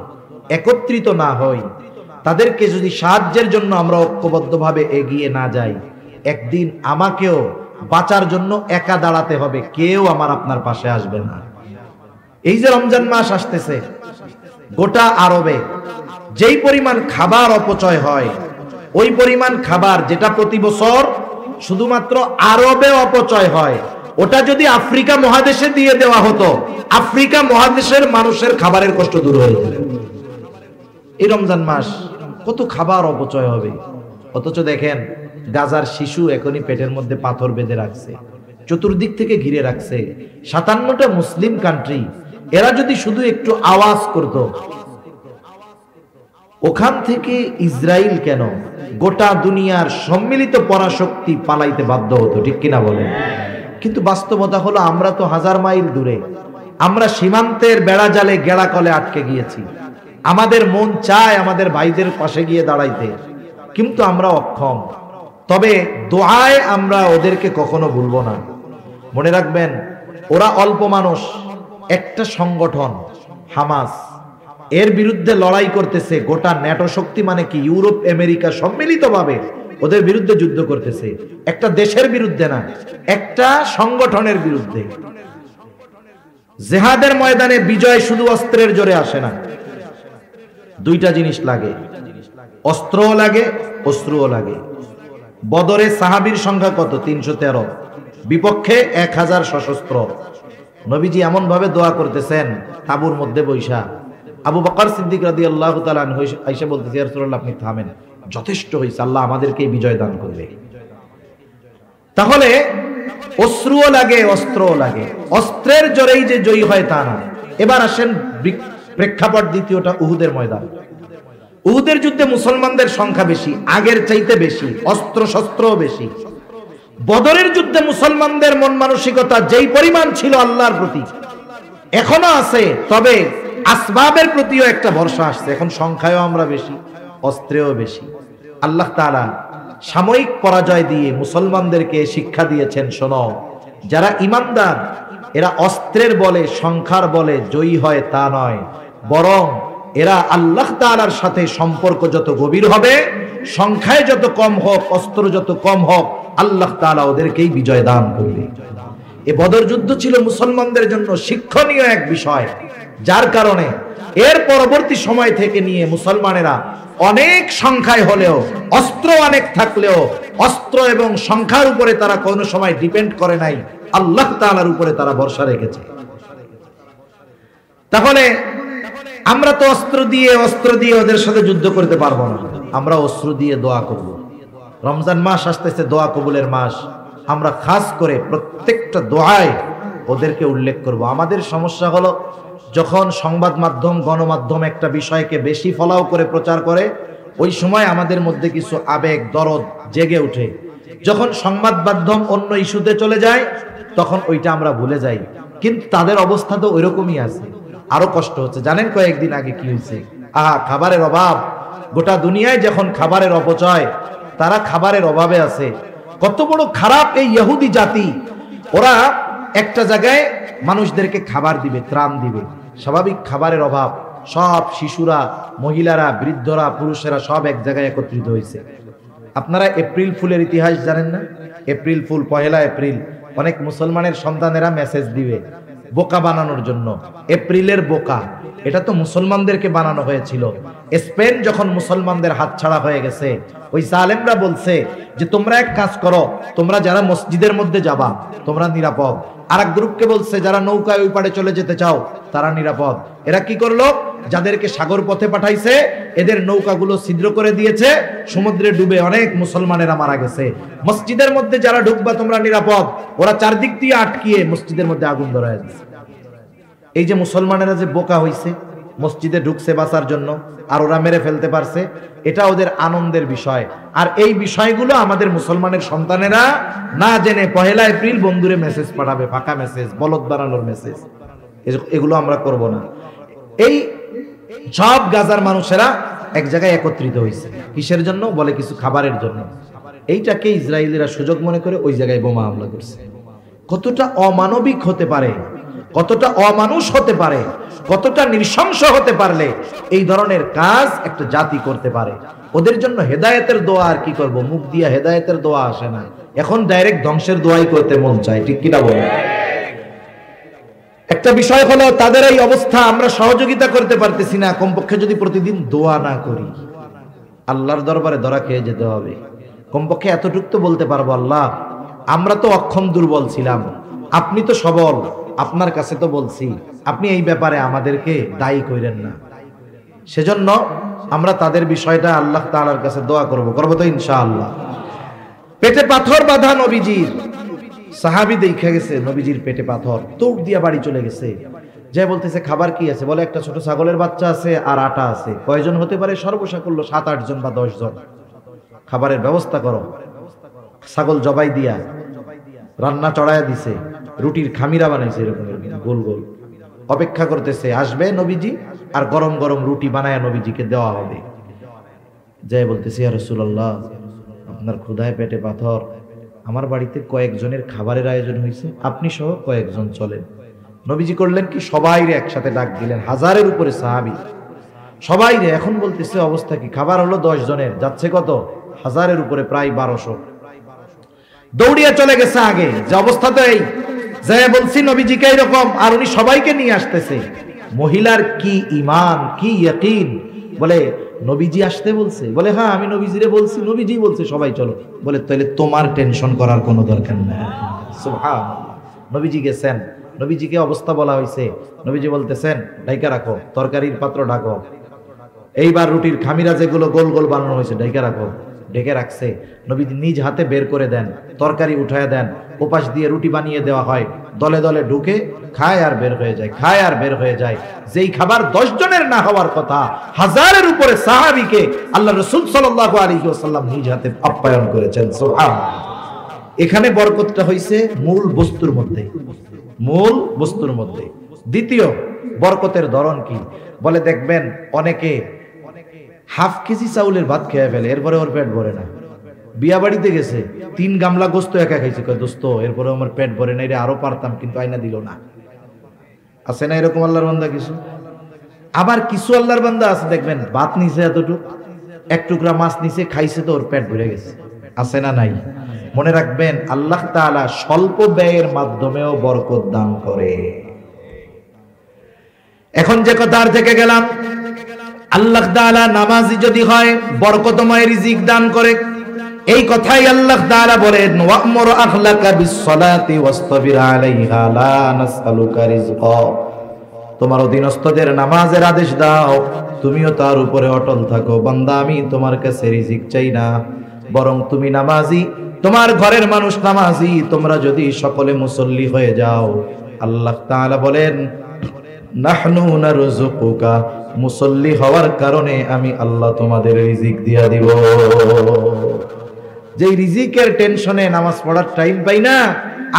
একত্রিত না হই, তাদেরকে যদি সাহায্যের জন্য আমরা ঐক্যবদ্ধভাবে এগিয়ে না যাই, একদিন আমাকেও বাঁচার জন্য একা দাঁড়াতে হবে, কেউ আমার আপনার পাশে আসবে না। এই যে রমজান মাস আসতেছে, গোটা আরবে যেই পরিমাণ খাবার অপচয় হয়, ওই পরিমাণ খাবার যেটা প্রতি বছর শুধুমাত্র আরবে অপচয় হয়, ওটা যদি আফ্রিকা মহাদেশে দিয়ে দেওয়া হতো, আফ্রিকা মহাদেশের মানুষের খাবারের কষ্ট দূর হয়ে যেত। এই রমজান মাস কত খাবার অপচয় হবে। অথচ দেখেন গাজার শিশু এখনই পেটের মধ্যে পাথর বেঁধে রাখছে, চতুর্দিক থেকে ঘিরে রাখছে। 57টা মুসলিম কান্ট্রি, এরা যদি শুধু একটু আওয়াজ করত, ওখান থেকে ইসরায়েল কেন গোটা দুনিয়ার সম্মিলিত পরাশক্তি পালাইতে বাধ্য হতো, ঠিক কিনা বলেন? কিন্তু বাস্তবতা হলো আমরা তো 1000 মাইল দূরে, আমরা সীমান্তের বেড়া জালে গেড়া কলে আটকে গিয়েছি। আমাদের মন চায় আমাদের ভাইদের পাশে গিয়ে দাঁড়াইতে, কিন্তু আমরা অক্ষম। তবে দোয়ায় আমরা ওদেরকে কখনো ভুলবো না। মনে রাখবেন, ওরা অল্প মানুষ, একটা সংগঠন হামাস, এর বিরুদ্ধে লড়াই করতেছে গোটা ন্যাটো শক্তি, মানে কি ইউরোপ আমেরিকা সম্মিলিতভাবে ওদের বিরুদ্ধে যুদ্ধ করতেছে। একটা দেশের বিরুদ্ধে না, একটা সংগঠনের বিরুদ্ধে। জিহাদের ময়দানে বিজয় শুধু অস্ত্রের জোরে আসে না, দুইটা জিনিস লাগে, অস্ত্রও লাগে, অশ্রুও লাগে। বদরে সাহাবীর সংখ্যা কত? 313, বিপক্ষে 1000 সশস্ত্র। নবীজি এমন ভাবে দোয়া করতেছেন তাঁবুর মধ্যে বৈশা। আবু বকর সিদ্দিক রাদিয়াল্লাহু তাআলা আনহু আয়েশা বলতেছে, ইয়া রাসূলুল্লাহ আপনি থামেন, যথেষ্ট হয়েছে, আল্লাহ আমাদেরকে বিজয় দান করবে। তাহলে অশ্রুও লাগে, অস্ত্রও লাগে। অস্ত্রের জোরেই যে জয়ী হয় তা না। এবার আসেন প্রেক্ষাপট দ্বিতীয়টা, উহুদের ময়দান। উহুদের যুদ্ধে মুসলমানদের সংখ্যা বেশি, আগের চাইতে বেশি, অস্ত্র শস্ত্রও বেশি। বদরের যুদ্ধে মুসলমানদের মন মানসিকতা যেই পরিমাণ ছিল আল্লাহর প্রতি, এখনো আছে, তবে আসবাবের প্রতিও একটা ভরসা আসছে। এখন সংখ্যায়ও আমরা বেশি, অস্ত্রেও বেশি। আল্লাহ তাআলা সাময়িক পরাজয় দিয়ে মুসলমানদেরকে শিক্ষা দিয়েছেন, শোনো, যারা ঈমানদার এরা অস্ত্রের বলে, সংখ্যার বলে জয়ী হয় তা নয়, বরং এরা আল্লাহ তাআলার সাথে সম্পর্ক যত গভীর হবে, সংখ্যায় যত কম হোক, অস্ত্র যত কম হোক, আল্লাহ তাআলা ওদেরকেই বিজয় দান করবে। এই বদর যুদ্ধ ছিল মুসলমানদের জন্য শিক্ষণীয় এক বিষয়, যার কারণে এর পরবর্তী সময় থেকে নিয়ে মুসলমানেরা অনেক সংখ্যায় হলেও, অস্ত্র অনেক থাকলেও, অস্ত্র এবং সংখ্যার উপরে তারা কোনো সময় ডিপেন্ড করে নাই, আল্লাহ তাআলার উপরে তারা ভরসা রেখেছে। তাহলে আমরা তো অস্ত্র দিয়ে ওদের সাথে যুদ্ধ করতে পারবো না, আমরা অস্ত্র দিয়ে দোয়া করব। রমজান মাস আসতেছে, দোয়া কবুলের মাস। আমরা খাস করে প্রত্যেকটা দোয়ায় ওদেরকে উল্লেখ করব। আমাদের সমস্যা হলো, যখন সংবাদ মাধ্যম, গণমাধ্যম একটা বিষয়কে বেশি ফলাও করে প্রচার করে, ওই সময় আমাদের মধ্যে কিছু আবেগ, দরদ জেগে ওঠে। যখন সংবাদ মাধ্যম অন্য ইস্যুতে চলে যায়, তখন ওইটা আমরা ভুলে যাই। কিন্তু তাদের অবস্থা তো ওইরকমই আছে, আরো কষ্ট হচ্ছে। জানেন কয়েকদিন আগে কি হয়েছে? খাবারের অভাব, গোটা দুনিয়ায় যখন খাবারের অপচয়, তারা খাবারের অভাবে আছে। কত বড় খারাপ এই ইহুদি জাতি! ওরা একটা জায়গায় মানুষদেরকে খাবার দিবে, ত্রাণ দিবে, স্বাভাবিক খাবারের অভাব, সব শিশুরা, মহিলারা, বৃদ্ধরা, পুরুষেরা সব এক জায়গায় একত্রিত হয়েছে। আপনারা এপ্রিল ফুলের ইতিহাস জানেন না? এপ্রিল ফুল, 1 এপ্রিল অনেক মুসলমানের সন্তানেরা মেসেজ দিবে বোকা বানানোর জন্য। এপ্রিলের বোকা, এটা তো মুসলমানদেরকে বানানো হয়েছিল। স্পেন যখন মুসলমানদের হাতছাড়া হয়ে গেছে, ওই জালেমরা বলছে যে তোমরা এক কাজ করো, তোমরা যারা মসজিদের মধ্যে যাবা তোমরা নিরাপদ। আর এক গ্রুপকে বলছে যারা নৌকায় ওই পাড়ে চলে যেতে চাও তারা নিরাপদ। এরা কি করলো? যাদেরকে সাগর পথে পাঠাইছে এদের নৌকাগুলো ছিদ্র করে দিয়েছে, সমুদ্রে ডুবে অনেক মুসলমানেরা মারা গেছে। মসজিদের মধ্যে যারা ঢুকবা তোমরা নিরাপদ, ওরা চারদিক দিয়ে আটকিয়ে মসজিদের মধ্যে আগুন ধরায় দিয়েছে। এই যে মুসলমানেরা যে বোকা হইছে, মসজিদে ঢুকছে বাঁচার জন্য, আর ওরা মেরে ফেলতে পারছে, এটা ওদের আনন্দের বিষয়। আর এই বিষয়গুলো আমাদের মুসলমানের সন্তানেরা না জেনে 1 এপ্রিল বন্ধুরে মেসেজ পাঠাবে, ফাঁকা মেসেজ, বলদ বানানোর মেসেজ, এগুলো আমরা করব না। এই সব গাজার মানুষেরা এক জায়গায় একত্রিত হয়েছে, কিসের জন্য? বলে কিছু খাবারের জন্য। এইটাকে ইসরায়েলিরা সুযোগ মনে করে ওই জায়গায় বোমা হামলা করছে। কতটা অমানবিক হতে পারে! কতটা অমানুষ হতে পারে, কতটা নৃশংস হতে পারলে এই ধরনের কাজ একটা জাতি করতে পারে। ওদের জন্য হেদায়েতের দোয়া আর কি করব, মুখ দিয়া হেদায়েতের দোয়া আসে না, এখন ডাইরেক্ট ধ্বংসের দোয়াই করতে মন চায়। ঠিক কিনা বলেন? একটা বিষয় হলো তাদের এই অবস্থা, আমরা সহযোগিতা করতে পারতেছি না, কমপক্ষে যদি প্রতিদিন দোয়া না করি আল্লাহর দরবারে ধরা খেয়ে যেতে হবে। কমপক্ষে এতটুকু তো বলতে পারবো, আল্লাহ আমরা তো অক্ষম দুর্বল ছিলাম, আপনি তো সবল, আপনার কাছে তো বলছি, আপনি এই ব্যাপারে আমাদেরকে দায়ী করেন না। সেজন্য আমরা তাদের বিষয়টা আল্লাহ তাআলার কাছে দোয়া করব তো ইনশাআল্লাহ। পেটে পাথর বাঁধা নবীজির, সাহাবী দেখা গেছে নবীজির পেটে পাথর, দৌড় দিয়া বাড়ি চলে গেছে, যে বলতেছে খাবার কি আছে, বলে একটা ছোট ছাগলের বাচ্চা আছে আর আটা আছে। কয়জন হতে পারে? সর্বসাকুল্য 7-8 জন বা 10 জন। খাবারের ব্যবস্থা করো। ছাগল জবাই দিয়া রান্না চড়াইয়া দিছে, রুটির খামিরা বানাইছে এরকম গোল গোল, অপেক্ষা করতেছে আসবে নবীজি আর গরম গরম রুটি বানায়া নবীজিকে দেওয়া হবে। যে বলতেছে ইয়া রাসূলুল্লাহ, আপনার ক্ষুধায় পেটে পাথর, আমার বাড়িতে কয়েকজনের খাবারের আয়োজন হয়েছে, আপনি সহ কয়েকজন চলেন। নবীজি করলেন কি, সবাইরে একসাথে ডাক দিলেন, 1000-এর উপরে সাহাবী, সবাইরে। এখন বলতেছে অবস্থা কি, খাবার হলো 10 জনের, যাচ্ছে কত? 1000-এর উপরে, প্রায় 1200। দৌড়িয়া চলে গেছে আগে, যে অবস্থা তো এই, যে বলছি নবীজিকে এরকম, আর উনি সবাইকে নিয়ে আসতেছে। মহিলার কি ঈমান, কি ইয়াকিন, বলে নবীজি আসতে বলছে, বলে হ্যাঁ আমি নবীজিরে বলছি, নবীজি বলছে সবাই চলো। বলে তাহলে তোমার টেনশন করার কোনো দরকার নেই। সুবহানাল্লাহ। নবীজি গেছেন, নবীজিকে অবস্থা বলা হয়েছে, নবীজি বলতেছেন ঢাইকা রাখো, তরকারির পাত্র ঢাকো, এইবার রুটির খামিরা যেগুলো গোল গোল বানানো হয়েছে ঢাইকা রাখো। ঢেকে রাখছে, নবীজি নিজ হাতে বের করে দেন, তরকারি উঠায় দেন, ওপাশ দিয়ে রুটি বানিয়ে দেওয়া হয়, দলে দলে ঢুকে খায় আর বের হয়ে যায়, খায় আর বের হয়ে যায়। যেই খাবার 10 জনের না হওয়ার কথা, 1000-এর উপরে সাহাবীকে আল্লাহ রাসূল সাল্লাল্লাহু আলাইহি ওয়াসাল্লাম নিজ হাতে আপ্যায়ন করেছেন। সুবহানাল্লাহ। এখানে বরকতটা হইছে মূল বস্তুর মধ্যে, মূল বস্তুর মধ্যে। দ্বিতীয় বরকতের ধরন কি, বলে দেখবেন অনেকে হাফ কেজি চাউলের ভাত খেয়ে ফেলে, এরপরে ওর পেট ভরে না। বিয়া বাড়িতে গেছে, 3 গামলা গোস্ত একা খাইছে, কয় দোস্ত এরপরে আমার পেট ভরে না, এটা আরো পারতাম কিন্তু আইনা দিল না। আছে না এরকম আল্লাহর বান্দা কিছু? আবার কিছু আল্লাহর বান্দা আছে দেখবেন ভাত নিছে এতটুকু, এক টুকরা মাছ নিছে, খাইছে তো ওর পেট ভরে গেছে। আছে না নাই? মনে রাখবেন আল্লাহ তাআলা স্বল্প ব্যয়ের মাধ্যমেও বরকত দান করে। এখন যে কথার থেকে গেলাম, আল্লাহ তাআলা নামাজি যদি হয় বরকতময় রিজিক দান করে, এই কথাই আল্লাহ তাআলা বলেন ওয়া'মুর আখলাকা বিস-সালাতি ওয়াসতাবির আলাইহা লা নাসআলুকা রিজকা। তোমার অধীনস্থদের নামাজের আদেশ দাও, তুমিও তার উপরে অটল থাকো। বান্দা আমি তোমার কাছে রিজিক চাই না, বরং তুমি নামাজি, তোমার ঘরের মানুষ নামাজি, তোমরা যদি সকলে মুসল্লি হয়ে যাও, আল্লাহ তাআলা বলেন নাহনু নারযুকুকা, মুসল্লি হওয়ার কারণে আমি আল্লাহ তোমাদের রিজিক দিয়া দিব। যেই রিজিকের টেনশনে নামাজ পড়ার টাইম পাই না,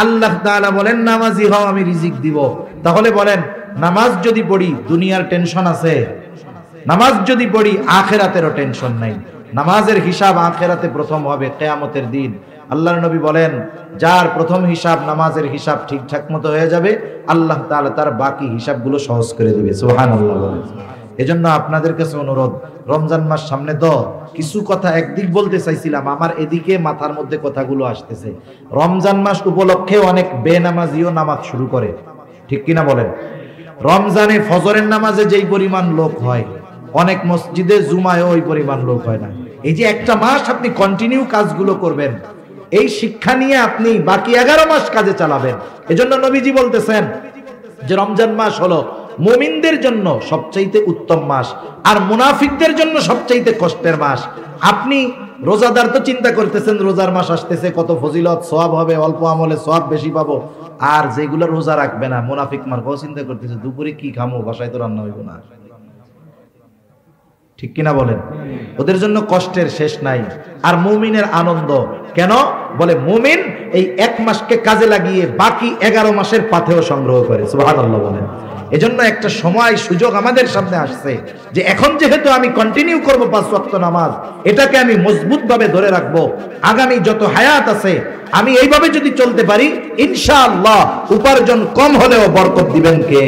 আল্লাহ তাআলা বলেন নামাজি হও আমি রিজিক দিব। তাহলে বলেন নামাজ যদি পড়ি দুনিয়ার টেনশন আছে, নামাজ যদি পড়ি আখিরাতেরও টেনশন নাই। নামাজের হিসাব আখিরাতে প্রথম হবে কিয়ামতের দিন। আল্লাহর নবী বলেন যার প্রথম হিসাব নামাজের হিসাব ঠিকঠাক মতো হয়ে যাবে, আল্লাহ তাআলা তার বাকি হিসাবগুলো সহজ করে দিবে। সুবহানাল্লাহ বলেন। এজন্য আপনাদের কাছে অনুরোধ, রমজান মাস সামনে তো কিছু কথা একদিক বলতে চাইছিলাম, আমার এদিকে মাথার মধ্যে কথাগুলো আসতেছে। রমজান মাস উপলক্ষে অনেক বেনামাজিও নামাজ শুরু করে, ঠিক কিনা বলেন? রমজানে ফজরের নামাজে যেই পরিমাণ লোক হয়, অনেক মসজিদে জুমায়ও ওই পরিমাণ লোক হয় না। এই যে একটা মাস আপনি কন্টিনিউ কাজগুলো করবেন, এই শিক্ষা নিয়ে আপনি বাকি 11 মাস কাজে চালাবেন। এজন্য নবীজি বলতেছেন যে রমজান মাস হলো মুমিনদের জন্য সবচাইতে উত্তম মাস, আর মুনাফিকদের জন্য সবচাইতে কষ্টের মাস। আপনি রোজাদার তো চিন্তা করতেছেন রোজার মাস আসতেছে, কত ফজিলত সওয়াব হবে, অল্প আমলে সওয়াব বেশি পাবো। আর যেগুলো রোজা রাখবে না মুনাফিক মার্কাও চিন্তা করতেছে দুপুরে কি খামো, বাসায় তো রান্না হইব না, ঠিক কিনা বলেন? ওদের জন্য কষ্টের শেষ নাই। আর মুমিনের আনন্দ কেন? বলে মুমিন এই 1 মাসকে কাজে লাগিয়ে বাকি 11 মাসের পাথেও সংগ্রহ করে। সুবহানাল্লাহ বলেন। এজন্য একটা সময় সুযোগ আমাদের সামনে আসছে যে এখন যেহেতু আমি কন্টিনিউ করব 5 ওয়াক্ত নামাজ, এটাকে আমি মজবুত ভাবে ধরে রাখবো। আগামী যত হায়াত আছে আমি এইভাবে যদি চলতে পারি, ইনশাআল্লাহ উপার্জন কম হলেও বরকত দিবেন কে?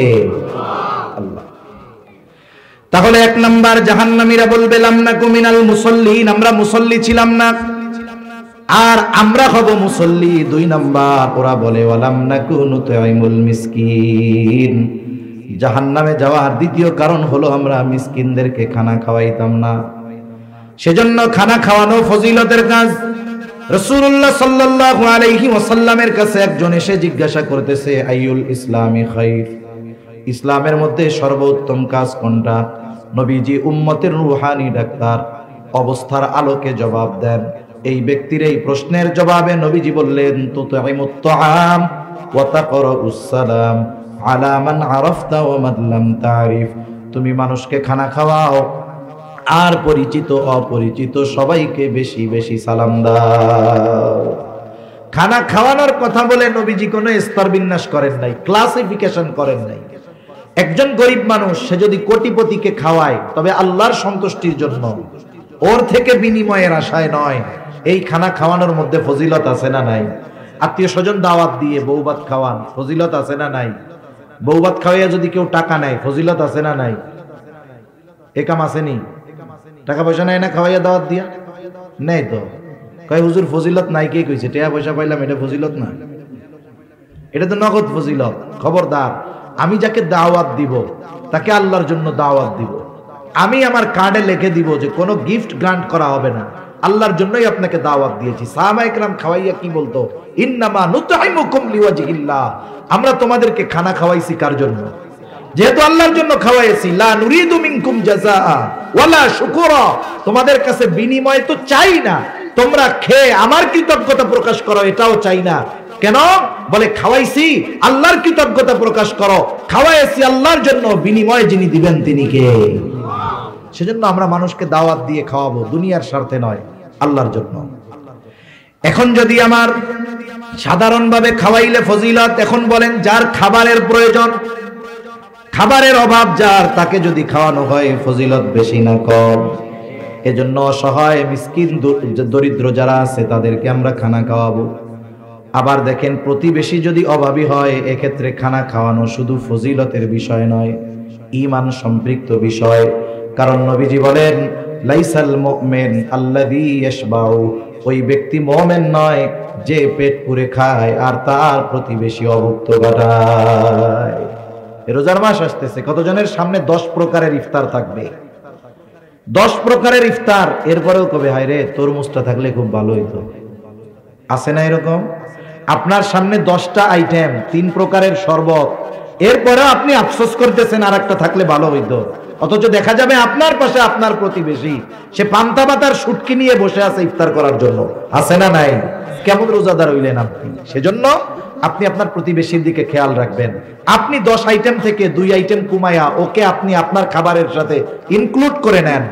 আল্লাহ। তাহলে 1 নাম্বার, জাহান্নামীরা বলবে লাম নাকু মিনাল মুসাল্লিন, আমরা মুসল্লি ছিলাম না, আর আমরা হব মুসল্লি। 2 নাম্বার, ওরা বলে ওয়ালাম নাকু নুতাইমুল মিসকিন। জাহান্নামে যাওয়ার দ্বিতীয় কারণ হলো আমরা মিসকিনদেরকে খানা খাওয়াইতাম না। সেজন্য খানা খাওয়ানো ফজিলতের কাজ। রাসূলুল্লাহ সাল্লাল্লাহু আলাইহি ওয়াসাল্লামের কাছে একজন এসে জিজ্ঞাসা করতেছে, আইয়ুল ইসলামি খায়র, ইসলামের মধ্যে সর্বোত্তম কাজ কোনটা? নবীজি উম্মতের রূহানি ডাক্তার, অবস্থার আলোকে জবাব দেন। এই ব্যক্তির এই প্রশ্নের জবাবে নবীজি বললেন, তুতঈমুত তাআম ওয়া তাকরাউস সালাম আলা মান আরাফতা ওয়া মান লাম তারিফ। তুমি মানুষকে খানা খাওয়াও, আর পরিচিত অপরিচিত সবাইকে বেশি বেশি সালাম দাও। খানা খাওয়ানোর কথা বলে নবীজি কোনো স্তর বিন্যাস করেন নাই, ক্লাসিফিকেশন করেন নাই। একজন গরিব মানুষ সে যদি কোটিপতিকে খাওয়ায়, তবে আল্লাহর সন্তুষ্টির জন্য, ওর থেকে বিনিময়ের আশায় নয়। এই খানা খাওয়ানোর মধ্যে ফজিলত আছে না নাই? আত্মীয় স্বজন দাওয়াত দিয়ে বউভাত খাওয়ান, ফজিলত আছে না নাই? বউভাত খাওয়াইয়া যদি কেউ টাকা নেয়, ফজিলত আছে না নাই? এ কাম আসেনি? টাকা পয়সা নেয় না খাওয়াইয়া দাওয়াত দিয়া? নেই তো। কয় হুজুর ফজিলত নাই, কে কইছে? টাকা পয়সা পাইলাম, এটা ফজিলত না? এটা তো নগদ ফজিলত। খবরদার, আমি যাকে দাওয়াত দিব তাকে আল্লাহর জন্য দাওয়াত দিব। আমি আমার কার্ডে লিখে দিব যে কোনো গিফট গ্রান্ট করা হবে না, আল্লাহর জন্যই আপনাকে দাওয়াত দিয়েছি। সাহাবায়ে কেরাম খাওয়াইয়া কি বলতো? ইন্নামা নুতঈমুকুম লিওয়াজহিল্লাহ, আমরা তোমাদেরকে খানা খাওয়াইছি কার জন্য? যেহেতু আল্লাহর জন্য খাওয়াইছি। লা নুরিদু মিনকুম জাযাআ ওয়ালা শুকুরা, তোমাদের কাছে বিনিময় তো চাই না, তোমরা খেয়ে আমার কৃতজ্ঞতা প্রকাশ করো এটাও চাই না। কেন? বলে খাওয়াইছি আল্লাহর কৃতজ্ঞতা প্রকাশ করো, খাওয়াইছি আল্লাহর জন্য, বিনিময় যিনি দিবেন তিনি কে? সেজন্য আমরা মানুষকে দাওয়াত দিয়ে খাওয়াবো, দুনিয়ার স্বার্থে নয়, আল্লাহর জন্য। এখন যদি আমার সাধারণভাবে খাওয়াইলে ফজিলত, এখন বলেন যার খাবারের প্রয়োজন, খাবারের অভাব যার, তাকে যদি খাওয়ানো হয় ফজিলত বেশি না কম? এজন্য অসহায় মিসকিন দরিদ্র যারা আছে তাদেরকে আমরা খানা খাওয়াবো। আবার দেখেন, প্রতিবেশী যদি অভাবী হয়, এক্ষেত্রে খানা খাওয়ানো শুধু ফজিলতের বিষয় নয়, ঈমান সম্পৃক্ত বিষয়। কারণ নবীজি বলেন, লাইসাল মুমিন আল্লাযী ইয়াশবাউ, ওই ব্যক্তি মুমিন নয় যে পেট পুরে খায় আর তার প্রতিবেশী অভুক্ত ঘটায়। রোজার মাস আসতেছে, কতজনের সামনে 10 প্রকারের ইফতার থাকবে? 10 প্রকারের ইফতার। এরপরেও কবে হায় রে তরমুজটা থাকলে খুব ভালো হইতো। আছে না এরকম? আপনার সামনে 10টা আইটেম, 3 প্রকারের শরবত, এরপরেও আপনি আফসোস করতেছেন আর একটা থাকলে ভালো হইতো। অথচ দেখা যাবে আপনার পাশে আপনার প্রতিবেশী, সে পান্তা ভাতার শুটকি নিয়ে বসে আছে ইফতার করার জন্য। আছে না নাই? কেমন রোজাদার হইলেন আপনি? সেজন্য আপনি আপনার প্রতিবেশীর দিকে খেয়াল রাখবেন। আপনি 10 আইটেম থেকে 2 আইটেম কমায়া ওকে আপনি আপনার খাবারের সাথে ইনক্লুড করে নেন।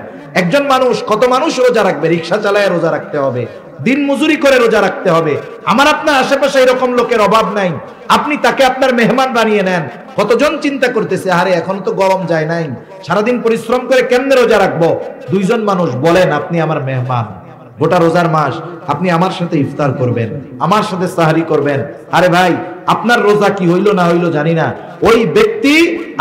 একজন মানুষ, কত মানুষ রোজা রাখবে? রিকশা চালায় রোজা রাখতে হবে, দিন মজুরি করে রোজা রাখতে হবে। আমার আপনার আশেপাশে এরকম লোকের অভাব নাই, আপনি তাকে আপনার মেহমান বানিয়ে নেন। কতজন চিন্তা করতেছে, আরে এখন তো গরম যায় নাই, সারাদিন পরিশ্রম করে কেমনে রোজা রাখবো? 2 জন মানুষ বলেন আপনি আমার মেহমান, গোটা রোজার মাস আপনি আমার সাথে ইফতার করবেন, আমার সাথে সাহারি করবেন। আরে ভাই, আপনার রোজা কি হইলো না হইলো জানি না, ওই ব্যক্তি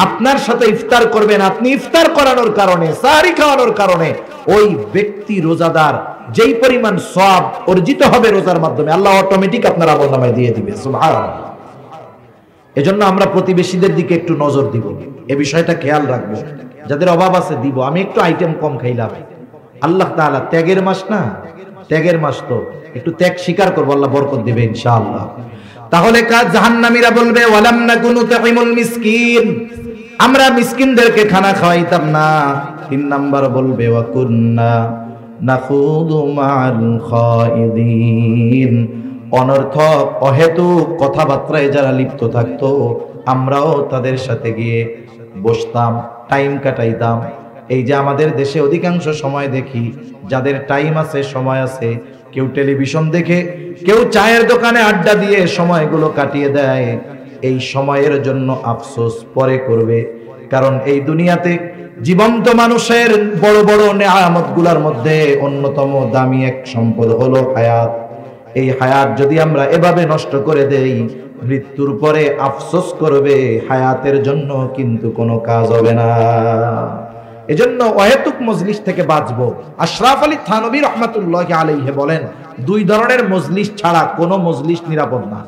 আপনার সাথে ইফতার করবেন। আপনি ইফতার করানোর কারণে, সাহারি খাওয়ানোর কারণে ওই ব্যক্তি রোজাদার। যেই পরিমাণ সওয়াব অর্জিত হবে রোজার মাধ্যমে, আল্লাহ অটোমেটিক আপনার আমলনামায় দিয়ে দিবে। সুবহানাল্লাহ। এজন্য আমরা প্রতিবেশীদের দিকে একটু নজর দিব, এই বিষয়টা খেয়াল রাখবো। যাদের অভাব আছে দিব। আমি একটু আইটেম কম খাইলাম, আল্লাহ তাআলা ত্যাগের মাস না, ত্যাগের মাস তো একটু ত্যাগ স্বীকার করবো, আল্লাহ বরকত দিবে ইনশাআল্লাহ। তাহলে কাজ, জাহান্নামীরা বলবে ওয়ালাম নাকুনু তুতিমুল মিসকিন, আমরা মিসকিনদেরকে খানা খাওয়াইতাম না। 3 নাম্বার বলবে ওয়া কুন্না নাখুদু মা'আল খাইদিন, অনর্থক অহেতুক কথাবার্তায় যারা লিপ্ত থাকতো আমরাও তাদের সাথে গিয়ে বসতাম, টাইম কাটাইতাম। এই যে আমাদের দেশে অধিকাংশ সময় দেখি, যাদের টাইম আছে, সময় আছে, কেউ টেলিভিশন দেখে, কেউ চায়ের দোকানে আড্ডা দিয়ে সময়গুলো কাটিয়ে দেয়। এই সময়ের জন্য আফসোস পরে করবে। কারণ এই দুনিয়াতে জীবন্ত মানুষের বড় বড় নেয়ামতগুলোর মধ্যে অন্যতম দামি এক সম্পদ হলো হায়াত। এই হায়াত যদি আমরা এভাবে নষ্ট করে দেই, মৃত্যুর পরে আফসোস করবে, হায়াতের জন্য কিন্তু কোনো কাজ হবে না। এজন্য অহেতুক মজলিস থেকে বাঁচবো। আশরাফ আলী থানভী রহমাতুল্লাহি আলাইহি বলেন, দুই ধরনের মজলিস ছাড়া কোনো মজলিস নিরাপদ না।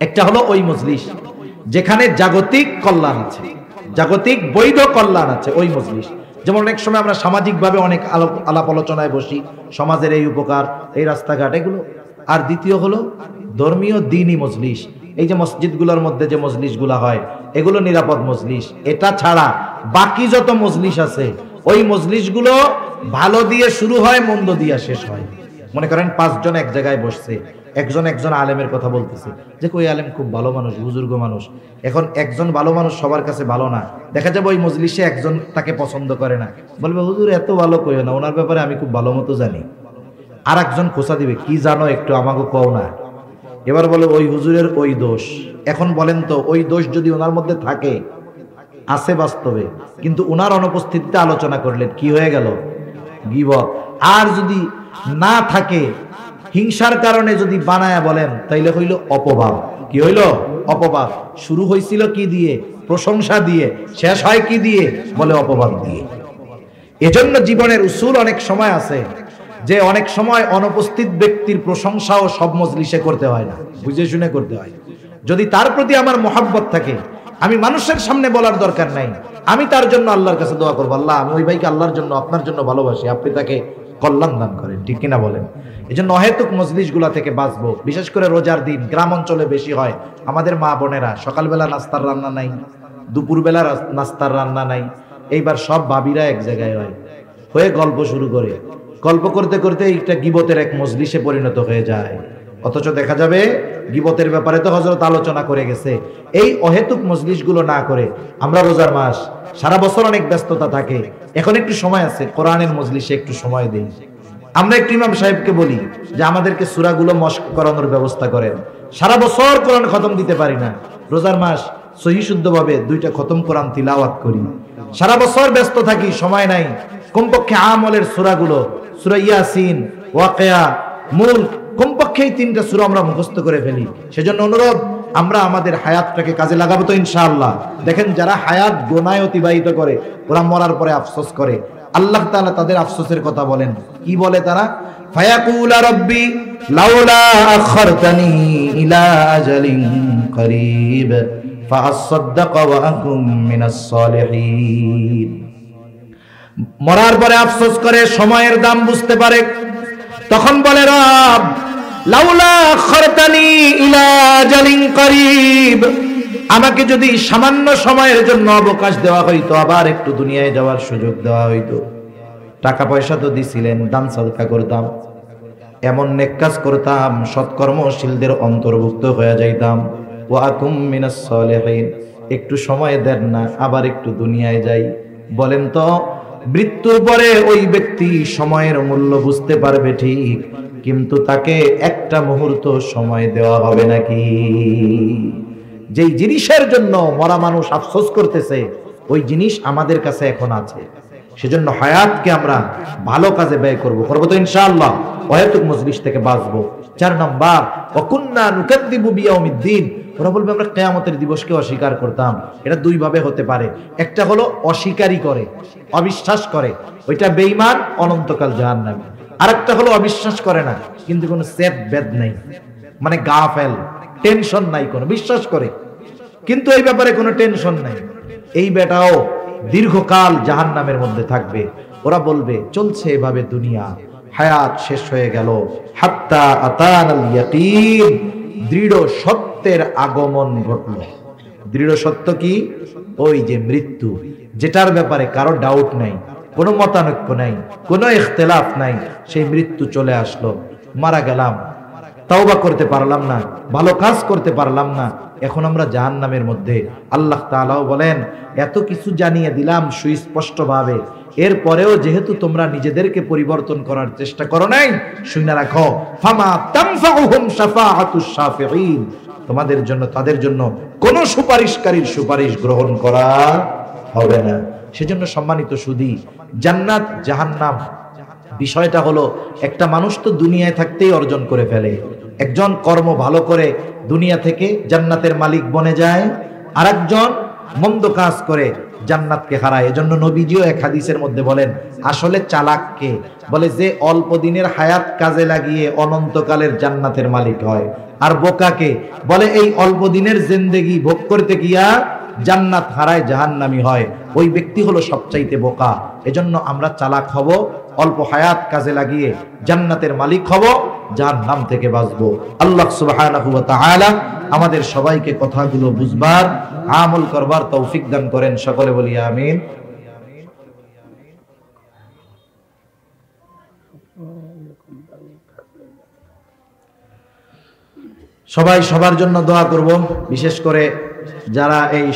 একটা হলো ওই মজলিস যেখানে জাগতিক কল্যাণ আছে, জাগতিক বৈধ কল্যাণ আছে, ওই মজলিস। যেমন অনেক সময় আমরা সামাজিকভাবে অনেক আলাপ আলোচনায় বসি, সমাজের এই উপকার, এই রাস্তাঘাট, এগুলো। আর দ্বিতীয় হলো ধর্মীয় দ্বীনি মজলিস। এই যে মসজিদগুলোর মধ্যে যে মজলিসগুলো হয়, এগুলো নিরাপদ মজলিস। এটা ছাড়া বাকি যত মজলিস আছে, ওই মজলিসগুলো ভালো দিয়ে শুরু হয়, মন্দ দিয়ে শেষ হয়। মনে করেন 5 জন এক জায়গায় বসছে, একজন আলেমের কথা বলতেছে যে ওই আলেম খুব ভালো মানুষ, বুজুর্গ মানুষ। এখন একজন ভালো মানুষ সবার কাছে ভালো না, দেখা যাবে ওই মজলিসে একজন তাকে পছন্দ করে না, বলবে হুজুর এত ভালো কইও না, ওনার ব্যাপারে আমি খুব ভালো মতো জানি। আর একজন খোঁচা দিবে, কি জানো একটু আমাকে কও না। এবার বলে ওই হুজুরের ওই দোষ। এখন বলেন তো, ওই দোষ যদি ওনার মধ্যে থাকে, আছে বাস্তবে, কিন্তু ওনার অনুপস্থিতিতে আলোচনা করলেন, কি হয়ে গেল? গীবত। আর যদি না থাকে, হিংসার কারণে যদি বানায়া বলেন, তাইলে হইল অপবাদ। কি হইল? অপবাদ। শুরু হয়েছিল কি দিয়ে? প্রশংসা দিয়ে। শেষ হয় কি দিয়ে? বলে অপবাদ দিয়ে। এজন্য জীবনের উসুল অনেক সময় আছে যে অনেক সময় অনুপস্থিত ব্যক্তির প্রশংসাও সব মজলিসে করতে হয় না, বুঝে শুনে করতে হয়। যদি তার প্রতি আমার মহাব্বত থাকে, আমি মানুষের সামনে বলার দরকার নাই, আমি তার জন্য আল্লাহর কাছে দোয়া করবো, আল্লাহ আমি ওই ভাইকে আল্লাহর জন্য, আপনার জন্য ভালোবাসি, আপনি তাকে কল্যাণ দান করেন, ঠিক কিনা বলেন? এই জন্য অহেতুক মজলিসগুলা থেকে বাঁচবো। বিশেষ করে রোজার দিন গ্রাম অঞ্চলে বেশি হয়। আমাদের মা বোনেরা সকালবেলা নাস্তার রান্না নাই, দুপুরবেলা নাস্তার রান্না নাই, এইবার সব ভাবিরা এক জায়গায় হয়ে গল্প শুরু করে, গল্প করতে করতে এইটা গীবতের এক মজলিসে পরিণত হয়ে যায়। অথচ দেখা যাবে গীবতের ব্যাপারে তো হযরত আলোচনা করে গেছে। এই অহেতুক মজলিসগুলো না করে, আমরা রোজার মাস, সারা বছর অনেক ব্যস্ততা থাকে, এখন একটু সময় আছে, কোরআনের মজলিসে একটু সময় দেই। আমরা একটু ইমাম সাহেবকে বলি যে আমাদেরকে সূরাগুলো মস্ক করানোর ব্যবস্থা করেন। সারা বছর কোরআন খতম দিতে পারি না, রোজার মাস সহি শুদ্ধভাবে 2টা খতম কোরআন তিলাওয়াত করি। সারা বছর ব্যস্ত থাকি, সময় নাই, কমপক্ষে আমলের সূরাগুলো, সূরা ইয়াসিন, ওয়াকিয়া, মুলক, কমপক্ষে এই 3টা সূরা আমরা মুখস্থ করে ফেলি। সেজন্য অনুরোধ, আমরা আমাদের হায়াতটাকে কাজে লাগাবো তো ইনশাআল্লাহ। দেখেন যারা হায়াত গোনায় অতিবাহিত করে, ওরা মরার পরে আফসোস করে। আল্লাহ তাআলা তাদের আফসোসের কথা বলেন, কি বলে তারা? ফায়াকুল রাব্বি লাউলা আখারতানি ইলা আজালিন করিব ফাআসাদদাক ওয়া আকুম মিনাস সালিহিন। মরার পরে আফসোস করে, সময়ের দাম বুঝতে পারে, তখন বলে রব লাউলা আখারতানি ইলা আজালিন করিব, আমাকে যদি সামান্য সময়ের জন্য অবকাশ দেওয়া হইতো, আবার একটু দুনিয়ায় যাওয়ার সুযোগ দেওয়া হইতো, টাকা পয়সা তো দিছিলেন, দান সাদকা করতাম, এমন নেক কাজ করতাম, সৎকর্মশীলদের অন্তর্ভুক্ত হয়ে যাইতাম, ওয়া আকুম মিনাস সালিহিন। একটু সময় দেন না, আবার একটু দুনিয়ায় যাই। বলেন তো, মৃত্যুর পরে ওই ব্যক্তি সময়ের মূল্য বুঝতে পারবে ঠিক, কিন্তু তাকে একটা মুহূর্ত সময় দেওয়া হবে নাকি? যেই জিনিসের জন্য মরা মানুষ আফসোস করতেছে, ওই জিনিস আমাদের কাছে এখন আছে। সেজন্য হায়াতকে আমরা ভালো কাজে ব্যয় করব তো ইনশাআল্লাহ। অহেতুক মজলিস থেকে বাঁচবো। 4 নাম্বার, ওয়াকুন্না নুকাদ্দিবু বিয়াউমিদ্দিন। ওরা বলবে আমরা কিয়ামতের দিবসকে অস্বীকার করতাম। এটা 2 ভাবে হতে পারে। একটা হলো অস্বীকারই করে, অবিশ্বাস করে, ওইটা বেঈমান, অনন্তকাল জাহান্নামী। আরেকটা হলো অবিশ্বাস করে না, কিন্তু কোনো সেট বেদ নাই, মানে গাফেল, টেনশন নাই, কোনো বিশ্বাস করে কিন্তু এই ব্যাপারে কোনো টেনশন নাই, এই বেটাও দীর্ঘকাল জাহান্নামের মধ্যে থাকবে। ওরা বলবে চলছে এভাবে দুনিয়া, হায়াত শেষ হয়ে গেল, হাত্তা আতানাল ইয়াকিন, দৃঢ় সত্যের আগমন ঘটল। দৃঢ় সত্য কি? ওই যে মৃত্যু, যেটার ব্যাপারে কারো ডাউট নাই, কোনো মতানৈক্য নাই, কোনো ইখতিলাফ নাই, সেই মৃত্যু চলে আসলো। মারা গেলাম, তাওবা করতে পারলাম না, ভালো কাজ করতে পারলাম না, এখন আমরা জাহান্নামের মধ্যে। আল্লাহ তাআলাও বলেন এত কিছু জানিয়ে দিলাম সুস্পষ্টভাবে, এরপরেও যেহেতু তোমরা নিজেদেরকে পরিবর্তন করার চেষ্টা করো নাই, শুনে রাখো ফামা তানফাউহুম শাফাআতুশ শাফিঈন, তোমাদের জন্য তাদের জন্য কোনো সুপারিশকারীর সুপারিশ গ্রহণ করা হবে না। সেজন্য সম্মানিত সুধী, জান্নাত জাহান্নাম বিষয়টা হলো, একটা মানুষ তো দুনিয়ায় থাকতেই অর্জন করে ফেলে। একজন কর্ম ভালো করে দুনিয়া থেকে জান্নাতের মালিক বনে যায়, আরেকজন মন্দ কাজ করে জান্নাতকে হারায়। এজন্য নবীজিও এক হাদিসের মধ্যে বলেন, আসলে চালাককে বলে যে অল্প দিনের হায়াত কাজে লাগিয়ে অনন্তকালের জান্নাতের মালিক হয়, আর বোকাকে বলে এই অল্প দিনের জিন্দেগি ভোগ করতে গিয়া জান্নাত হারায় জাহান্নামী হয়। ওই ব্যক্তি হলো সবচাইতে বোকা। এজন্য আমরা চালাক হব, অল্প হায়াত কাজে লাগিয়ে জান্নাতের মালিক হব, জাহান্নাম থেকে বাঁচবো। আল্লাহ সুবহানাহু ওয়া তাআলা আমাদের সবাইকে কথাগুলো বুঝবার, আমল করবার তৌফিক দান করেন। সকলে বলি আমিন। সবাই সবার জন্য দোয়া করব, বিশেষ করে যারা এই